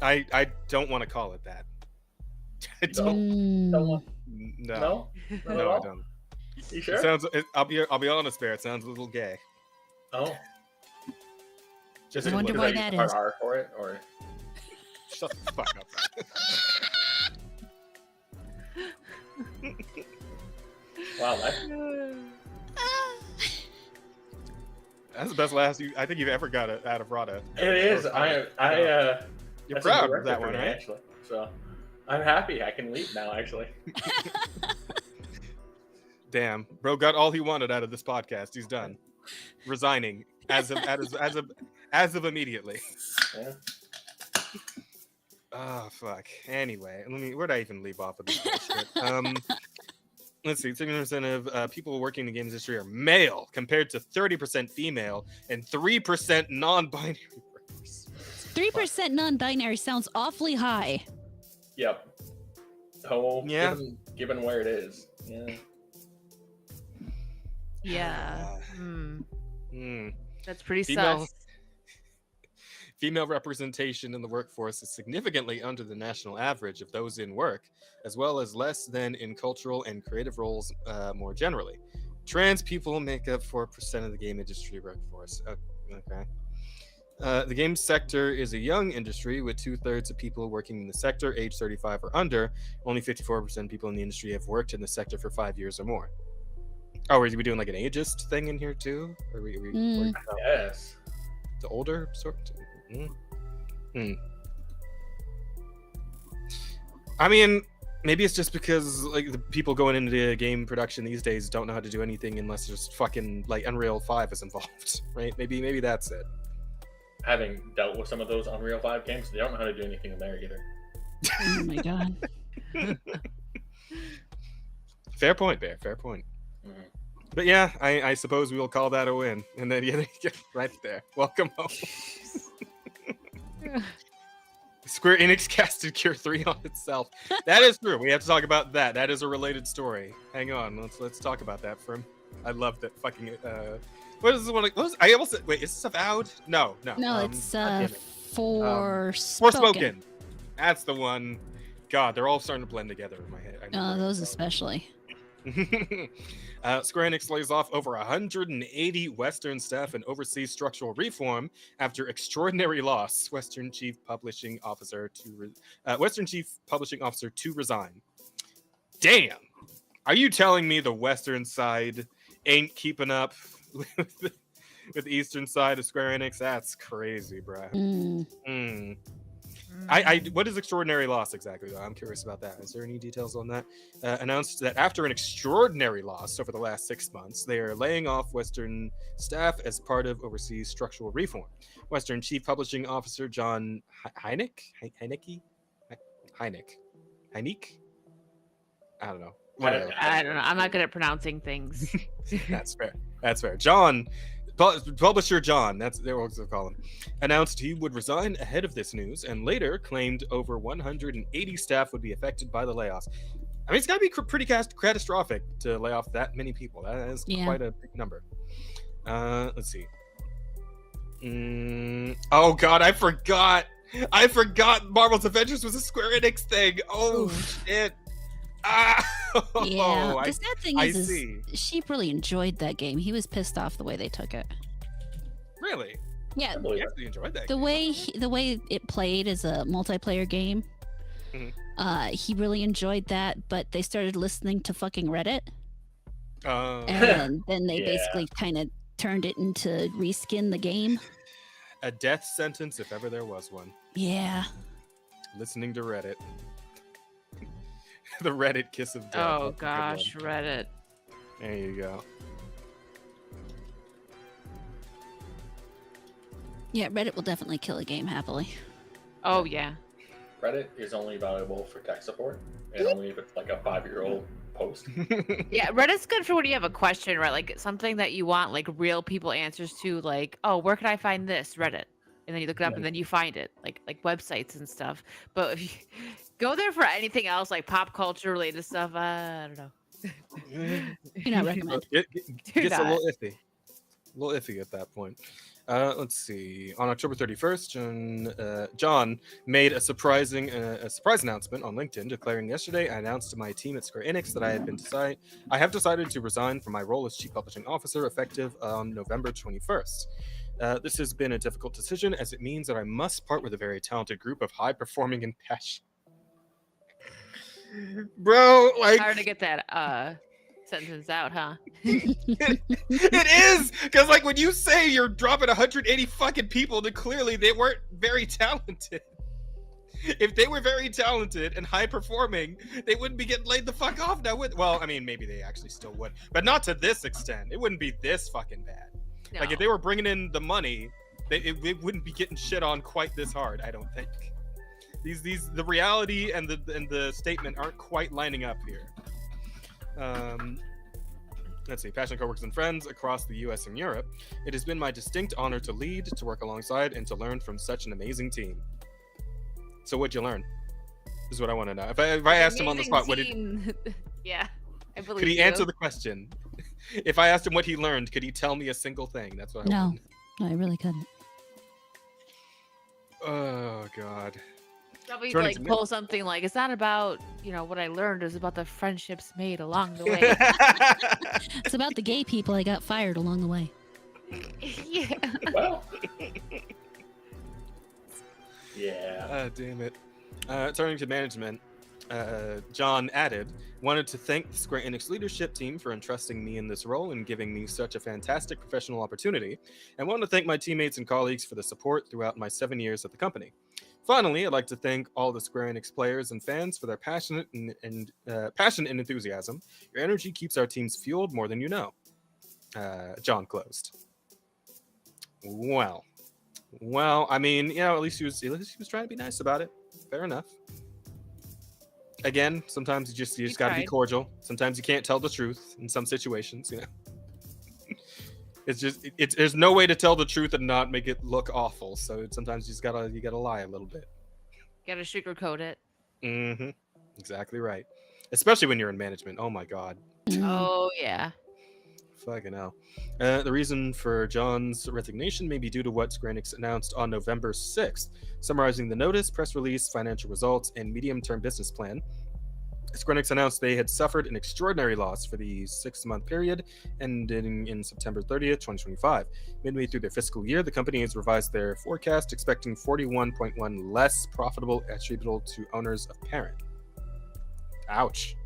I don't want to call it that. I don't. No, I don't. You sure? I'll be honest, Bear. It sounds a little gay. Oh. I wonder why that is. R for it, or shut the fuck up. Wow. That's the best last I think you've ever got it out of Rada. It is. You're You're proud of that one, right? Actually, so I'm happy. I can leave now. Actually. Damn, bro got all he wanted out of this podcast. He's done, resigning as of immediately. Yeah. Oh fuck. Anyway, where did I even leave off with this bullshit? Let's see. 70% of people working in the games industry are male, compared to 30% female and 3% non-binary workers. 3% non-binary sounds awfully high. Yep. Oh, yeah. Given where it is. Yeah. Yeah. That's pretty Female- sus. Female representation in the workforce is significantly under the national average of those in work, as well as less than in cultural and creative roles more generally. Trans people make up 4% of the game industry workforce. Okay. The game sector is a young industry with 2/3 of people working in the sector age 35 or under. Only 54% of people in the industry have worked in the sector for 5 years or more. Oh, are we doing like an ageist thing in here too? Or are we Yes. the older sort? I mean, maybe it's just because like the people going into game production these days don't know how to do anything unless there's fucking like Unreal 5 is involved, right? Maybe that's it. Having dealt with some of those Unreal 5 games, they don't know how to do anything in there either. Oh my god. Fair point, Bear. Fair point. Mhm. But yeah, I suppose we'll call that a win. And then yeah, right there. Welcome home. Square Enix casted Cure 3 on itself. That is true. We have to talk about that. That is a related story. Hang on. Let's talk about that for him. I love that fucking what is this one? I almost said, wait, is this Avowed? No. No, it's God damn it. Forspoken. That's the one. God, they're all starting to blend together in my head. Those especially. Square Enix lays off over 180 Western staff and oversees structural reform after extraordinary loss. Western Chief Publishing Officer to resign. Damn. Are you telling me the Western side ain't keeping up with the Eastern side of Square Enix? That's crazy, bruh. What is extraordinary loss exactly, though? I'm curious about that. Is there any details on that? Announced that after an extraordinary loss over the last 6 months, they are laying off Western staff as part of overseas structural reform. Western Chief Publishing Officer John Hynek? I don't know. Whatever. I don't know. I'm not good at pronouncing things. That's fair. Publisher John, that's what they call him, announced he would resign ahead of this news and later claimed over 180 staff would be affected by the layoffs. I mean, it's got to be pretty catastrophic to lay off that many people. That is quite a big number. Let's see. Oh, God, I forgot Marvel's Avengers was a Square Enix thing. Oh, shit. Yeah, the sad thing is Sheep really enjoyed that game. He was pissed off the way they took it. Really? Yeah, I actually enjoyed that. The way it played as a multiplayer game, he really enjoyed that. But they started listening to fucking Reddit, and then they basically kind of turned it into reskin the game. A death sentence, if ever there was one. Yeah. Listening to Reddit. The Reddit kiss of death. Oh gosh, Reddit. There you go. Yeah, Reddit will definitely kill a game happily. Oh yeah. Reddit is only valuable for tech support, and only if it's like a 5-year-old post. Yeah, Reddit's good for when you have a question, right? Like something that you want like real people answers to, like, oh, where can I find this? Reddit. And then you look it up and then you find it, like websites and stuff. But if you go there for anything else, like pop culture related stuff, I don't know. Do not recommend. It gets a little iffy at that point. Let's see. On October 31st, John made a surprise announcement on LinkedIn, declaring, "Yesterday, I announced to my team at Square Enix that I have decided to resign from my role as Chief Publishing Officer effective on November 21st. This has been a difficult decision as it means that I must part with a very talented group of high-performing and passionate." Bro, like, Hard to get that sentence out, huh? It is, because like when you say you're dropping 180 fucking people, then clearly they weren't very talented. If they were very talented and high performing, they wouldn't be getting laid the fuck off now. Well, I mean, maybe they actually still would, but not to this extent. It wouldn't be this fucking bad. No. Like if they were bringing in the money, it wouldn't be getting shit on quite this hard. I don't think. The reality and the statement aren't quite lining up here. Let's see. Passionate coworkers and friends across the U.S. and Europe. It has been my distinct honor to lead, to work alongside, and to learn from such an amazing team. So what'd you learn? This is what I want to know. If I asked him on the spot, Yeah, I believe. Could he answer the question? If I asked him what he learned, could he tell me a single thing? That's what I No, want. no, I really couldn't. Oh God. Probably Turning like to me. pull something like, it's not about, what I learned, it's about the friendships made along the way. It's about the gay people I got fired along the way. Yeah. Well. Yeah. Damn it. Turning to management, John added, wanted to thank the Square Enix leadership team for entrusting me in this role and giving me such a fantastic professional opportunity, and want to thank my teammates and colleagues for the support throughout my 7 years at the company. Finally, I'd like to thank all the Square Enix players and fans for their passion and enthusiasm. Your energy keeps our teams fueled more than you know. John closed. Well, I mean, at least he was trying to be nice about it. Fair enough. Again, sometimes you just got to be cordial. Sometimes you can't tell the truth in some situations, It's just there's no way to tell the truth and not make it look awful. So sometimes you gotta lie a little bit. Gotta sugarcoat it. Mm-hmm. Exactly right. Especially when you're in management. Oh my God. Oh yeah. Fucking hell. The reason for John's resignation may be due to what Square Enix announced on November 6th, summarizing the notice, press release, financial results, and medium-term business plan. Square Enix announced they had suffered an extraordinary loss for the 6-month period ending in September 30th, 2025. Midway through their fiscal year, the company has revised their forecast, expecting 41.1 less profitable attributable to owners of parent. Ouch.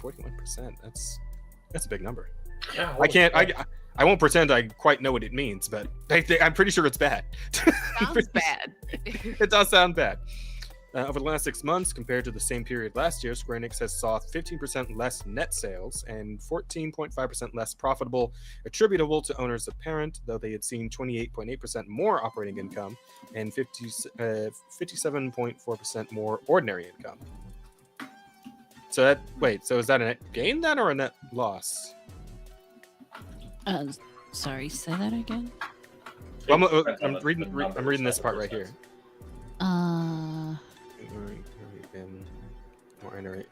41%. That's a big number. Yeah, I won't pretend I quite know what it means, but I'm pretty sure it's bad. Sounds bad. It does sound bad. Over the last 6 months, compared to the same period last year, Square Enix has saw 15% less net sales and 14.5% less profitable attributable to owners of parent, though they had seen 28.8% more operating income and 57.4% more ordinary income. So is that a net gain then or a net loss? Sorry, say that again. Well, I'm reading this part right here.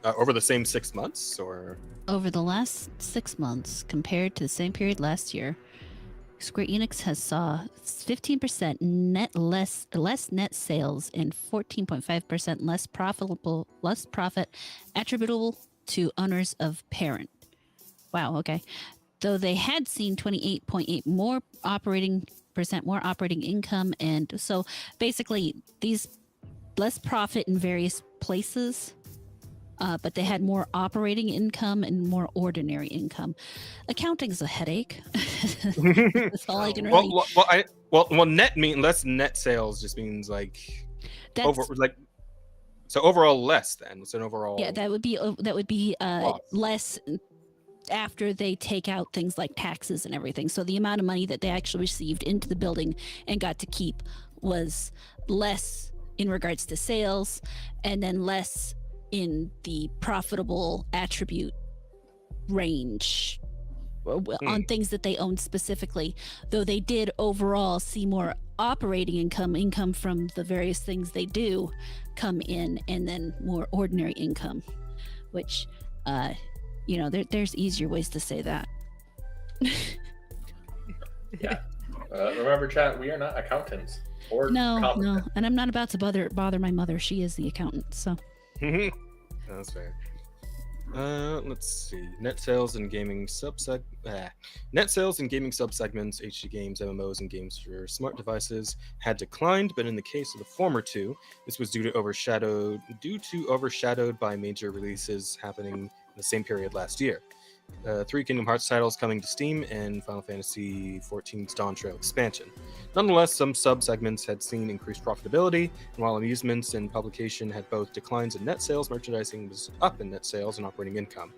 Over the same 6 months, or Over the last 6 months, compared to the same period last year, Square Enix has saw 15% less net sales and 14.5% less profit attributable to owners of parent. Wow. Okay. Though they had seen 28.8% more operating income, and so basically these less profit in various places, but they had more operating income and more ordinary income. Accounting's a headache. That's all I can really. Net less net sales just means like so overall less then. It's an overall. Yeah, that would be less after they take out things like taxes and everything. So the amount of money that they actually received into the building and got to keep was less in regards to sales, and then less in the profitable attribute range on things that they owned specifically, though they did overall see more operating income from the various things they do come in, and then more ordinary income, which there's easier ways to say that. Yeah. Remember, chat, we are not accountants or no, and I'm not about to bother my mother. She is the accountant, so. That's fair. Let's see. Net sales and gaming subsegments, HD games, MMOs, and games for smart devices had declined, but in the case of the former two, this was due to overshadowed by major releases happening in the same period last year. 3 Kingdom Hearts titles coming to Steam, and Final Fantasy XIV's Dawn Trail expansion. Nonetheless, some sub-segments had seen increased profitability, and while amusements and publication had both declines in net sales, merchandising was up in net sales and operating income.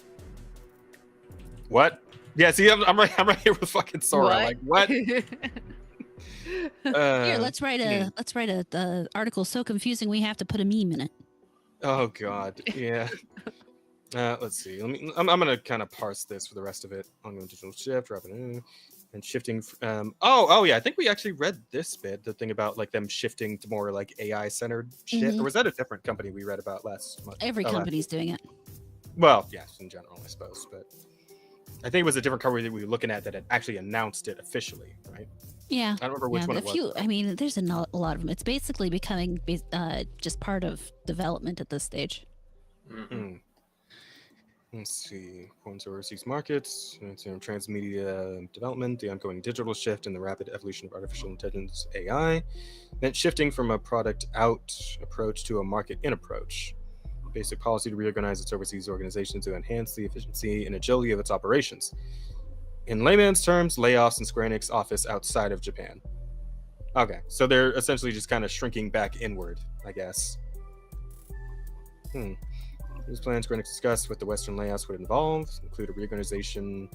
What? Yeah, see, I'm right here with fucking Sora. Like, what? Here, let's write a article so confusing we have to put a meme in it. Oh God, yeah. Let's see. I'm gonna kind of parse this for the rest of it. I'm going to digital shift, revenue, and shifting. Oh yeah. I think we actually read this bit, the thing about like them shifting to more like AI centered shit. Or was that a different company we read about last month? Every company's doing it. Well, yes, in general, I suppose, but I think it was a different company that we were looking at that had actually announced it officially, right? Yeah. I don't remember which one it was. I mean, there's a lot of them. It's basically becoming just part of development at this stage. Mm-hmm. Let's see. Points overseas markets, transmedia development, the ongoing digital shift, and the rapid evolution of artificial intelligence (AI). Then shifting from a product out approach to a market in approach. Basic policy to reorganize its overseas organization to enhance the efficiency and agility of its operations. In layman's terms, layoffs in Square Enix office outside of Japan. Okay, so they're essentially just kind of shrinking back inward, I guess. These plans Square Enix discussed what the Western layouts would involve include a organization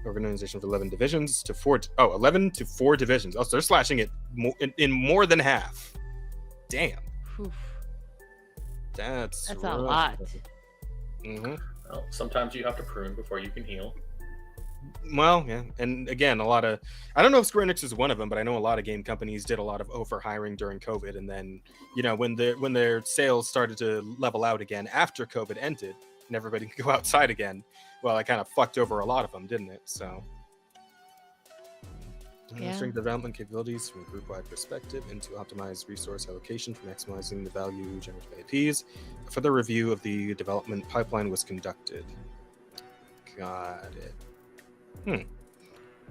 of 11 divisions to 4. 11 to 4 divisions. Oh, so they're slashing it in more than half. Damn. Oof. That's a lot. Mm-hmm. Well, sometimes you have to prune before you can heal. Well, yeah, and again, I don't know if Square Enix is one of them, but I know a lot of game companies did a lot of overhiring during COVID, and then when their sales started to level out again after COVID ended, and everybody could go outside again, well, it kind of fucked over a lot of them, didn't it? So, strength development capabilities from a group-wide perspective and to optimize resource allocation for maximizing the value generated by IPs. A further review of the development pipeline was conducted. Got it.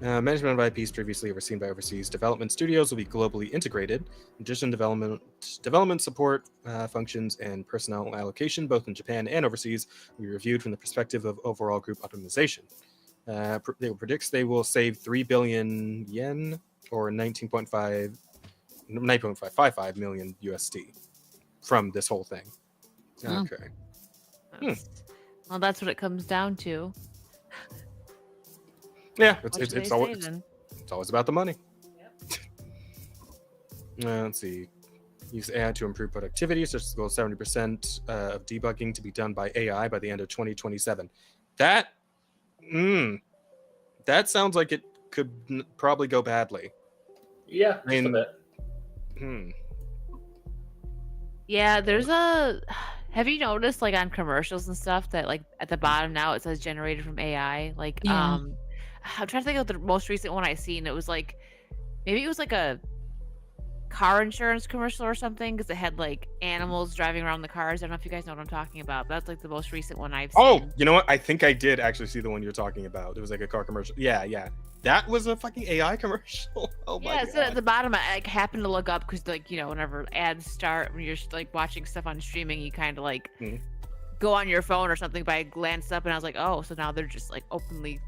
Management of IPs previously overseen by overseas development studios will be globally integrated. In addition, development support functions and personnel allocation, both in Japan and overseas, will be reviewed from the perspective of overall group optimization. They predicts they will save 3 billion yen or 9.555 million USD from this whole thing. Okay. Well, that's what it comes down to. Yeah, it's always about the money. Yep. Let's see. Use AI to improve productivity, such as the goal of 70% of debugging to be done by AI by the end of 2027. That sounds like it could probably go badly. Yeah, just a bit. Yeah, have you noticed like on commercials and stuff that like at the bottom now it says generated from AI? Like I'm trying to think of the most recent one I seen. It was like maybe it was like a car insurance commercial or something because it had like animals driving around the cars. I don't know if you guys know what I'm talking about. That's like the most recent one I've seen. Oh, you know what? I think I did actually see the one you're talking about. It was like a car commercial. Yeah. That was a fucking AI commercial. Oh my god. Yeah, so at the bottom I like happened to look up because like whenever ads start when you're like watching stuff on streaming, you kind of like go on your phone or something. But I glanced up and I was like, oh, so now they're just like openly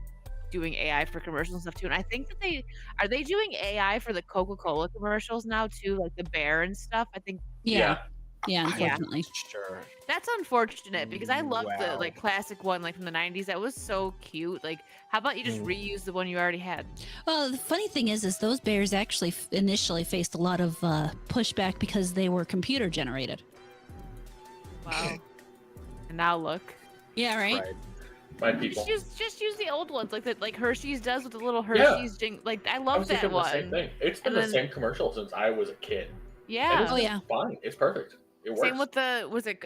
doing AI for commercials and stuff too. And I think that they doing AI for the Coca-Cola commercials now too, like the bear and stuff. I think Yeah, unfortunately. Sure. that's unfortunate because I love the like classic one like from the 90s. That was so cute. Like how about you just reuse the one you already had? Well, the funny thing is those bears actually initially faced a lot of pushback because they were computer generated. Wow. And now look. Yeah, right? My people. Just use the old ones like Hershey's does with the little Hershey's like I love that one. The same thing. It's been the same commercial since I was a kid. Yeah. It's fine. It's perfect. It works. Same with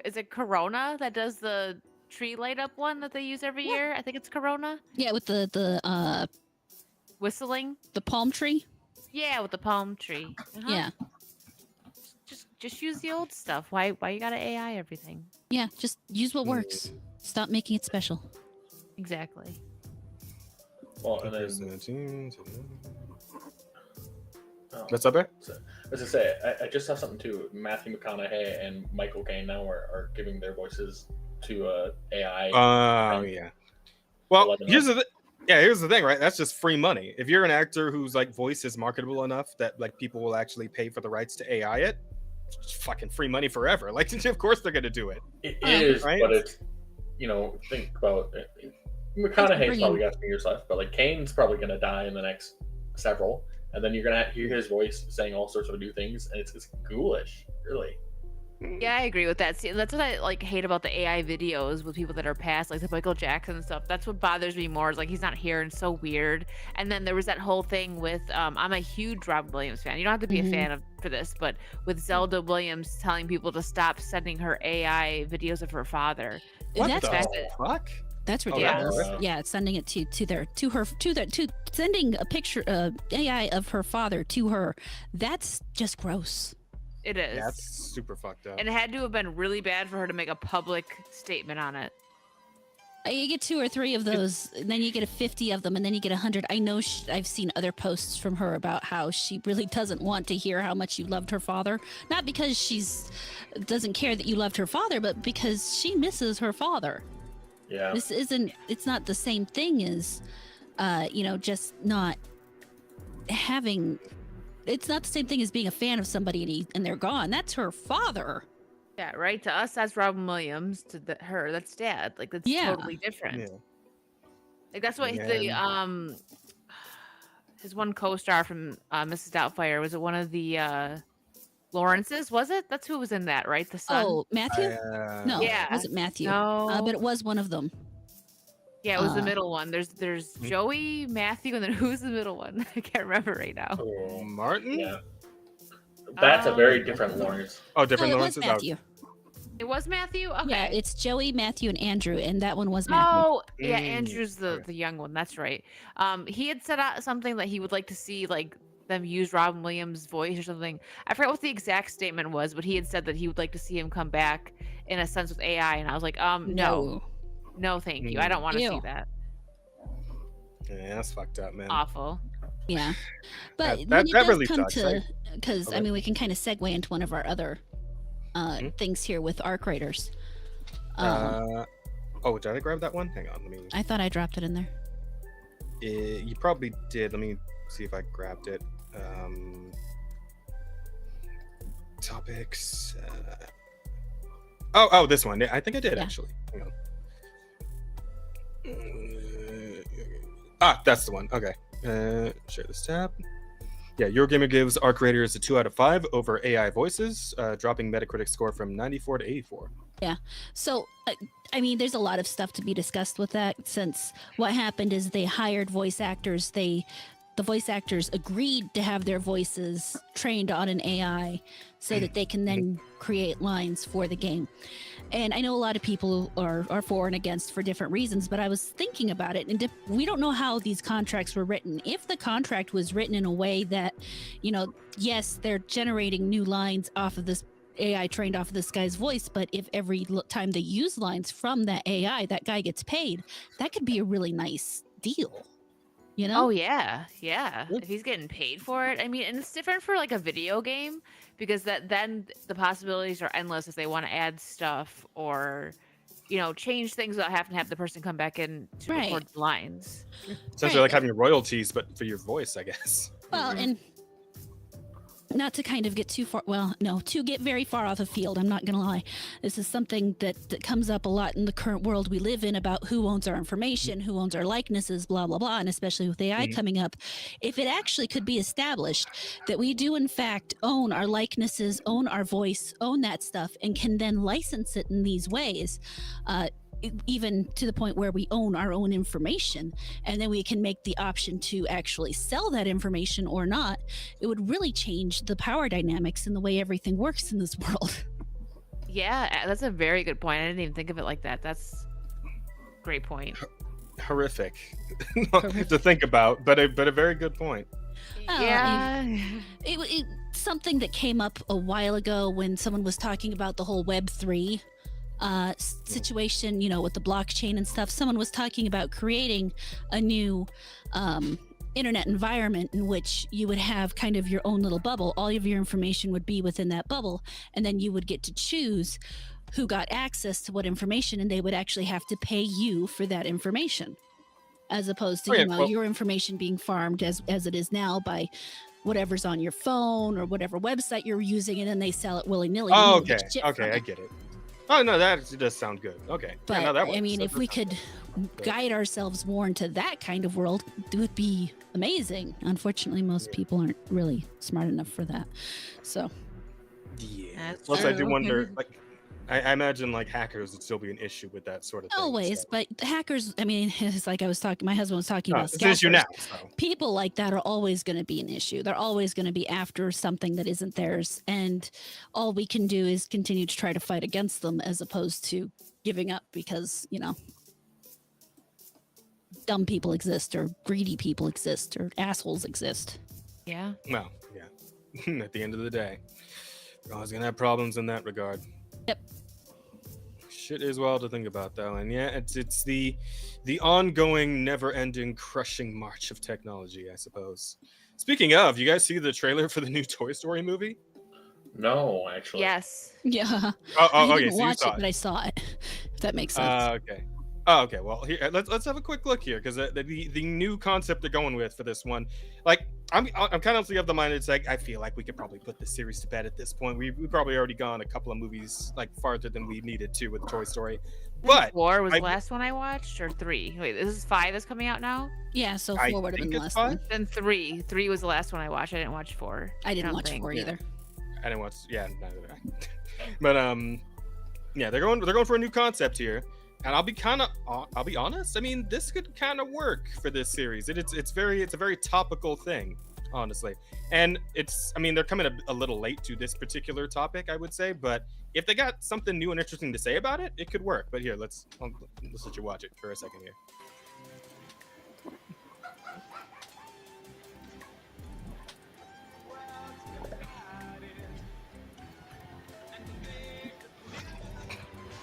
is it Corona that does the tree light up one that they use every year? I think it's Corona. Yeah, with the whistling. The palm tree. Yeah, with the palm tree. Yeah. Just use the old stuff. Why you gotta AI everything? Yeah, just use what works. Stop making it special. Exactly. Well, and then what's up there? As I say, I just saw something too. Matthew McConaughey and Michael Caine now are giving their voices to AI. Oh yeah. Well, let here's them the here's the thing, right? That's just free money. If you're an actor whose like voice is marketable enough that like people will actually pay for the rights to AI it, it's fucking free money forever. Like, of course they're gonna do it. It is, right? but it's, think about it. McConaughey's probably got some years left, but like Kane's probably going to die in the next several, and then you're going to hear his voice saying all sorts of new things, and it's ghoulish, really. Yeah, I agree with that. See, that's what I like hate about the AI videos with people that are past, like the Michael Jackson and stuff. That's what bothers me more. Is like he's not here and so weird. And then there was that whole thing with I'm a huge Robin Williams fan. You don't have to be a fan for this, but with Zelda Williams telling people to stop sending her AI videos of her father. What That's the fuck? That's Oh, ridiculous. yeah. Yeah, sending it sending a picture AI of her father to her. That's just gross. It is. Yeah, that's super fucked up. And it had to have been really bad for her to make a public statement on it. You get 2 or 3 of those, and then you get 50 of them, and then you get 100. I know I've seen other posts from her about how she really doesn't want to hear how much you loved her father. Not because doesn't care that you loved her father, but because she misses her father. Yeah. It's not the same thing as, just not having. It's not the same thing as being a fan of somebody and they're gone. That's her father. Yeah, right. To us, that's Robin Williams. To her, that's Dad. Like that's totally different. Yeah. Like that's what his one co-star from Mrs. Doubtfire, was it one of the Lawrences? Was it? That's who was in that, right? The son. Oh, Matthew? No, Yeah. it wasn't Matthew. No. But it was one of them. Yeah, it was the middle one. There's Joey, Matthew, and then who's the middle one? I can't remember right now. Oh, Martin? Yeah. That's a very different Lawrence. Oh, different No, it Lawrences? was Matthew. It was Matthew? Okay. Yeah, it's Joey, Matthew, and Andrew, and that one was Matthew. Oh, yeah, Andrew's the young one. That's right. He had said out something that he would like to see like them use Robin Williams' voice or something. I forgot what the exact statement was, but he had said that he would like to see him come back in a sense with AI, and I was like, no, thank you. I don't want to see that. Yeah, that's fucked up, man. Awful. Yeah, but That when it does really come sucks, to, because Okay. I mean, we can kind of segue into one of our other things here with arc writers. Did I grab that one? Hang on, let me. I thought I dropped it in there. You probably did. Let me see if I grabbed it. Topics. This one. I think I did actually. Hang on. That's the one. Okay. Share this tab. Yeah, Eurogamer gives Arc Raiders a 2 out of 5 over AI voices, dropping Metacritic score from 94 to 84. Yeah. So, I mean, there's a lot of stuff to be discussed with that, since what happened is they hired voice actors. The voice actors agreed to have their voices trained on an AI so that they can then create lines for the game. And I know a lot of people are for and against for different reasons, but I was thinking about it, and we don't know how these contracts were written. If the contract was written in a way that, yes, they're generating new lines off of this AI trained off of this guy's voice, but if every time they use lines from that AI, that guy gets paid, that could be a really nice deal. Oh yeah. If he's getting paid for it, I mean, and it's different for like a video game, because then the possibilities are endless if they want to add stuff or change things without having to have the person come back in to record the lines. Essentially like having royalties, but for your voice, I guess. Well, and not to kind of get too far, to get very far off the field, I'm not going to lie. This is something that comes up a lot in the current world we live in about who owns our information, who owns our likenesses, blah, blah, blah. And especially with AI coming up, if it actually could be established that we do in fact own our likenesses, own our voice, own that stuff, and can then license it in these ways, even to the point where we own our own information, and then we can make the option to actually sell that information or not, it would really change the power dynamics and the way everything works in this world. Yeah, that's a very good point. I didn't even think of it like that. That's a great point. Horrific to think about, but a very good point. Yeah. It something that came up a while ago when someone was talking about the whole Web3 situation, with the blockchain and stuff. Someone was talking about creating a new internet environment in which you would have kind of your own little bubble. All of your information would be within that bubble, and then you would get to choose who got access to what information, and they would actually have to pay you for that information. as opposed to your information being farmed as it is now by whatever's on your phone or whatever website you're using, and then they sell it willy-nilly. Oh, okay, I get it. Oh no, that does sound good. Okay, but that works. I mean, if we could guide ourselves more into that kind of world, it would be amazing. Unfortunately, most people aren't really smart enough for that. So, yeah. Plus, I do wonder, like, I imagine like hackers would still be an issue with that sort of thing. Always, so. But the hackers, I mean, it's like my husband was talking about. It's an issue now. So. People like that are always going to be an issue. They're always going to be after something that isn't theirs. And all we can do is continue to try to fight against them as opposed to giving up because, dumb people exist or greedy people exist or assholes exist. Yeah. Well, yeah. At the end of the day, we're always going to have problems in that regard. Yep. Shit is wild to think about, though, and yeah, it's the ongoing, never-ending, crushing march of technology, I suppose. Speaking of, you guys see the trailer for the new Toy Story movie? No, actually. Yes. Yeah. I didn't watch it, but I saw it. If that makes sense. Okay. Oh, okay. Well, here let's have a quick look here because the new concept they're going with for this one, like I'm kind of of the mind. It's like I feel like we could probably put the series to bed at this point. We probably already gone a couple of movies like farther than we needed to with Toy Story. But 4 was the last one I watched, or 3? Wait, this is 5 is coming out now. Yeah, so 4 would have been the last one. Then 3 was the last one I watched. I didn't watch 4. I didn't watch 4 either. I didn't watch. Yeah, neither did I. But yeah, they're going for a new concept here. And I'll be honest. I mean, this could kind of work for this series. It's a very topical thing, honestly. And they're coming a little late to this particular topic, I would say. But if they got something new and interesting to say about it, it could work. But here, let's let you watch it for a second here.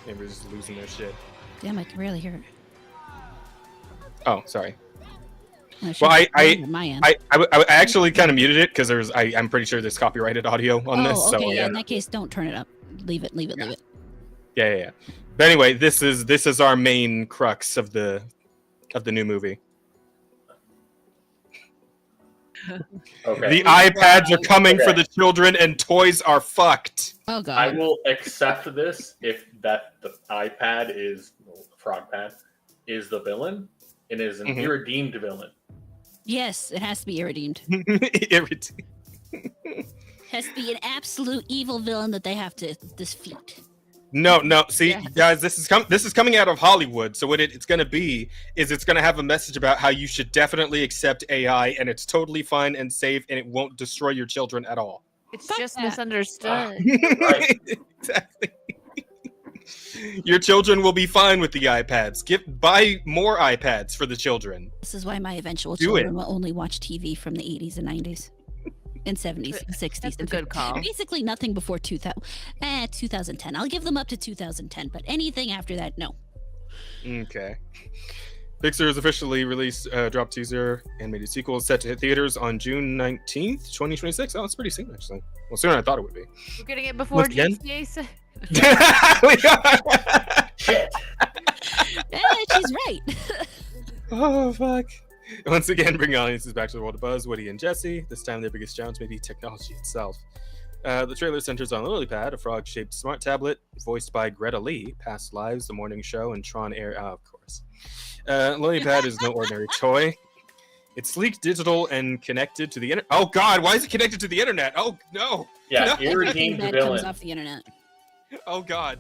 Everybody's just losing their shit. Damn, I can really hear it. Oh, sorry. Well, I actually kind of muted it because I'm pretty sure there's copyrighted audio on this. Okay, so yeah. In that case, don't turn it up. Leave it. Yeah. But anyway, this is our main crux of the new movie. Okay. The iPads are coming for the children, and toys are fucked. Oh god. I will accept this if the iPad is frog pad is the villain and is an irredeemed villain. Yes, it has to be irredeemed. Irredeemed. Has to be an absolute evil villain that they have to defeat. No. See, guys, this is coming out of Hollywood. So what it's going to be is it's going to have a message about how you should definitely accept AI, and it's totally fine and safe, and it won't destroy your children at all. It's just misunderstood. Right. Exactly. Your children will be fine with the iPads. Buy more iPads for the children. This is why my eventual children will only watch TV from the 80s and 90s. And 70s and 60s. That's a good call. Basically nothing before 2010. I'll give them up to 2010, but anything after that, no. Okay. Pixar has officially released drop teaser animated sequel set to hit theaters on June 19th, 2026. Oh, it's pretty soon, actually. Well, sooner than I thought it would be. We're getting it before GTA 6. Shit. She's right. Oh, fuck. Once again, bring audiences back to the world of Buzz, Woody, and Jessie. This time, their biggest challenge may be technology itself. The trailer centers on Lilypad, a frog-shaped smart tablet, voiced by Greta Lee, Past Lives, The Morning Show, and Tron Air. Oh, of course. Lilypad is no ordinary toy. It's sleek, digital, and connected to the internet. Oh, God, why is it connected to the internet? Oh, no. Yeah, no. irredeemed that villain. comes off the internet. Oh, God.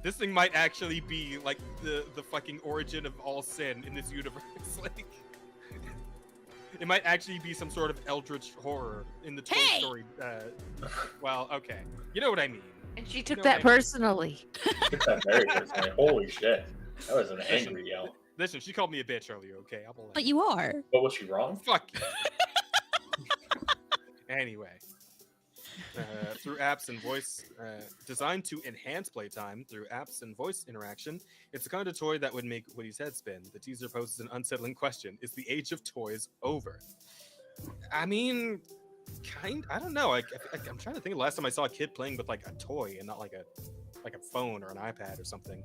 This thing might actually be like the fucking origin of all sin in this universe. Like, it might actually be some sort of eldritch horror in the Toy Story. Well, okay, you know what I mean. And she took that personally. Took that very personally. Holy shit, that was an angry yell. Listen, she called me a bitch earlier. Okay, I'll believe. But you are. But was she wrong? Fuck you. Anyway. Through apps and voice, designed to enhance playtime through apps and voice interaction, it's the kind of toy that would make Woody's head spin. The teaser poses an unsettling question: is the age of toys over? I mean, I don't know. I'm trying to think of the last time I saw a kid playing with like a toy and not like a phone or an iPad or something.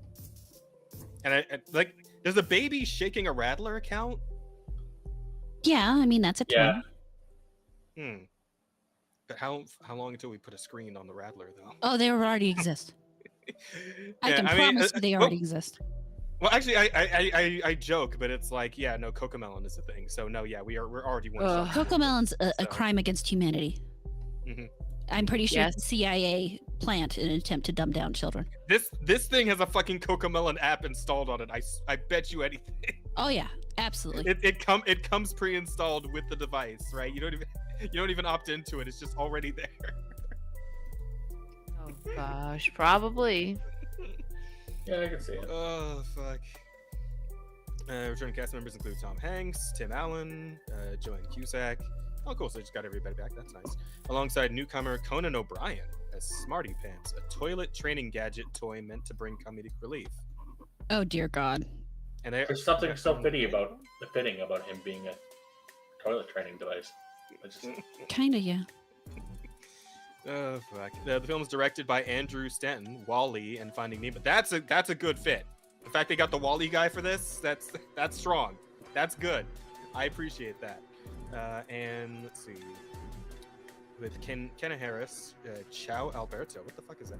And I like, does a baby shaking a rattler account? Yeah, I mean that's a toy. Yeah. But how long until we put a screen on the rattler though? Oh, they already exist. I Yeah, can I mean, promise you they already exist. Well, actually, I joke, but it's like, yeah, no, Cocomelon is a thing. So no, yeah, we're already one shot. Cocomelon's a So- crime against humanity. Mhm. I'm pretty sure Yes. the CIA plant in an attempt to dumb down children. This thing has a fucking Cocomelon app installed on it. I bet you anything. Oh yeah, absolutely. It comes pre-installed with the device, right? You don't even opt into it. It's just already there. Oh gosh, probably. Yeah, I can see it. Oh fuck. Returning cast members include Tom Hanks, Tim Allen, Joanne Cusack. Oh, cool. So they just got everybody back. That's nice. Alongside newcomer Conan O'Brien as Smarty Pants, a toilet training gadget toy meant to bring comedic relief. Oh dear God. And There's something so fitting about him being a toilet training device. Kinda, yeah. Oh fuck. The film is directed by Andrew Stanton, Wall-E, and Finding Nemo. That's a good fit. The fact they got the Wall-E guy for this, that's strong. That's good. I appreciate that. And let's see. With Kenna Harris, Ciao Alberto. What the fuck is that?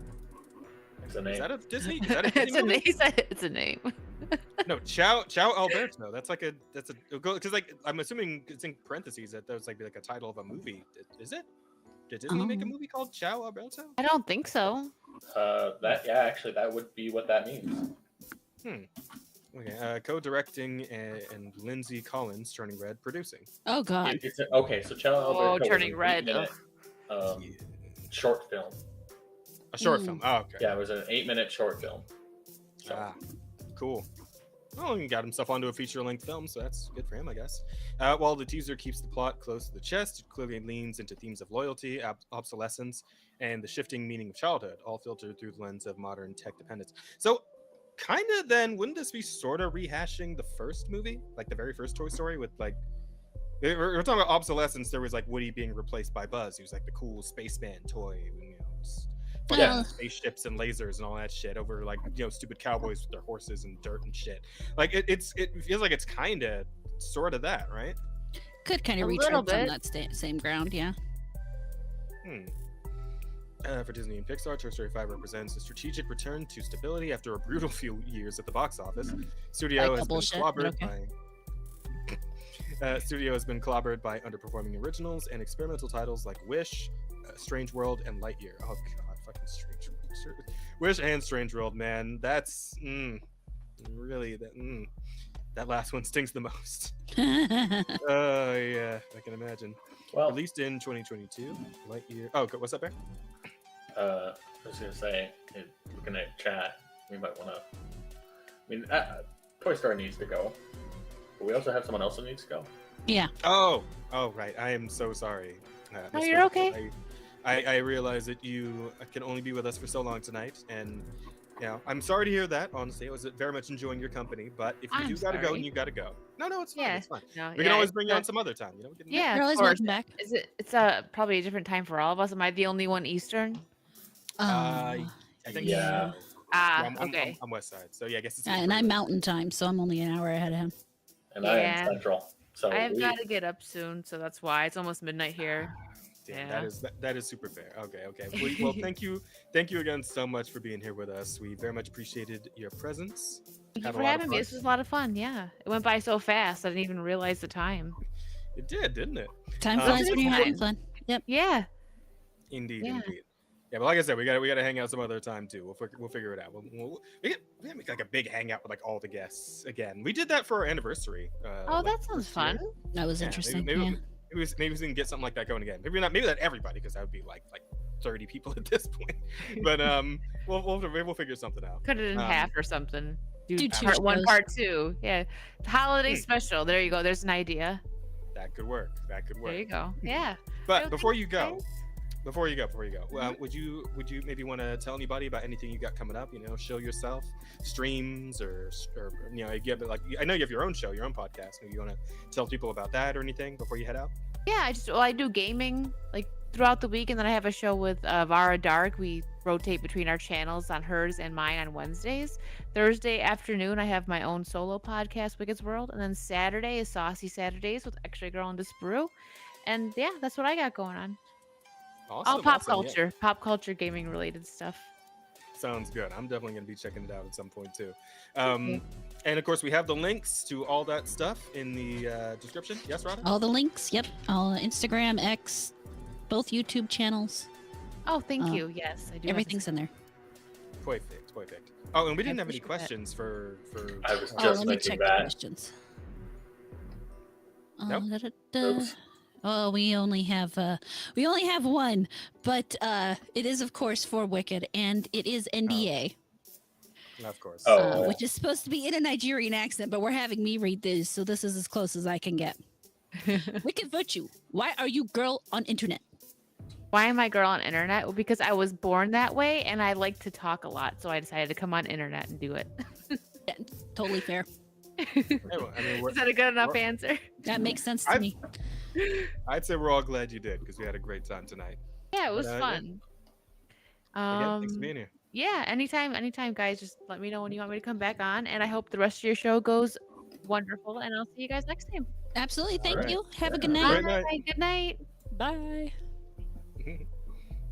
It's a name. Is that a Disney? Is that a Disney It's a movie? name. He said it's a name. No, Ciao Alberto. That's a because like I'm assuming it's in parentheses that was like a title of a movie. Is it? Did Disney make a movie called Ciao Alberto? I don't think so. Actually, that would be what that means. Okay. Co-directing and Lindsay Collins, Turning Red, producing. Oh God. Okay, so Ciao Alberto was Turning an Red. 8-minute, short film. A short film. Oh, okay. Yeah, it was an 8-minute short film. So, Cool. Well, he got himself onto a feature-length film, so that's good for him, I guess. While the teaser keeps the plot close to the chest, it clearly leans into themes of loyalty, obsolescence, and the shifting meaning of childhood, all filtered through the lens of modern tech dependence. So, kind of then, wouldn't this be sort of rehashing the first movie? Like the very first Toy Story with like... We're talking about obsolescence. There was like Woody being replaced by Buzz. He was like the cool spaceman toy, just Well, spaceships and lasers and all that shit over like stupid cowboys with their horses and dirt and shit. Like it feels like it's kind of sort of that, right? could kind A of little retread from bit. that same ground, yeah. For Disney and Pixar, Toy Story 5 represents a strategic return to stability after a brutal few years at the box office. Studio has been bullshit, clobbered but okay. Studio has been clobbered by underperforming originals and experimental titles like Wish, Strange World, and Lightyear. Oh god, fucking Strange World. Wish and Strange World, man. That's really that last one stings the most. Oh yeah, I can imagine. well, Released in 2022, Lightyear. Oh, what's up, Bear? I was gonna say, looking at chat, we might want to. I mean, Toy Story needs to go, but we also have someone else that needs to go. Yeah. Oh, right. I am so sorry. No, Miss you're Rachel. okay. I realize that you can only be with us for so long tonight, and I'm sorry to hear that. Honestly, I was very much enjoying your company. But if you I'm do gotta go, sorry. and you gotta go. No, it's fine. Yeah. It's fine. No, We can always bring you on some other time. We can- Yeah, You're of always course. welcome back. Is it? It's probably a different time for all of us. Am I the only one Eastern? I think Yeah. so. Ah, I'm okay. I'm West Side, so yeah, I guess it's. And I'm Mountain Time, so I'm only an hour ahead of him. And I Yeah. am Central. So I've got to get up soon, so that's why it's almost midnight here. Damn, Yeah. that is super fair. Okay. Well, thank you again so much for being here with us. We very much appreciated your presence. Thank you Had a for lot of having me. fun. This was a lot of fun. Yeah, it went by so fast. I didn't even realize the time. It did, didn't it? Time Um, flies when you're having Time. fun. Yep. Yeah. Indeed, Yeah. indeed. Yeah, but like I said, we got to hang out some other time too. We'll figure it out. We gotta make like a big hangout with like all the guests again. We did that for our anniversary. Oh, like, that sounds this year. fun. That was Yeah, interesting. maybe yeah. we can get something like that going again. Maybe not everybody, because that would be like 30 people at this point. But we'll figure something out. Cut it in Um, half or something. Do two part one, shows. part two. Yeah. Holiday Hmm. special. There you go. There's an idea. That could work. There you go. Yeah. But Okay, before you go, guys. before you go, would you maybe want to tell anybody about anything you got coming up? Show yourself, streams, or you get like I know you have your own show, your own podcast. Maybe you want to tell people about that or anything before you head out. Yeah, I do gaming like throughout the week, and then I have a show with Vara Dark. We rotate between our channels on hers and mine on Wednesdays. Thursday afternoon, I have my own solo podcast, Wicked's World. And then Saturday is Saucy Saturdays with Extra Girl and Disbrew. And yeah, that's what I got going on. Awesome. All pop awesome, yeah. pop culture, gaming related stuff. Sounds good. I'm definitely going to be checking it out at some point too. And of course, we have the links to all that stuff in the description. Yes, Rada? All the links, yep. All Instagram, X, both YouTube channels. Oh, thank you. Yes, I do. Everything's in there. Perfect. Oh, and we didn't have any appreciate that. questions for. I was Oh, just let me thinking check the that. questions. Nope. Oops. Oh, we only have one, but it is of course for Wicked, and it is NDA, Of course. Oh. which is supposed to be in a Nigerian accent, but we're having me read this, so this is as close as I can get. WickedVirtue, why are you girl on internet? Why am I girl on internet? Well, because I was born that way and I like to talk a lot, so I decided to come on internet and do it. Yeah, totally fair. Anyway, I mean, Is that a good enough answer? That makes sense to me. I'd say we're all glad you did because we had a great time tonight. Yeah, it was yeah. fun. Again, thanks for being here. Yeah, anytime, guys. Just let me know when you want me to come back on, and I hope the rest of your show goes wonderful. And I'll see you guys next time. Absolutely. Thank right. you. Have a good Great night. night. Good night. Bye.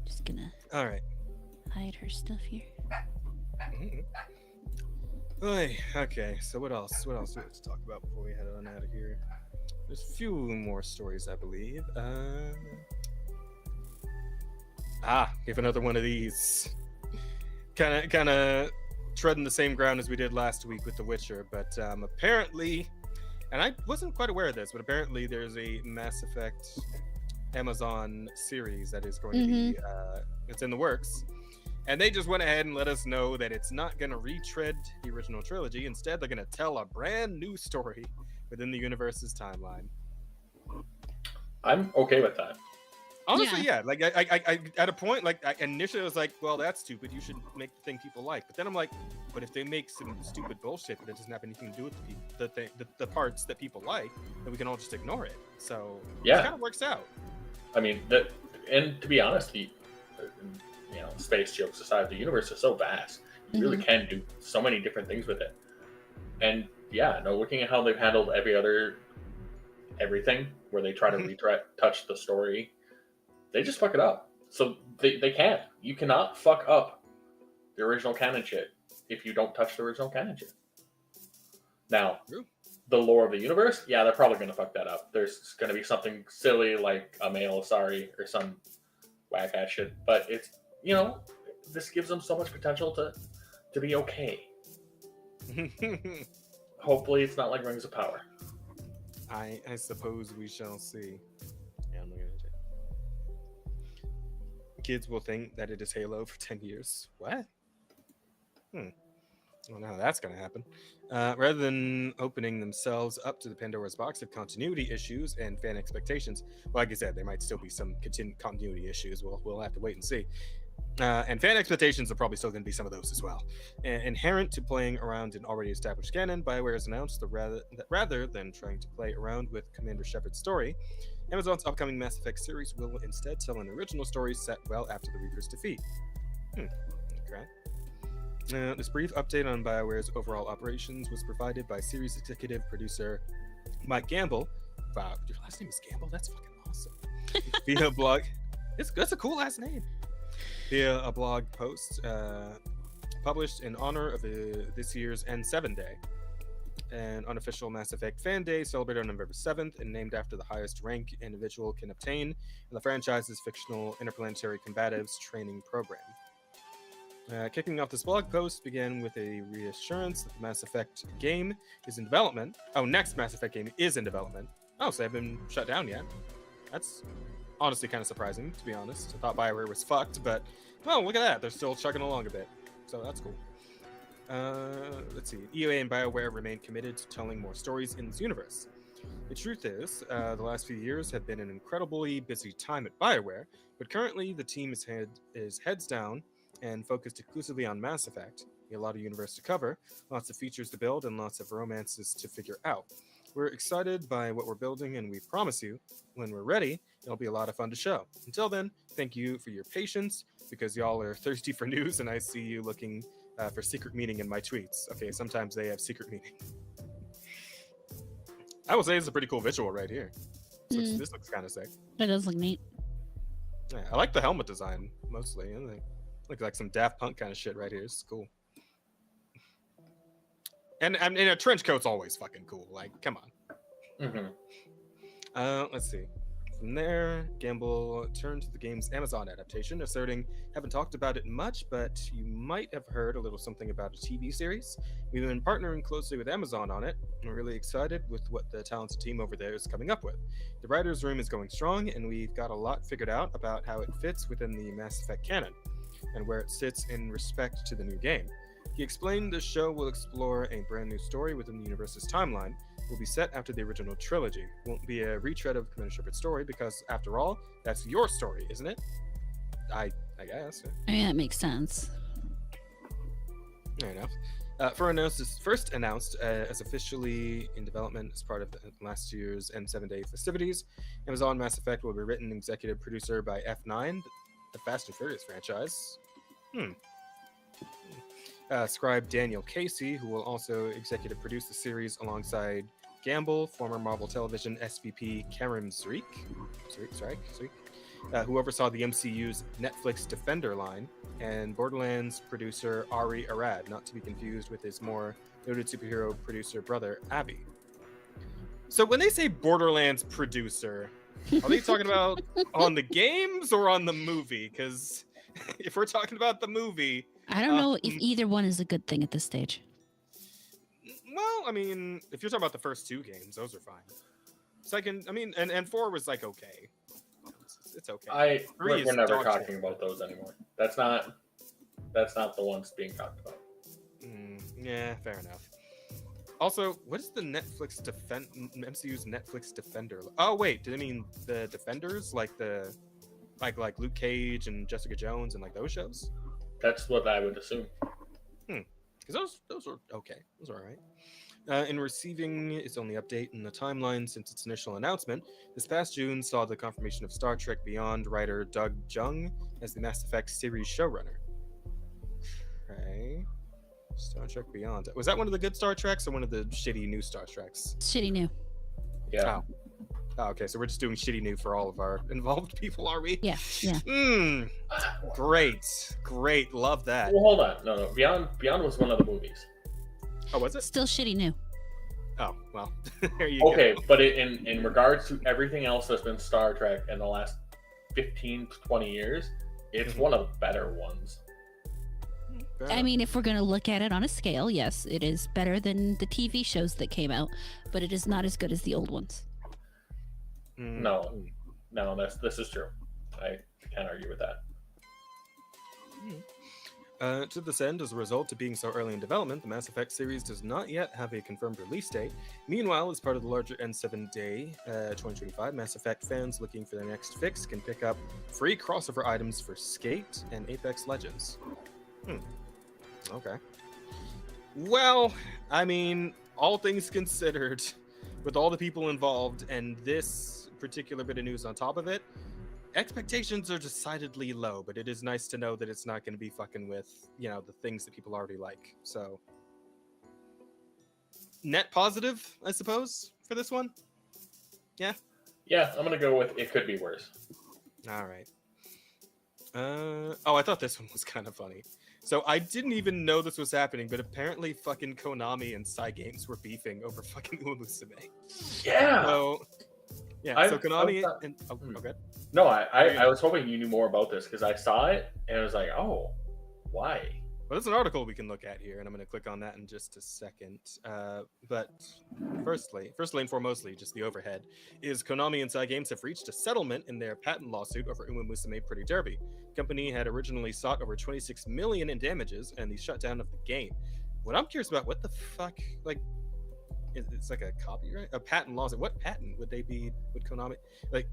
Just gonna All right. hide her stuff here. Oy, okay, so what else? What else do we have to talk about before we head on out of here? There's a few more stories, I believe. Give another one of these. Kind of treading the same ground as we did last week with The Witcher, but apparently, and I wasn't quite aware of this, but apparently there's a Mass Effect Amazon series that is going to be it's in the works. And they just went ahead and let us know that it's not going to retread the original trilogy. Instead, they're going to tell a brand new story within the universe's timeline. I'm okay with that. Honestly, yeah. Like, I at a point, like, initially I was like, well, that's stupid. You should make the thing people like. But then I'm like, but if they make some stupid bullshit that doesn't have anything to do with the parts that people like, then we can all just ignore it. So, Yeah. it kind of works out. I mean, and to be honest, space jokes aside, the universe is so vast. You really can do so many different things with it. And yeah, no, looking at how they've handled everything where they try to retouch the story, they just fuck it up. So they can't. You cannot fuck up the original canon shit if you don't touch the original canon shit. Now, the lore of the universe, yeah, they're probably going to fuck that up. There's going to be something silly like a male Asari or some whack ass shit, but it's, this gives them so much potential to be okay. Hopefully it's not like Rings of Power. I suppose we shall see. Yeah, I'm looking at it. Kids will think that it is Halo for 10 years. What? I don't know how that's going to happen. Rather than opening themselves up to the Pandora's box of continuity issues and fan expectations, well, like I said, there might still be some continuity issues. We'll have to wait and see. And fan expectations are probably still going to be some of those as well. Inherent to playing around an already established canon, BioWare has announced that rather than trying to play around with Commander Shepard's story, Amazon's upcoming Mass Effect series will instead tell an original story set well after the Reaper's defeat. Okay. This brief update on BioWare's overall operations was provided by series executive producer Mike Gamble. Wow, your last name is Gamble? That's fucking awesome. Via blog. That's a cool last name. Via a blog post published in honor of this year's N7 Day, an unofficial Mass Effect fan day celebrated on November 7th and named after the highest rank an individual can obtain in the franchise's fictional interplanetary combatives training program. Kicking off this blog post began with a reassurance that the Mass Effect game is in development. Oh, next Mass Effect game is in development. Oh, so they haven't been shut down yet. That's honestly kind of surprising, to be honest. I thought BioWare was fucked, but, well, look at that. They're still chugging along a bit. So that's cool. Let's see. EA and BioWare remain committed to telling more stories in this universe. The truth is, the last few years have been an incredibly busy time at BioWare, but currently the team is heads down and focused exclusively on Mass Effect. A lot of universe to cover, lots of features to build, and lots of romances to figure out. We're excited by what we're building, and we promise you, when we're ready, it'll be a lot of fun to show. Until then, thank you for your patience, because y'all are thirsty for news, and I see you looking for secret meaning in my tweets. Okay, sometimes they have secret meaning. I will say it's a pretty cool visual right here. This looks kind of sick. That does look neat. Yeah, I like the helmet design mostly. I think looks like some Daft Punk kind of shit right here. It's cool. And a trench coat's always fucking cool. Like, come on. Mm-hmm. Let's see. From there, Gamble turned to the game's Amazon adaptation, asserting, haven't talked about it much, but you might have heard a little something about a TV series. We've been partnering closely with Amazon on it. We're really excited with what the talented team over there is coming up with. The writer's room is going strong, and we've got a lot figured out about how it fits within the Mass Effect canon, and where it sits in respect to the new game. He explained the show will explore a brand new story within the universe's timeline, will be set after the original trilogy. Won't be a retread of Commander Shepard's story, because after all, that's your story, isn't it? I guess. Yeah, that makes sense. Fair enough. First announced as officially in development as part of last year's N7-Day festivities, Amazon Mass Effect will be written and executive producer by F9, the Fast and Furious franchise. Scribe Daniel Casey, who will also executive produce the series alongside Gamble, former Marvel Television SVP Karen Zreik, who oversaw the MCU's Netflix Defender line, and Borderlands producer Ari Arad, not to be confused with his more noted superhero producer brother Abby. So when they say Borderlands producer, are they talking about on the games or on the movie? Because if we're talking about the movie, I don't know if either one is a good thing at this stage. Well, I mean, if you're talking about the first two games, those are fine. Second, I mean, and 4 was like okay. It's okay. We're never talking about those anymore. That's not the ones being talked about. Yeah, fair enough. Also, what is the MCU's Netflix Defender? Oh wait, did I mean the Defenders, like like Luke Cage and Jessica Jones and like those shows? That's what I would assume. Because those are okay. Those are all right. In receiving its only update in the timeline since its initial announcement, this past June saw the confirmation of Star Trek Beyond writer Doug Jung as the Mass Effect series showrunner. Okay. Star Trek Beyond. Was that one of the good Star Treks or one of the shitty new Star Treks? Shitty new. Yeah. Oh, okay, so we're just doing shitty new for all of our involved people, are we? Yeah. Great. Love that. Well, hold on. No. Beyond was one of the movies. Oh, was it? Still shitty new. Oh, well, there you go. Okay, but in regards to everything else that's been Star Trek in the last 15 to 20 years, it's one of the better ones. I mean, if we're going to look at it on a scale, yes, it is better than the TV shows that came out, but it is not as good as the old ones. No, this is true. I can't argue with that. To this end, as a result of being so early in development, the Mass Effect series does not yet have a confirmed release date. Meanwhile, as part of the larger N7-Day 2025, Mass Effect fans looking for their next fix can pick up free crossover items for Skate and Apex Legends. Okay. Well, I mean, all things considered, with all the people involved and this particular bit of news on top of it, expectations are decidedly low, but it is nice to know that it's not going to be fucking with, the things that people already like. So, net positive, I suppose, for this one? Yeah? Yeah, I'm going to go with it could be worse. All right. I thought this one was kind of funny. So I didn't even know this was happening, but apparently fucking Konami and Cygames were beefing over fucking Uma Musume. Yeah. So Konami and okay. No, I was hoping you knew more about this because I saw it and I was like, oh, why? Well, there's an article we can look at here, and I'm going to click on that in just a second. But firstly and foremostly, just the overhead, is Konami and Cygames have reached a settlement in their patent lawsuit over Uma Musume Pretty Derby. The company had originally sought over $26 million in damages and the shutdown of the game. What I'm curious about, what the fuck, like, it's like a copyright, a patent lawsuit. What patent would Konami, like,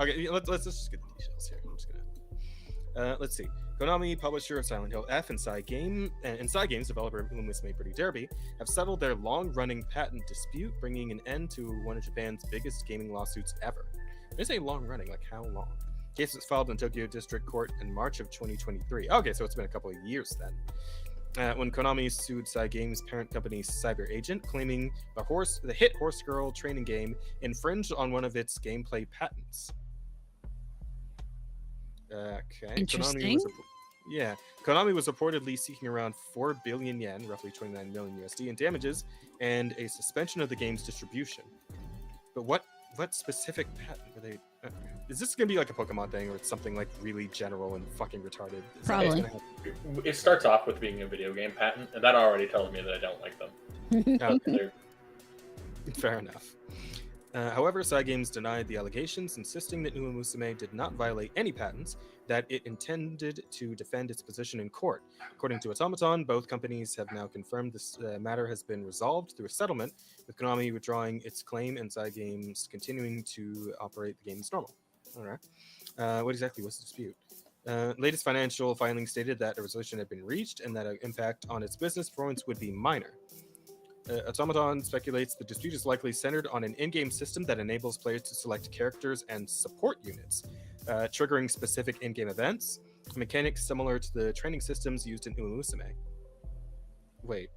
okay, let's just get the details here. I'm just gonna. Let's see. Konami, publisher of Silent Hill F and Cygames, developer of Musume Pretty Derby, have settled their long-running patent dispute, bringing an end to one of Japan's biggest gaming lawsuits ever. They say long-running, like how long? Case was filed in Tokyo District Court in March of 2023. Okay, so it's been a couple of years then. When Konami sued Cygames' parent company Cyber Agent, claiming the hit Horse Girl training game infringed on one of its gameplay patents. Okay. Interesting. Konami was reportedly seeking around 4 billion yen, roughly 29 million USD, in damages and a suspension of the game's distribution. But what specific patent were they? Is this gonna be like a Pokemon thing, or it's something like really general and fucking retarded? Probably. It starts off with being a video game patent, and that already tells me that I don't like them. Okay. Fair enough. However, Cygames denied the allegations, insisting that Uma Musume did not violate any patents, that it intended to defend its position in court. According to Automaton, both companies have now confirmed this matter has been resolved through a settlement, with Konami withdrawing its claim and Cygames continuing to operate the game as normal. All right. What exactly was the dispute? Latest financial filings stated that a resolution had been reached and that an impact on its business performance would be minor. Automaton speculates the dispute is likely centered on an in-game system that enables players to select characters and support units, triggering specific in-game events, mechanics similar to the training systems used in Uma Musume. Wait.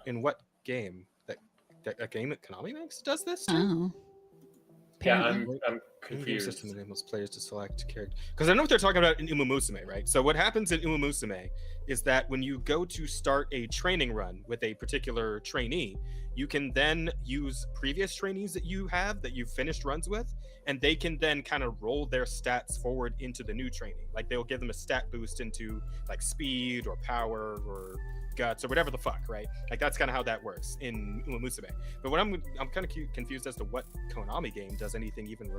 In what game? That game that Konami makes does this too? Oh. Yeah, Apparently. I'm In-game confused. system enables players to select character. Because I know what they're talking about in Uma Musume, right? So what happens in Uma Musume is that when you go to start a training run with a particular trainee, you can then use previous trainees that you've finished runs with, and they can then kind of roll their stats forward into the new trainee. Like they'll give them a stat boost into like speed or power or guts or whatever the fuck, right? Like that's kind of how that works in Uma Musume. But what I'm kind of confused as to what Konami game does anything even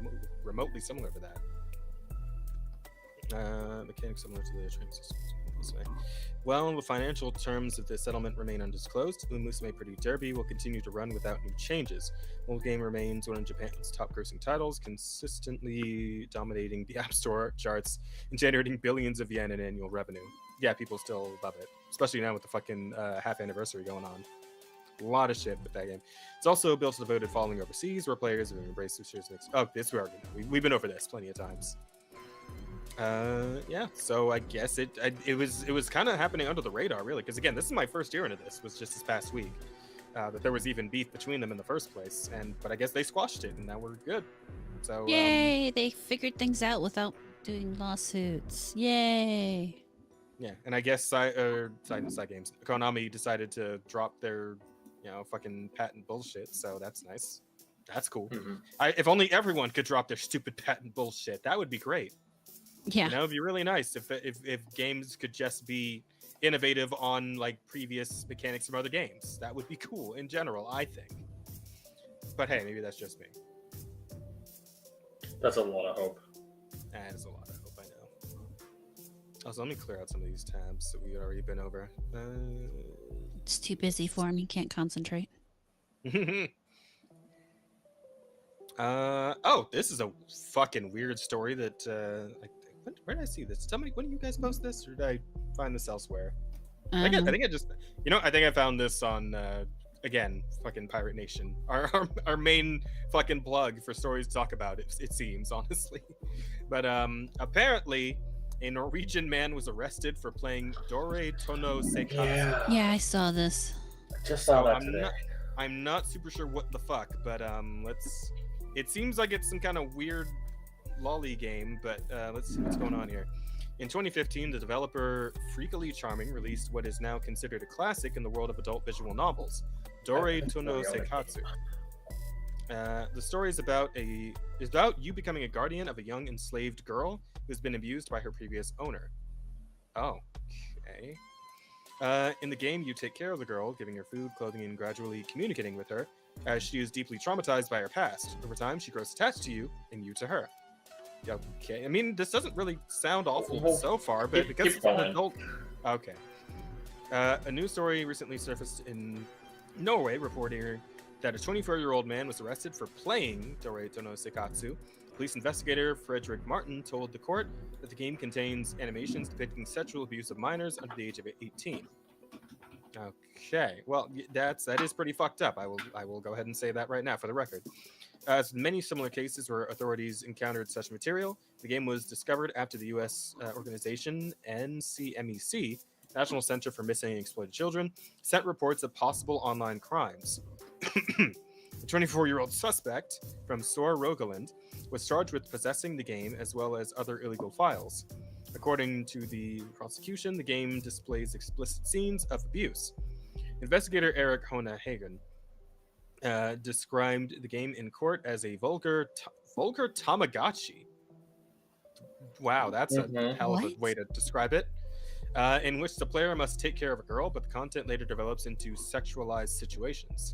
remotely similar to that. Mechanics similar to the training system. Well, the financial terms of the settlement remain undisclosed. Uma Musume Pretty Derby will continue to run without new changes. The game remains one of Japan's top-grossing titles, consistently dominating the App Store charts and generating billions of yen in annual revenue. Yeah, people still love it, especially now with the fucking half anniversary going on. A lot of shit with that game. It's also built a devoted following overseas, where players have embraced the series. Oh, this we already know. We've been over this plenty of times. Yeah. So I guess it was kind of happening under the radar, really, because again, this is my first year into this. Was just this past week that there was even beef between them in the first place, but I guess they squashed it, and now we're good. So Yay! They figured things out without doing lawsuits. Yay! Yeah, and I guess Cygames, Konami decided to drop their, fucking patent bullshit. So that's nice. That's cool. Mm-hmm. If only everyone could drop their stupid patent bullshit, that would be great. Yeah. It'd be really nice if games could just be innovative on like previous mechanics from other games. That would be cool in general, I think. But hey, maybe that's just me. That's a lot of hope. That is a lot of hope, I know. Also, let me clear out some of these tabs that we've already been over. It's too busy for him. He can't concentrate. Oh, this is a fucking weird story that where did I see this? Somebody, when did you guys post this, or did I find this elsewhere? I think I just, I think I found this on again, fucking Pirate Nation, our main fucking plug for stories to talk about. It seems, honestly, but apparently, a Norwegian man was arrested for playing Dore Tono Seikatsu. Yeah, I saw this. I just saw that today. I'm not super sure what the fuck, but it seems like it's some kind of weird lolly game, but let's see what's going on here. In 2015, the developer Freakily Charming released what is now considered a classic in the world of adult visual novels, Dore Tono Seikatsu. The story is about you becoming a guardian of a young enslaved girl who's been abused by her previous owner. Oh, okay. In the game, you take care of the girl, giving her food, clothing, and gradually communicating with her, as she is deeply traumatized by her past. Over time, she grows attached to you, and you to her. Okay, I mean, this doesn't really sound awful so far, but because it's an adult... Okay. A news story recently surfaced in Norway reporting that a 24-year-old man was arrested for playing Dore Tono Seikatsu Police investigator Frederick Martin told the court that the game contains animations depicting sexual abuse of minors under the age of 18. Okay, well, that is pretty fucked up. I will go ahead and say that right now for the record. As in many similar cases where authorities encountered such material, the game was discovered after the U.S. organization NCMEC, National Center for Missing and Exploited Children, sent reports of possible online crimes. The 24-year-old suspect from Stor Rogaland was charged with possessing the game as well as other illegal files. According to the prosecution, the game displays explicit scenes of abuse. Investigator Eric Honahagen described the game in court as a vulgar Tamagotchi. Wow, that's a hell of a way to describe it. In which the player must take care of a girl, but the content later develops into sexualized situations.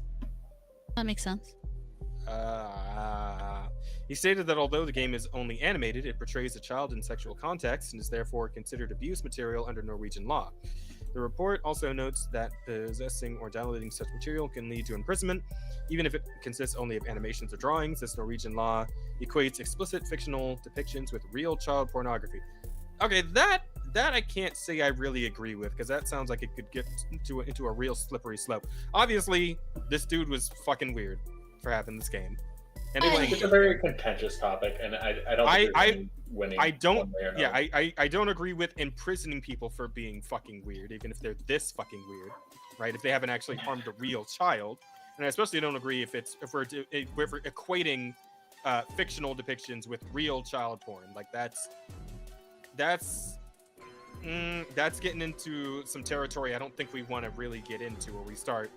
That makes sense. He stated that although the game is only animated, it portrays a child in sexual context and is therefore considered abuse material under Norwegian law. The report also notes that possessing or downloading such material can lead to imprisonment, even if it consists only of animations or drawings, as Norwegian law equates explicit fictional depictions with real child pornography. Okay, that I can't say I really agree with, because that sounds like it could get into a real slippery slope. Obviously, this dude was fucking weird for having this game. And it's a very contentious topic, and I don't think there's winning. I don't. Yeah, I don't agree with imprisoning people for being fucking weird, even if they're this fucking weird, right? If they haven't actually harmed a real child, and I especially don't agree if we're equating fictional depictions with real child porn. Like that's getting into some territory I don't think we want to really get into, where we start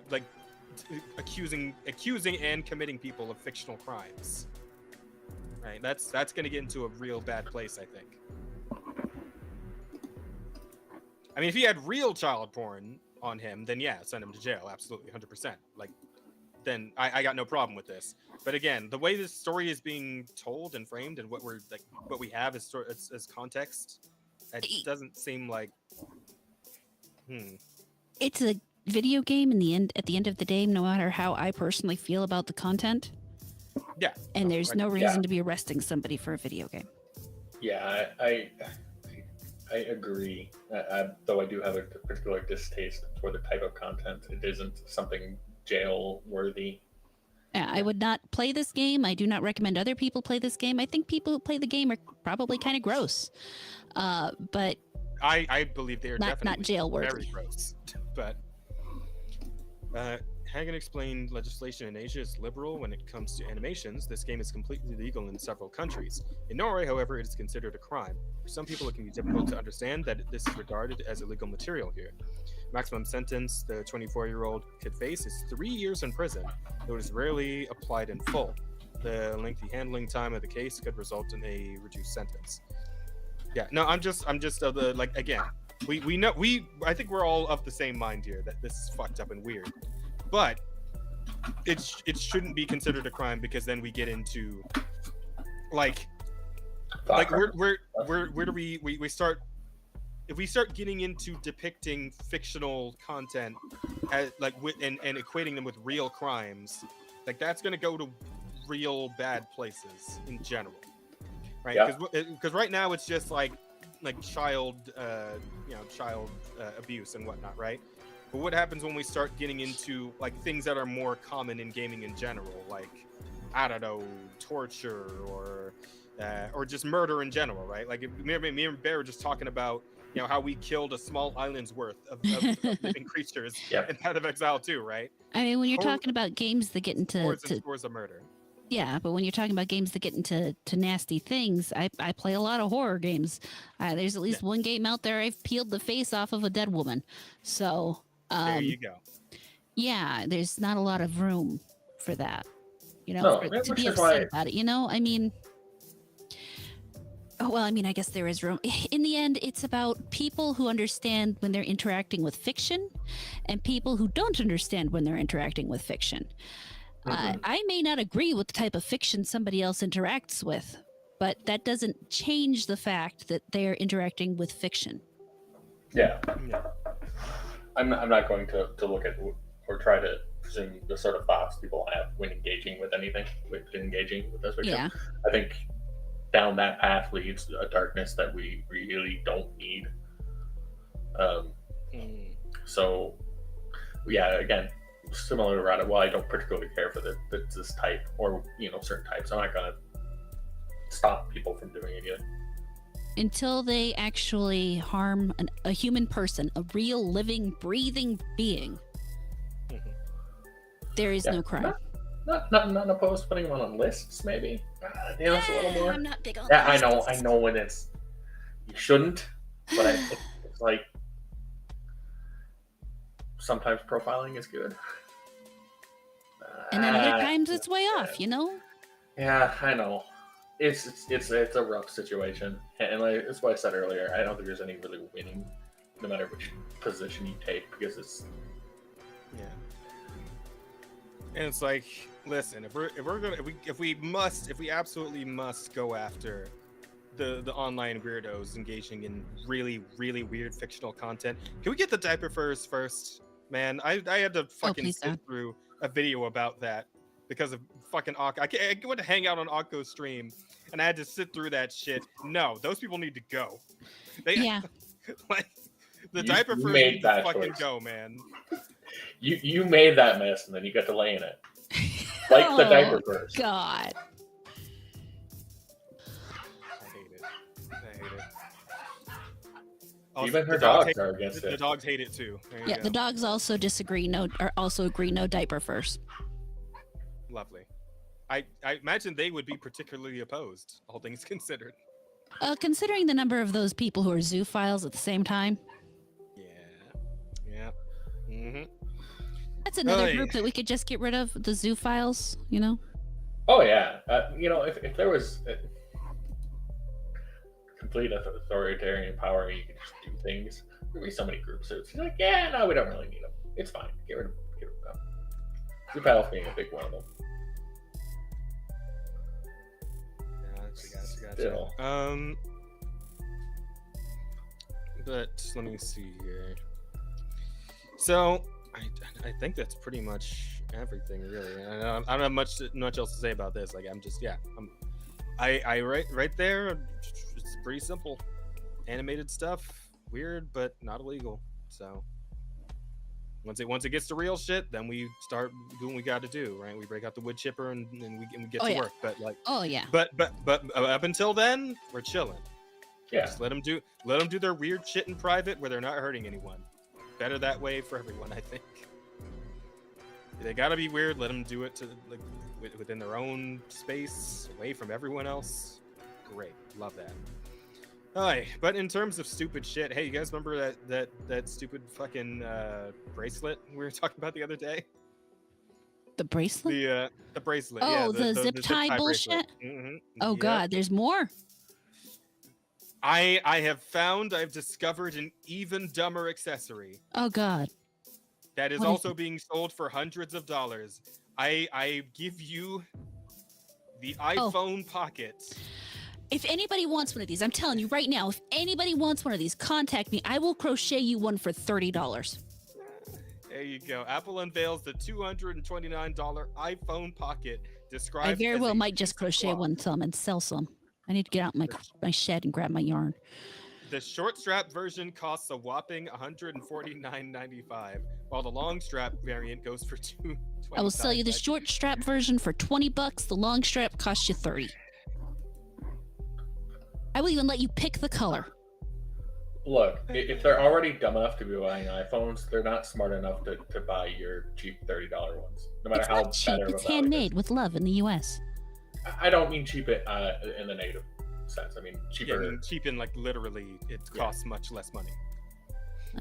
like accusing and committing people of fictional crimes. Right? That's going to get into a real bad place, I think. I mean, if he had real child porn on him, then yeah, send him to jail, absolutely, 100%. Like, then I got no problem with this. But again, the way this story is being told and framed, and what we have as context, it doesn't seem like. It's a video game at the end of the day, no matter how I personally feel about the content. Yeah. And there's no reason to be arresting somebody for a video game. Yeah, I agree. Though I do have a particular distaste for the type of content. It isn't something jail worthy. Yeah, I would not play this game. I do not recommend other people play this game. I think people who play the game are probably kind of gross. But I believe they are definitely not jail worthy. Very gross. But Hagen explained legislation in Asia is liberal when it comes to animations. This game is completely legal in several countries. In Norway, however, it is considered a crime. For some people, it can be difficult to understand that this is regarded as illegal material here. Maximum sentence the 24-year-old could face is 3 years in prison, though it is rarely applied in full. The lengthy handling time of the case could result in a reduced sentence. Yeah, no, I'm just like, again, I think we're all of the same mind here that this is fucked up and weird. But it shouldn't be considered a crime, because then we get into where do we start? If we start getting into depicting fictional content as and equating them with real crimes, like that's going to go to real bad places in general, right? Because right now it's just like child abuse and whatnot, right? But what happens when we start getting into like things that are more common in gaming in general, like, I don't know, torture or just murder in general, right? Like me and Bear were just talking about, how we killed a small island's worth of living creatures in Path of Exile 2, right? I mean, when you're talking about games that get into scores of murder. Yeah, but when you're talking about games that get into nasty things, I play a lot of horror games. There's at least one game out there I've peeled the face off of a dead woman. So there you go. Yeah, there's not a lot of room for that. To be upset about it. I guess there is room. In the end, it's about people who understand when they're interacting with fiction and people who don't understand when they're interacting with fiction. I may not agree with the type of fiction somebody else interacts with, but that doesn't change the fact that they're interacting with fiction. Yeah. I'm not going to look at or try to presume the sort of thoughts people have when engaging with anything, with engaging with this video. Yeah. I think down that path leads a darkness that we really don't need. So, yeah, again, similar to Reddit, while I don't particularly care for this type or certain types, I'm not gonna stop people from doing it either. Until they actually harm a human person, a real living, breathing being, there is no crime. Not opposed to putting them on lists, maybe. It's a little more. I'm not big on Yeah, I lists. know when it's you shouldn't, but it's like sometimes profiling is good. And then other times it's way off, Yeah, I know. It's a rough situation, and that's what I said earlier. I don't think there's any really winning, no matter which position you take, because it's And it's like, listen, if we absolutely must go after the online weirdos engaging in really, really weird fictional content, can we get the diaper first, man? I had to fucking sit through a video about that because of fucking I went to hang out on Akko's stream and I had to sit through that shit. No, those people need to go. Like the diaper first needs to fucking go, man. You made that mess and then you got to lay in it. Like the diaper first. God. I hate it. Also, even her dogs are against it. The dogs hate it too. Yeah, the dogs also disagree. Agree no diaper first. Lovely. I imagine they would be particularly opposed, all things considered. Considering the number of those people who are zoophiles at the same time. Yeah. Mm-hmm. That's another group that we could just get rid of, the zoophiles, Oh yeah. If there was complete authoritarian power, you could just do things. There'd be so many groups. So it's like, yeah, no, we don't really need them. It's fine. Get rid of them. Zoophiles being a big one of them. Gotcha. But let me see here. So I think that's pretty much everything, really. I don't have much else to say about this. Like, I right there. It's pretty simple. Animated stuff, weird, but not illegal. So once it gets to real shit, then we start doing what we got to do, right? We break out the wood chipper and we get to work. But like, but up until then, we're chilling. Yeah. Just let them do their weird shit in private where they're not hurting anyone. Better that way for everyone, I think. They gotta be weird. Let them do it within their own space, away from everyone else. Great, love that. Alright, but in terms of stupid shit, hey, you guys remember that stupid fucking bracelet we were talking about the other day? The bracelet? The bracelet. Oh, yeah, the zip tie bullshit. Mm-hmm. Oh God, there's more. I've discovered an even dumber accessory. Oh God. That is also being sold for hundreds of dollars. I give you the iPhone Pocket. If anybody wants one of these, I'm telling you right now, if anybody wants one of these, contact me. I will crochet you one for $30. There you go. Apple unveils the $229 iPhone Pocket. Described I very well might just crochet some and sell some. I need to get out my shed and grab my yarn. The short strap version costs a whopping $149.95, while the long strap variant goes for $229. I will sell you the short strap version for $20. The long strap costs you $30. I will even let you pick the color. Look, if they're already dumb enough to be buying iPhones, they're not smart enough to buy your cheap $30 ones. No matter how not cheap. It's handmade with love in the U.S. I don't mean cheap in the negative sense. I mean cheaper. Yeah, cheap in like literally, it costs much less money.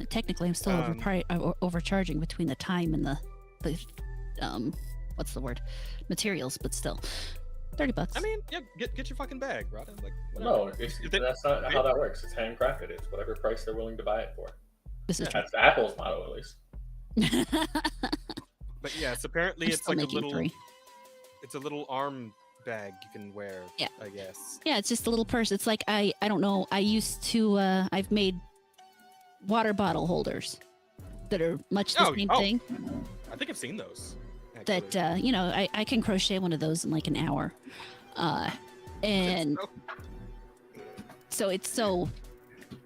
Technically, I'm still overcharging between the time and the what's the word? Materials, but still. $30. I mean, yeah, get your fucking bag, Rada. Like, no, that's not how that works. It's handcrafted. It's whatever price they're willing to buy it for. This is true. That's Apple's motto, at least. But yes, apparently it's like it's a little arm bag you can wear. Yeah, I guess. Yeah, it's just a little purse. It's like I don't know. I used to I've made water bottle holders that are much the same thing. think I've seen those. that I can crochet one of those in like an hour, and so it's so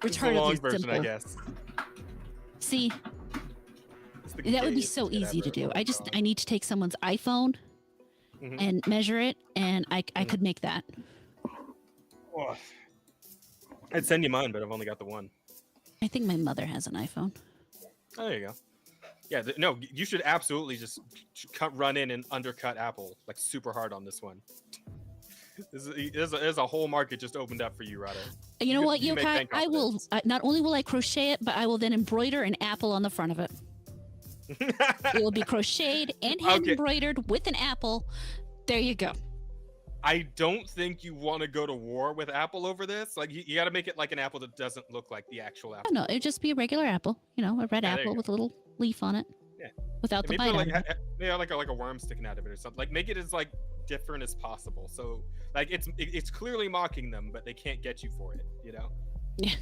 It's the long retardedly version, simple. I guess. See, It's the that would be gayest so shit easy to ever. do. Oh my God. I need to take someone's iPhone Mhm. and measure it, and I could make that. Oh. I'd send you mine, but I've only got the one. I think my mother has an iPhone. Oh, there you go. Yeah, no, you should absolutely just run in and undercut Apple like super hard on this one. There's a whole market just opened up for you, Rada. You know what, you make Yokai? bank off I of will not only will I crochet it, but I will then embroider an apple on the front of it. It will be crocheted and hand Okay. embroidered with an apple. There you go. I don't think you want to go to war with Apple over this. Like, you got to make it like an apple that doesn't look like the actual apple. Oh, no, it'd just be a regular apple. You know, a red Yeah, there you apple go. with a little leaf on it. Yeah. Without the Maybe bite like, on it. like a worm sticking out of it or something. Like, make it as like different as possible. So like it's clearly mocking them, but they can't get you for it. You know. Yeah.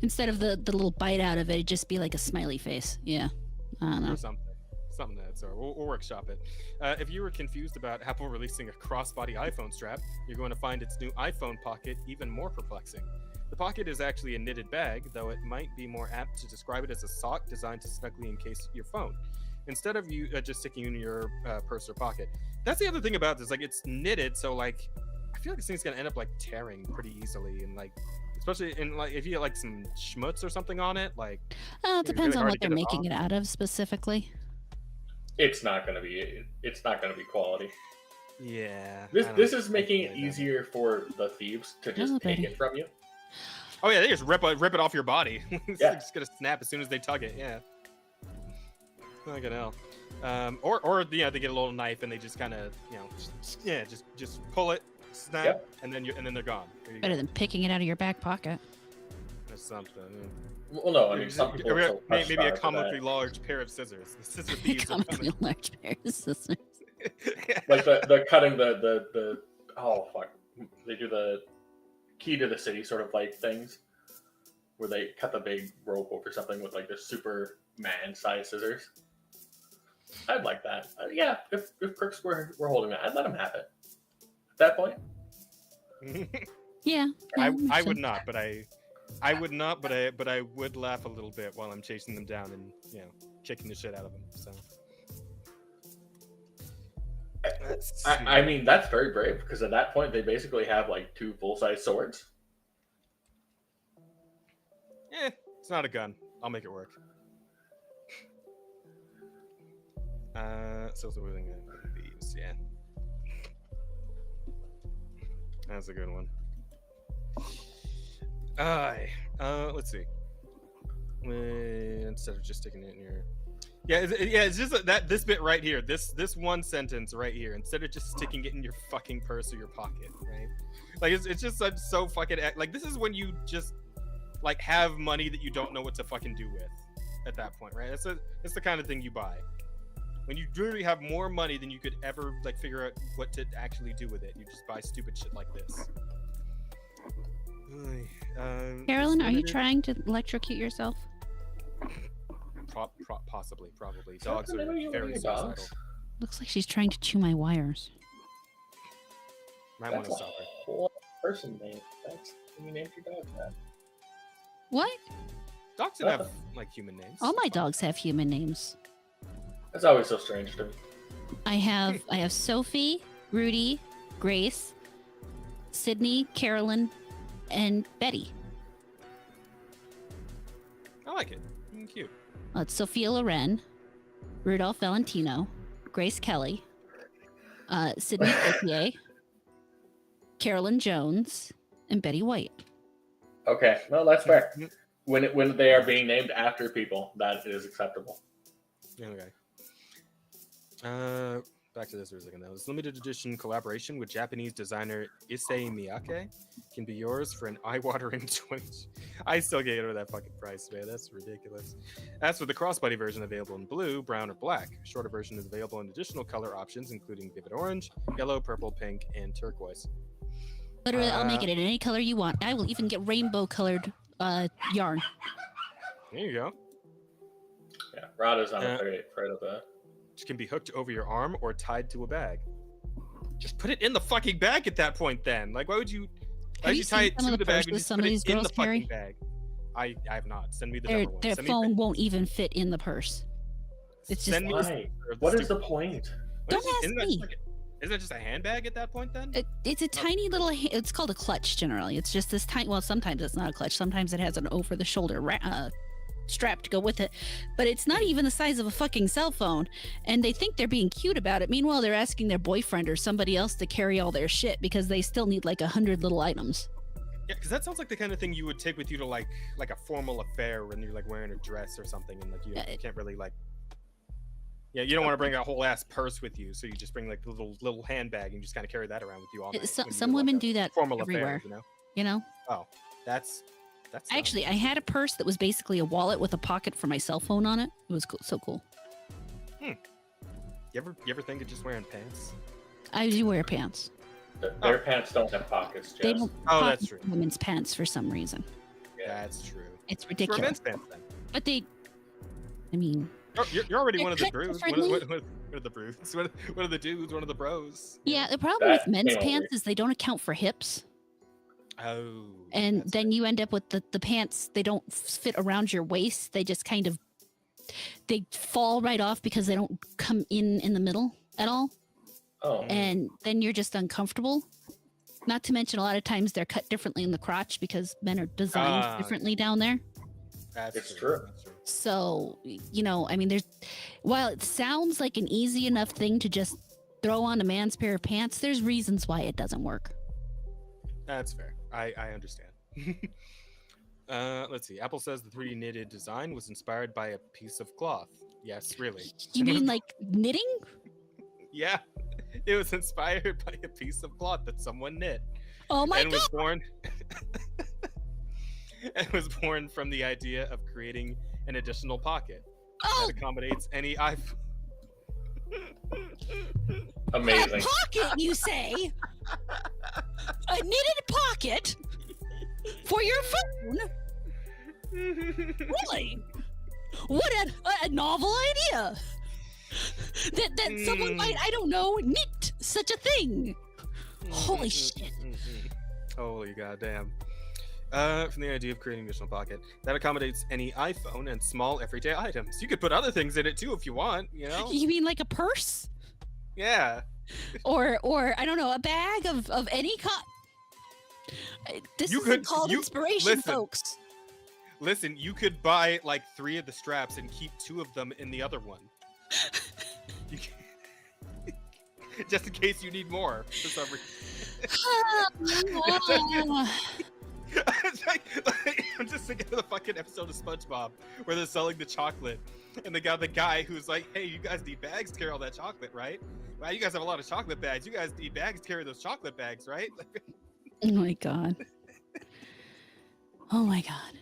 Instead of the little bite out of it, it'd just be like a smiley face. Yeah. I don't know. Or something of that sort. We'll workshop it. If you were confused about Apple releasing a crossbody iPhone strap, you're going to find its new iPhone Pocket even more perplexing. The Pocket is actually a knitted bag, though it might be more apt to describe it as a sock designed to snugly encase your phone, instead of you just sticking it in your purse or pocket. That's the other thing about this. Like, it's knitted, so like I feel like this thing's gonna end up like tearing pretty easily, and like especially in like if you get like some schmutz or something on it, like It it's depends really on hard what to they're get it making it out of specifically. It's not gonna be quality. yeah. This is making feel it like that. easier for the thieves to just take Celebrating. it from you. Oh yeah, they just rip it off your body. It's Yeah. like just gonna snap as soon as they tug it. Yeah. Fucking hell. Or they get a little knife and they just kind of just pull it, snap, Yep. and then they're gone. There you Better go. than picking it out of your back pocket. That's something. Well, no, I mean some people are so Maybe a touch-starved for comically that. large pair of scissors. The scissor thieves are Comically coming. large pair of scissors. Like the cutting the oh fuck, they do the key to the city sort of like things where they cut the big rope over something with like the Superman size scissors. I'd like that. Yeah, if Crooks were holding that, I'd let him have it. At that point, Yeah. I makes would sense. not, but I would not, but I would laugh a little bit while I'm chasing them down and kicking the shit out of them. So. Let's see. I mean that's very brave because at that point they basically have like 2 full-size swords. It's not a gun. I'll make it work. So we're thinking thieves, yeah. That's a good one. Let's see. Instead of just sticking it in your, it's just that this bit right here, this one sentence right here. Instead of just sticking it in your fucking purse or your pocket, right? Like it's just so fucking like this is when you just like have money that you don't know what to fucking do with at that point, right? It's the kind of thing you buy when you literally have more money than you could ever like figure out what to actually do with it. You just buy stupid shit like this. Carolyn, are you limited- trying to electrocute yourself? Possibly, probably. Dogs are Something about very your suicidal. dogs? Looks like she's trying to chew my wires. Might want That's to a stop her. whole person name. That's when you named your dog that. What? Dogs don't have like human names. All my dogs have human names. That's always so strange to me. I have Sophie, Rudy, Grace, Sydney, Carolyn, and Betty. I like it. Cute. It's Sophia Loren, Rudolph Valentino, Grace Kelly, Sydney Gauthier, Carolyn Jones, and Betty White. Okay, no, that's fair. When they are being named after people, that is acceptable. Okay. Back to this for a second though. This limited edition collaboration with Japanese designer Issei Miyake can be yours for an eye-watering 20. I still can't get over that fucking price, man. That's ridiculous. As for the crossbody version, available in blue, brown, or black. A shorter version is available in additional color options, including vivid orange, yellow, purple, pink, and turquoise. Literally, I'll make it in any color you want. I will even get rainbow colored yarn. There you go. Yeah, Rada's not afraid of that. Which can be hooked over your arm or tied to a bag. Just put it in the fucking bag at that point then. Like, why would you tie it to the bag and just put it in the fucking bag? I have not. Send me the number one. Their phone won't even fit in the purse. It's just why? What is the point? Don't ask me. Isn't it just a handbag at that point then? It's a tiny little. It's called a clutch generally. It's just this tiny. Well, sometimes it's not a clutch. Sometimes it has an over-the-shoulder strap to go with it, but it's not even the size of a fucking cell phone. And they think they're being cute about it. Meanwhile, they're asking their boyfriend or somebody else to carry all their shit because they still need like 100 little items. Yeah, because that sounds like the kind of thing you would take with you to like a formal affair when you're like wearing a dress or something, and like you can't really like. Yeah, you don't want to bring a whole ass purse with you, so you just bring like the little handbag and you just kind of carry that around with you all night. Some women do that formal everywhere. Affair, you know? Oh, that's actually, I had a purse that was basically a wallet with a pocket for my cell phone on it. It was cool, so cool. You ever think of just wearing pants? I do wear pants. Their pants don't have pockets, Jess. They don't. That's true. Women's pants for some reason. Yeah. That's true. It's ridiculous. For men's pants then. But they. I mean. You're already one of the brews. One of the brews. One of the dudes. One of the bros. Yeah, the problem with men's pants is they don't account for hips. Oh. And then you end up with the pants. They don't fit around your waist. They just kind of. They fall right off because they don't come in the middle at all. Oh. And then you're just uncomfortable. Not to mention, a lot of times they're cut differently in the crotch because men are designed differently down there. That's true. So, I mean, while it sounds like an easy enough thing to just throw on a man's pair of pants, there's reasons why it doesn't work. That's fair. I understand. Let's see. Apple says the 3D knitted design was inspired by a piece of cloth. Yes, really. You mean like knitting? Yeah. It was inspired by a piece of cloth that someone knit. Oh my God. Was born from the idea of creating an additional pocket that accommodates any iPhone. Amazing. A pocket, you say? A knitted pocket for your phone? Really? What a novel idea! That someone might, I don't know, knit such a thing. Holy shit. Holy goddamn. From the idea of creating an additional pocket that accommodates any iPhone and small everyday items. You could put other things in it too if you want, You mean like a purse? Yeah. Or I don't know, a bag of any kind. This is called inspiration, folks. Listen, you could buy like 3 of the straps and keep 2 of them in the other one. Just in case you need more for some reason. I'm just thinking of the fucking episode of SpongeBob where they're selling the chocolate, and they got the guy who's like, "Hey, you guys need bags to carry all that chocolate, right? Wow, you guys have a lot of chocolate bags. You guys need bags to carry those chocolate bags, right?" Oh my God. Oh my God.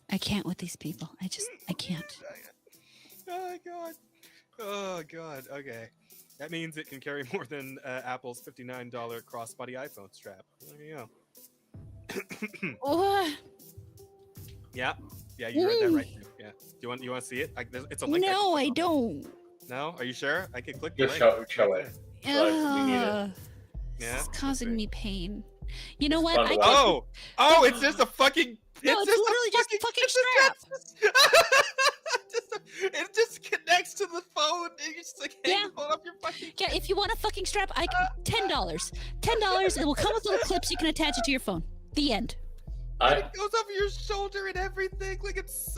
I can't with these people. I can't. Oh my God. Oh God. Okay. That means it can carry more than Apple's $59 crossbody iPhone strap. There you go. What? Yeah, you read that right. Yeah. Do you want to see it? It's a link. No, I don't. No, are you sure? I can click the Just link. show it. We need it. Yeah. It's causing me pain. You know what? It's just a fucking. No, it's literally just a fucking strap. It just connects to the phone. And you just like hold up your fucking. Yeah, if you want a fucking strap, $10. $10. It will come with little clips. You can attach it to your phone. The end. It goes over your shoulder and everything. Like it's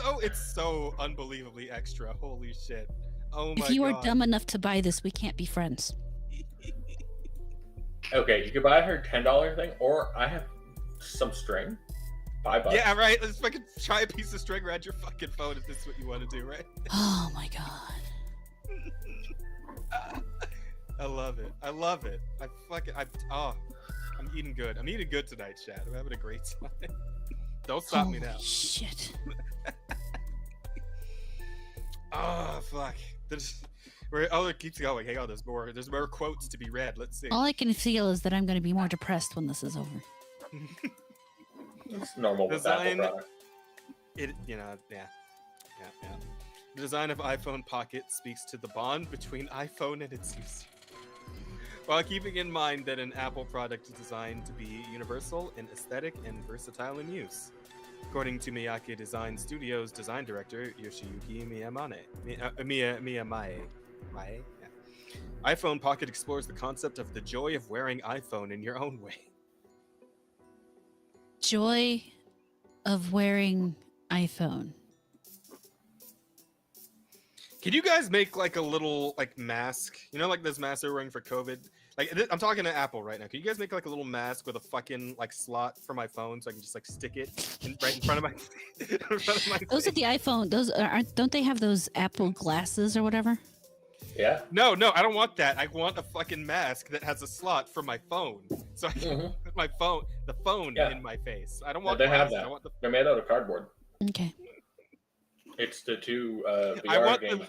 so unbelievably extra. Holy shit. Oh my God. If you are dumb enough to buy this, we can't be friends. Okay, you could buy her $10 thing, or I have some string. $5. Yeah, right. Let's fucking try a piece of string around your fucking phone if this is what you want to do, right? Oh my God. I love it. I'm eating good. I'm eating good tonight, Chad. I'm having a great time. Don't stop me now. Shit. Oh, fuck. It keeps going. Hang on, there's more quotes to be read. Let's see. All I can feel is that I'm going to be more depressed when this is over. It's normal with Apple products. Yeah. Yeah. The design of iPhone Pocket speaks to the bond between iPhone and its user, while keeping in mind that an Apple product is designed to be universal in aesthetic and versatile in use. According to Miyake Design Studios design director Yoshiyuki Miyamae, iPhone Pocket explores the concept of the joy of wearing iPhone in your own way. Joy of wearing iPhone. Can you guys make like a little like mask? You know, like those masks they're wearing for COVID. I'm talking to Apple right now. Can you guys make like a little mask with a fucking like slot for my phone so I can just like stick it right in front of my, Those are the iPhone. Those aren't. Don't they have those Apple glasses or whatever? Yeah. No, I don't want that. I want a fucking mask that has a slot for my phone, so I can put my phone, in my face. I don't want. They have glasses. that. I want the. They're made out of cardboard. Okay. It's the two VR games.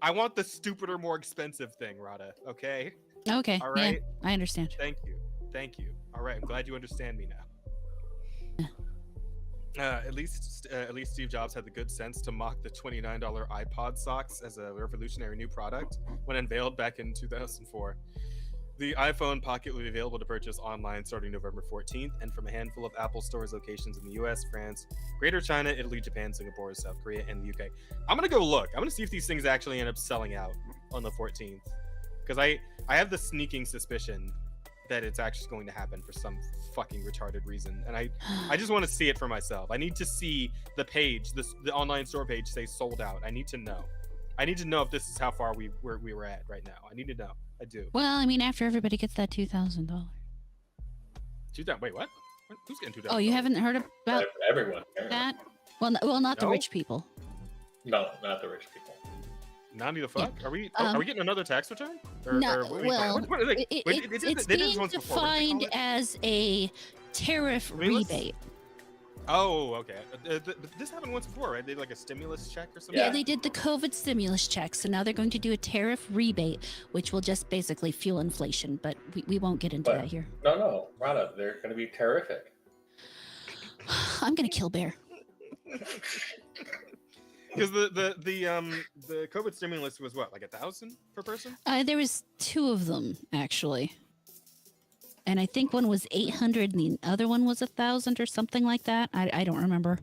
I want the stupider, more expensive thing, Rada. Okay. Okay. All right. Yeah, I understand. Thank you. All right. I'm glad you understand me now. At least Steve Jobs had the good sense to mock the $29 iPod socks as a revolutionary new product when unveiled back in 2004. The iPhone Pocket will be available to purchase online starting November 14th and from a handful of Apple Stores locations in the US, France, Greater China, Italy, Japan, Singapore, South Korea, and the UK. I'm going to go look. I'm going to see if these things actually end up selling out on the 14th. Because I have the sneaking suspicion that it's actually going to happen for some fucking retarded reason. And I just want to see it for myself. I need to see the page, the online store page say sold out. I need to know. I need to know if this is how far we were at right now. I need to know. I do. Well, I mean, after everybody gets that $2,000. Wait, what? Who's getting $2,000? Oh, you haven't heard about Everyone. that? Well, not the No? rich people. No, not the rich people. Nanny the fuck? Yeah. Are we getting another tax return? No, well, it's they did being this once before. What did they call defined it? as a tariff Stimulus? rebate. Oh, okay. This happened once before, right? They did like a stimulus check or something. Yeah, they did the COVID stimulus check, so now they're going to do a tariff rebate, which will just basically fuel inflation. But we won't get into that here. No, Rada, they're going to be terrific. I'm gonna kill Bear. Because the COVID stimulus was what, like 1,000 per person? There was two of them actually, and I think one was 800 and the other one was 1,000 or something like that. I don't remember,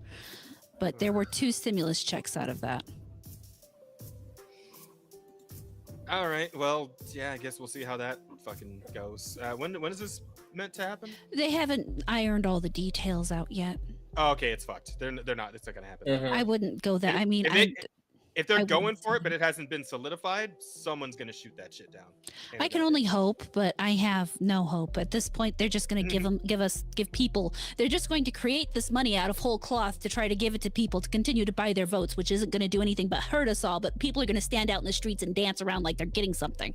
but there were two stimulus checks out of that. All right. Well, yeah. I guess we'll see how that fucking goes. When is this meant to happen? They haven't ironed all the details out yet. Oh, okay. It's fucked. They're not. It's not gonna happen. Mhm. I wouldn't go that. I mean, If they're I going wouldn't for it, say. but it hasn't been solidified, someone's gonna shoot that shit down. I can only hope, but I have no hope at this point. They're just going to give people. They're just going to create this money out of whole cloth to try to give it to people to continue to buy their votes, which isn't going to do anything but hurt us all. But people are going to stand out in the streets and dance around like they're getting something.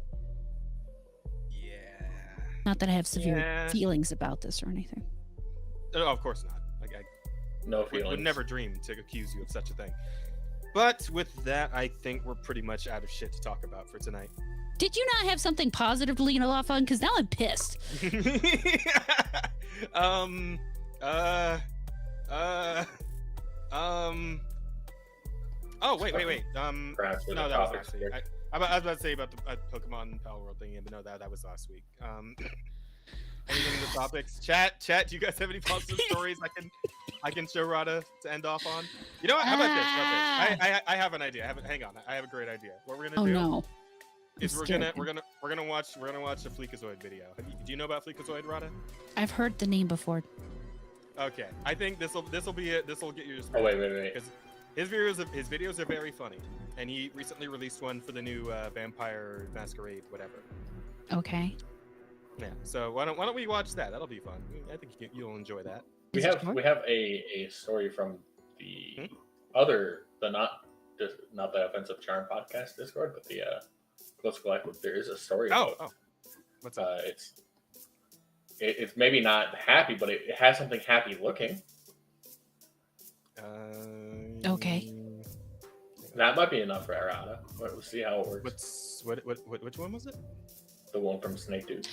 Yeah. Not that I have severe Yeah. feelings about this or anything. Oh, of course not. Like I No feelings. would never dream to accuse you of such a thing. But with that, I think we're pretty much out of shit to talk about for tonight. Did you not have something positive to lean off on? Because now I'm pissed. Oh, wait. Perhaps with No, the that was topics last week. here. I was about to say about the Pokemon Power World thing, but no, that was last week. Anything in the topics? Chat. Do you guys have any positive stories I can show Rada to end off on? You know what? How about this? Okay. I have an idea. Hang on. I have a great idea. What we're gonna Oh do no. is I'm we're scared. gonna watch a Fleekazoid video. Do you know about Fleekazoid, Rada? I've heard the name before. Okay. I think this'll be it. This'll get you. Oh wait. Because his videos are very funny, and he recently released one for the new Vampire Masquerade, whatever. Okay. Yeah. So why don't we watch that? That'll be fun. I think you'll enjoy that. We Is it have short? we have a story from the not the Offensive Charm podcast Discord, but the Close Collective. There is a story. about, What's up? it's maybe not happy, but it has something happy looking. Okay. That might be enough for Arata. We'll see how it works. Which one was it? The one from Snake Dude.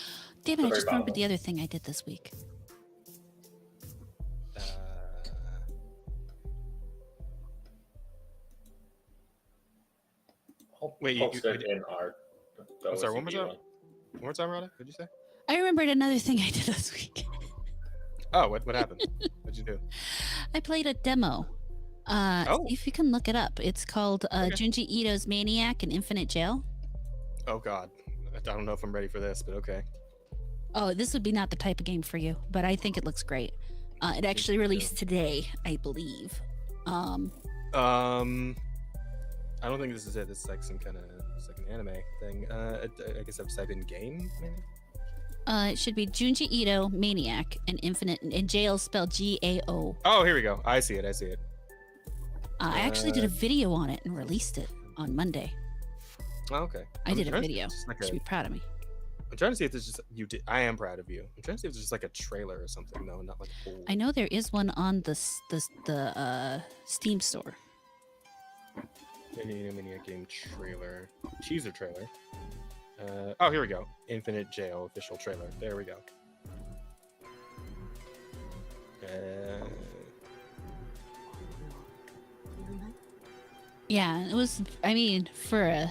Damn it! I Very just remembered bottom. the other thing I did this week. Wait, posted in our. I'm sorry, one OCP more time. one. One more time, Rada. What'd you say? I remembered another thing I did this week. Oh, what happened? What'd you do? I played a demo. Oh. See if you can look it up. It's called Okay. Junji Ito's Maniac in Infinite Jail. Oh God, I don't know if I'm ready for this, but okay. Oh, this would be not the type of game for you, but I think it looks great. It actually released today, I believe. I don't think this is it. This is like some kind of like an anime thing. I guess I've typed in game. Maybe? It should be Junji Ito Maniac and Infinite and Jail spelled Gao. Oh, here we go. I see it. I actually did a video on it and released it on Monday. Oh, okay. I did a video. Like You should be proud of me. I'm trying to see if this just you did. I am proud of you. I'm trying to see if it's just like a trailer or something. No, not like. I know there is one on the Steam store. Mini game trailer, teaser trailer. Oh, here we go. Infinite Jail official trailer. There we go. Yeah, it was. I mean, for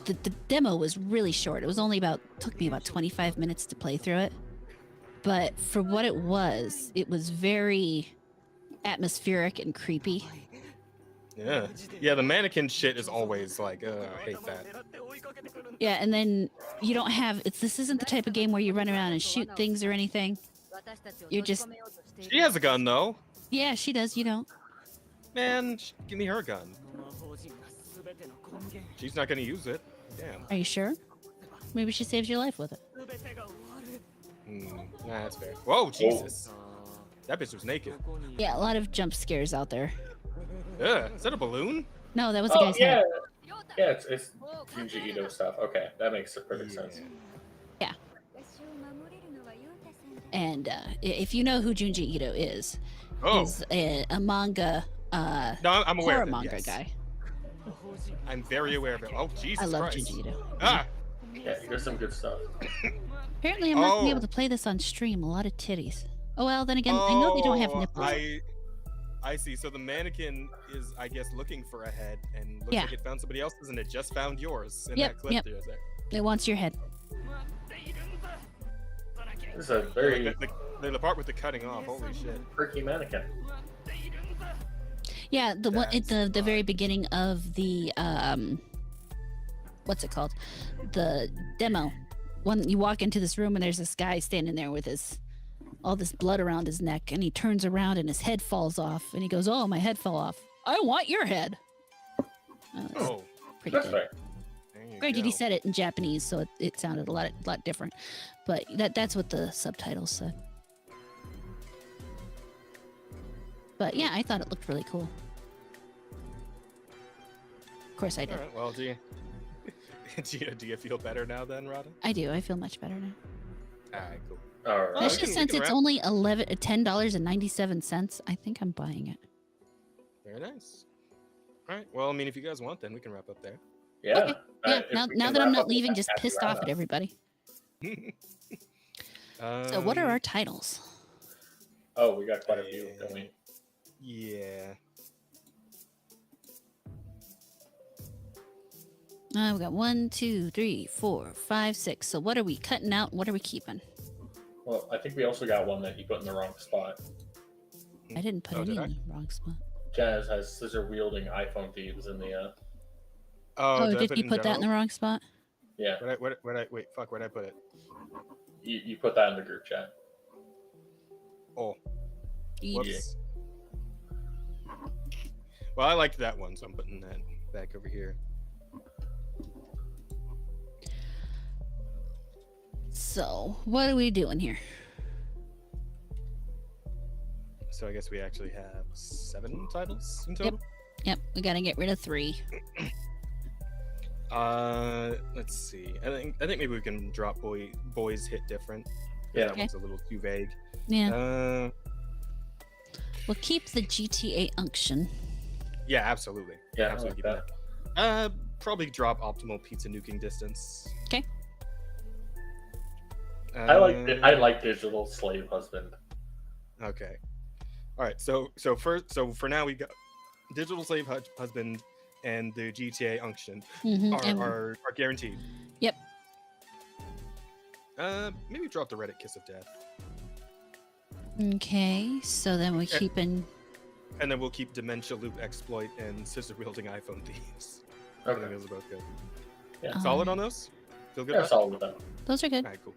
the demo was really short. It was only took me about 25 minutes to play through it. But for what it was very atmospheric and creepy. Yeah. The mannequin shit is always like, I hate that. Yeah, and then you don't have. This isn't the type of game where you run around and shoot things or anything. You're just. She has a gun though. Yeah, she does. You don't. Man, give me her gun. She's not gonna use it. Damn. Are you sure? Maybe she saves your life with it. Nah, that's fair. Whoa, Jesus. That bitch was naked. Yeah, a lot of jump scares out there. Is that a balloon? No, that was the guy's head. Yeah, it's Junji Ito stuff. Okay, that makes perfect sense. Yeah. And if you know who Junji Ito is, he's a manga. No, I'm aware horror of it, manga yes. guy. I'm very aware of it. Oh, Jesus I love Christ. Junji Ito. Ah! Yeah, he does some good stuff. Apparently, I'm not gonna be able to play this on stream. A lot of titties. Oh well, then again, I know they don't have nipples. I see. So the mannequin is, I guess, looking for a head, and looks like it found somebody else's, and it just found yours in that clip. There. It wants your head. This is a very the part with the cutting off. Holy shit! perky mannequin. Yeah, the one at the very beginning of the what's it called? The demo. When you walk into this room and there's this guy standing there with all this blood around his neck, and he turns around and his head falls off, and he goes, "Oh, my head fell off. I want your head." Pretty That's good. fair. Granted, he said it in Japanese, so it sounded a lot different, but that's what the subtitles said. But yeah, I thought it looked really cool. Of course, I did. All right, well, do you feel better now then, Rada? I do. I feel much better now. All right, cool. All right. Especially since it's only $10.97. I think I'm buying it. Very nice. All right. Well, I mean, if you guys want, then we can wrap up there. Yeah. Okay. Yeah. Now that I'm not leaving, just pissed off at everybody. So, what are our titles? Oh, we got quite a few, don't we? Yeah. We got 1, 2, 3, 4, 5, 6. So, what are we cutting out? What are we keeping? Well, I think we also got one that you put in the wrong spot. I didn't put any in the wrong spot. Jazz has scissor wielding iPhone thieves in the. Oh, did he put that in the wrong spot? Yeah. Where'd I put it? You put that in the group chat. Oh. Whoops. Yeah. Well, I liked that one, so I'm putting that back over here. So, what are we doing here? So I guess we actually have 7 titles in total. Yep, we gotta get rid of 3. Let's see. I think maybe we can drop boys hit different. Yeah, that one's a little too vague. Yeah. We'll keep the GTA unction. Yeah, absolutely. Yeah, absolutely. I like that. Probably drop optimal pizza nuking distance. Okay. I like digital slave husband. Okay. All right. So for now we got digital slave husband and the GTA Unction and are guaranteed. Yep. Maybe drop the Reddit Kiss of Death. Okay, so then we keep in. And then we'll keep Dementia Loop Exploit and Scissor Wielding iPhone Thieves. I Okay. think those are both good. Yeah. Solid on those? Feel good Yeah, about solid with that. Those are good. Alright, cool.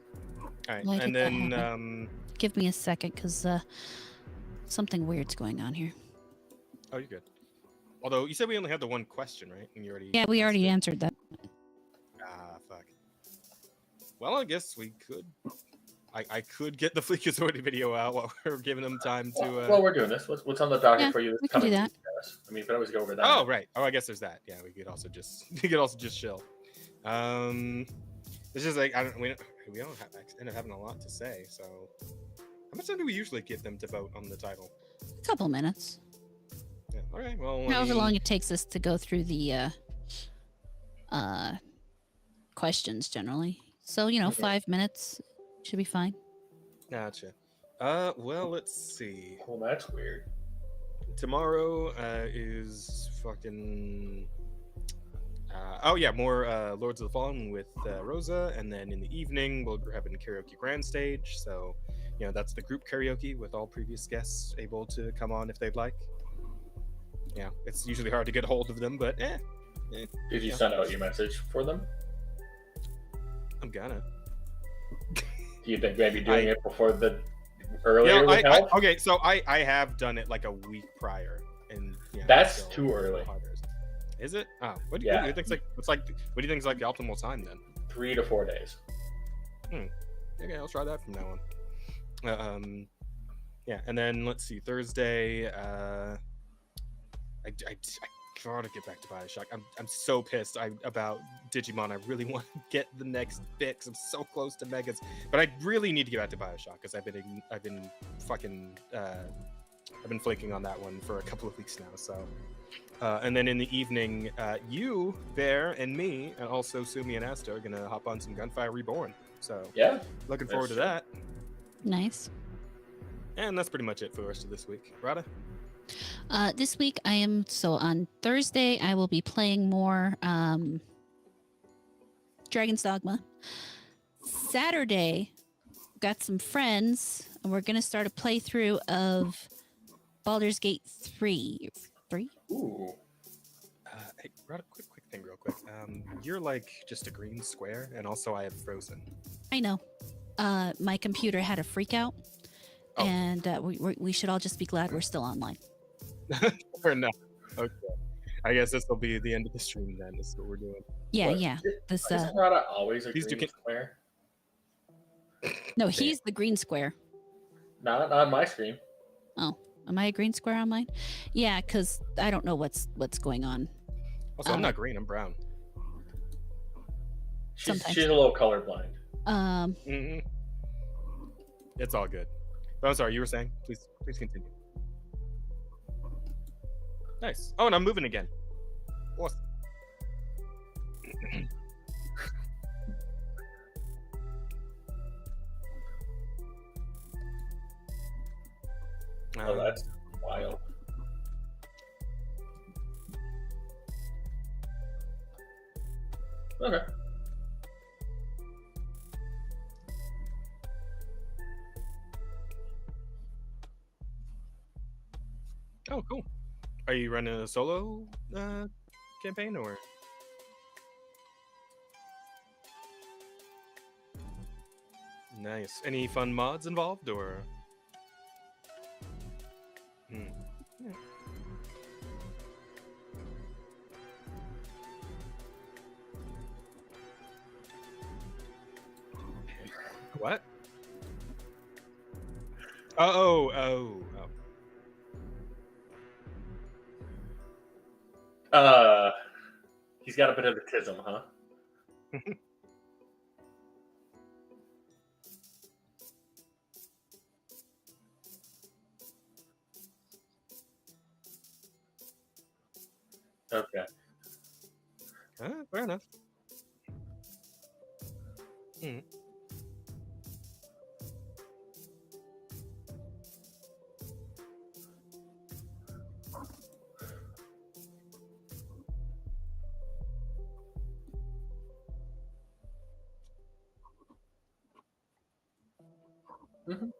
Alright, Like and it to then happen. Give me a second, because something weird's going on here. oh, you're good. Although you said we only had the one question, right? And you already Yeah, we already asked answered that. it. Ah, fuck. Well, I guess we could. I could get the Fleekazoid video out while we're giving them time to. Well, we're doing this. What's on the docket Yeah, for you? we can do coming that. week, guys? I mean, you could always go over that. Oh right. Oh, I guess there's that. Yeah, we could also just chill. It's just like we don't end up having a lot to say. So, how much time do we usually give them to vote on the title? A couple minutes. Yeah. All right. Well, However long it takes us to go through the questions generally. So, 5 minutes should be fine. Gotcha. Well, let's see. Well, that's weird. Tomorrow is fucking. Oh yeah, more Lords of the Fallen with Rosa, and then in the evening we'll have a karaoke grand stage. So, that's the group karaoke with all previous guests able to come on if they'd like. Yeah, it's usually hard to get a hold of them, but Did you send out your message for them? I'm gonna. Do you think maybe doing it before the earlier would help? Okay, so I have done it like a week prior, and That's so too early. Is it? Oh, what do Yeah. you think's like? What do you think is like the optimal time then? 3 to 4 days. Okay, I'll try that from now on. Yeah, and then let's see, Thursday. I gotta get back to Bioshock. I'm so pissed about Digimon. I really want to get the next bit because I'm so close to Megas, but I really need to get back to Bioshock because I've been flaking on that one for a couple of weeks now. So, and then in the evening, you, Bear, and me, and also Sumi and Asta are gonna hop on some Gunfire Reborn. So Yeah. looking forward to true. that. Nice. And that's pretty much it for the rest of this week. Rada? This week on Thursday I will be playing more Dragon's Dogma. Saturday, got some friends and we're gonna start a playthrough of Baldur's Gate 3. Ooh. Hey, Rada, quick thing real quick. You're like just a green square, and also I have frozen. I know. My computer had a freak out, and we should all just be glad we're still online. Or no. Okay. I guess this will be the end of the stream then. This is what we're doing. Yeah, What? yeah. This Isn't Rada always a These two green square? no, he's the green square. Not on my screen. Oh, am I a green square on mine? Yeah, because I don't know what's going on. Also, I'm not green. I'm brown. She's Sometimes. a little colorblind. Mm-hmm. It's all good. But I'm sorry. You were saying? Please continue. Nice. Oh, and I'm moving again. Awesome. Oh, that's wild. Okay. Oh, cool. Are you running a solo campaign or? Nice. Any fun mods involved or? Yeah. What? Oh. He's got a bit of autism, huh? Okay. Fair enough. Mhm.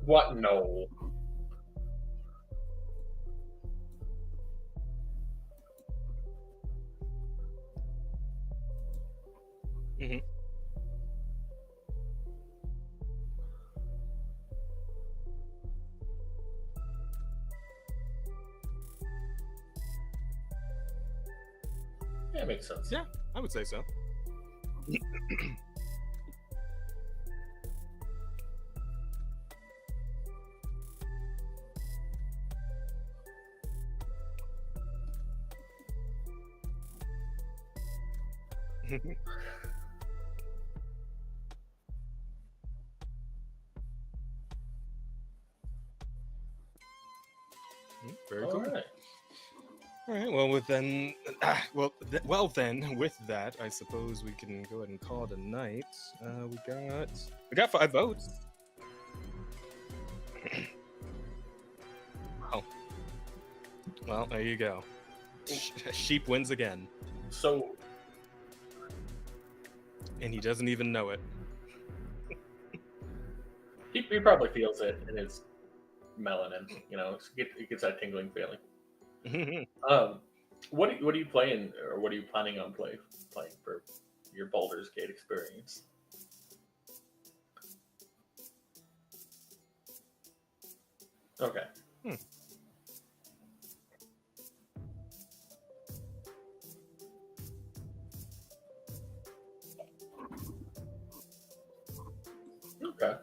What? No. Hmm. Yeah, it makes sense. Yeah, I would say so. Very All cool. right. All right. Well, well then, with that, I suppose we can go ahead and call it a night. We got 5 votes. Well, there you go. Sheep wins again, So and he doesn't even know it. he probably feels it in his melanin. You know, it gets that tingling feeling. What are you playing, or what are you planning on playing for your Baldur's Gate experience? Okay. Okay.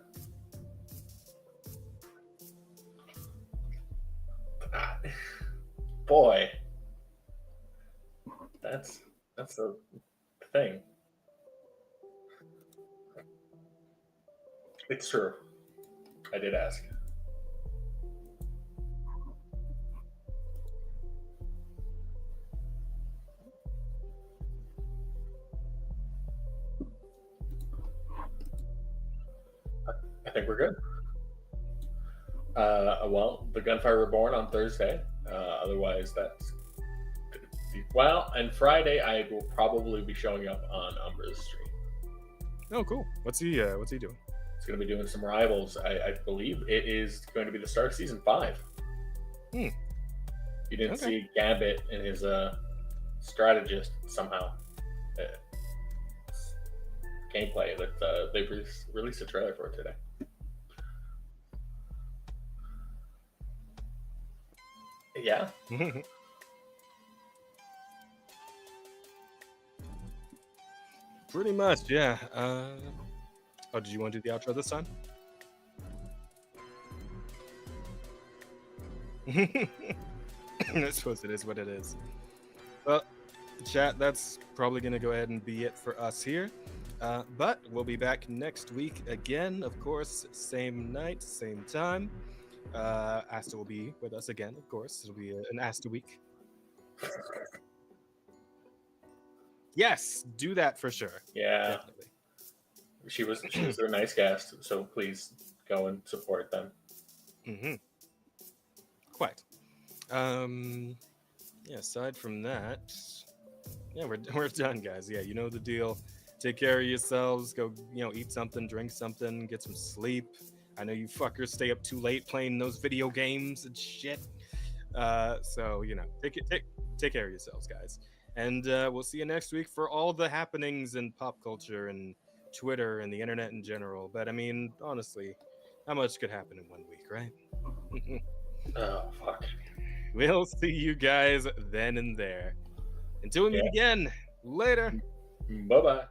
Boy, that's the thing. It's true. I did ask. I think we're good. Well, the Gunfire Reborn on Thursday. Otherwise, that's well. And Friday, I will probably be showing up on Umbra's stream. Oh, cool. What's he doing? It's going to be doing some rivals. I believe it is going to be the start of season 5. You didn't see Gambit and his strategist somehow gameplay that they released a trailer for today. Yeah. Pretty much, yeah. Oh, did you want to do the outro this time? I suppose it is what it is. Well, chat, that's probably going to go ahead and be it for us here. But we'll be back next week again, of course, same night, same time. Asta will be with us again, of course. It'll be an Asta week. Yes, do that for sure. Yeah. Definitely. She was a nice guest, so please go and support them. Quite. Yeah, aside from that, yeah, we're done, guys. Yeah, you know the deal. Take care of yourselves. Go, eat something, drink something, get some sleep. I know you fuckers stay up too late playing those video games and shit. So take care of yourselves, guys. And we'll see you next week for all the happenings in pop culture and Twitter and the internet in general. But I mean, honestly, how much could happen in 1 week, right? Oh, fuck. We'll see you guys then and there. Until we meet again, later. Bye-bye.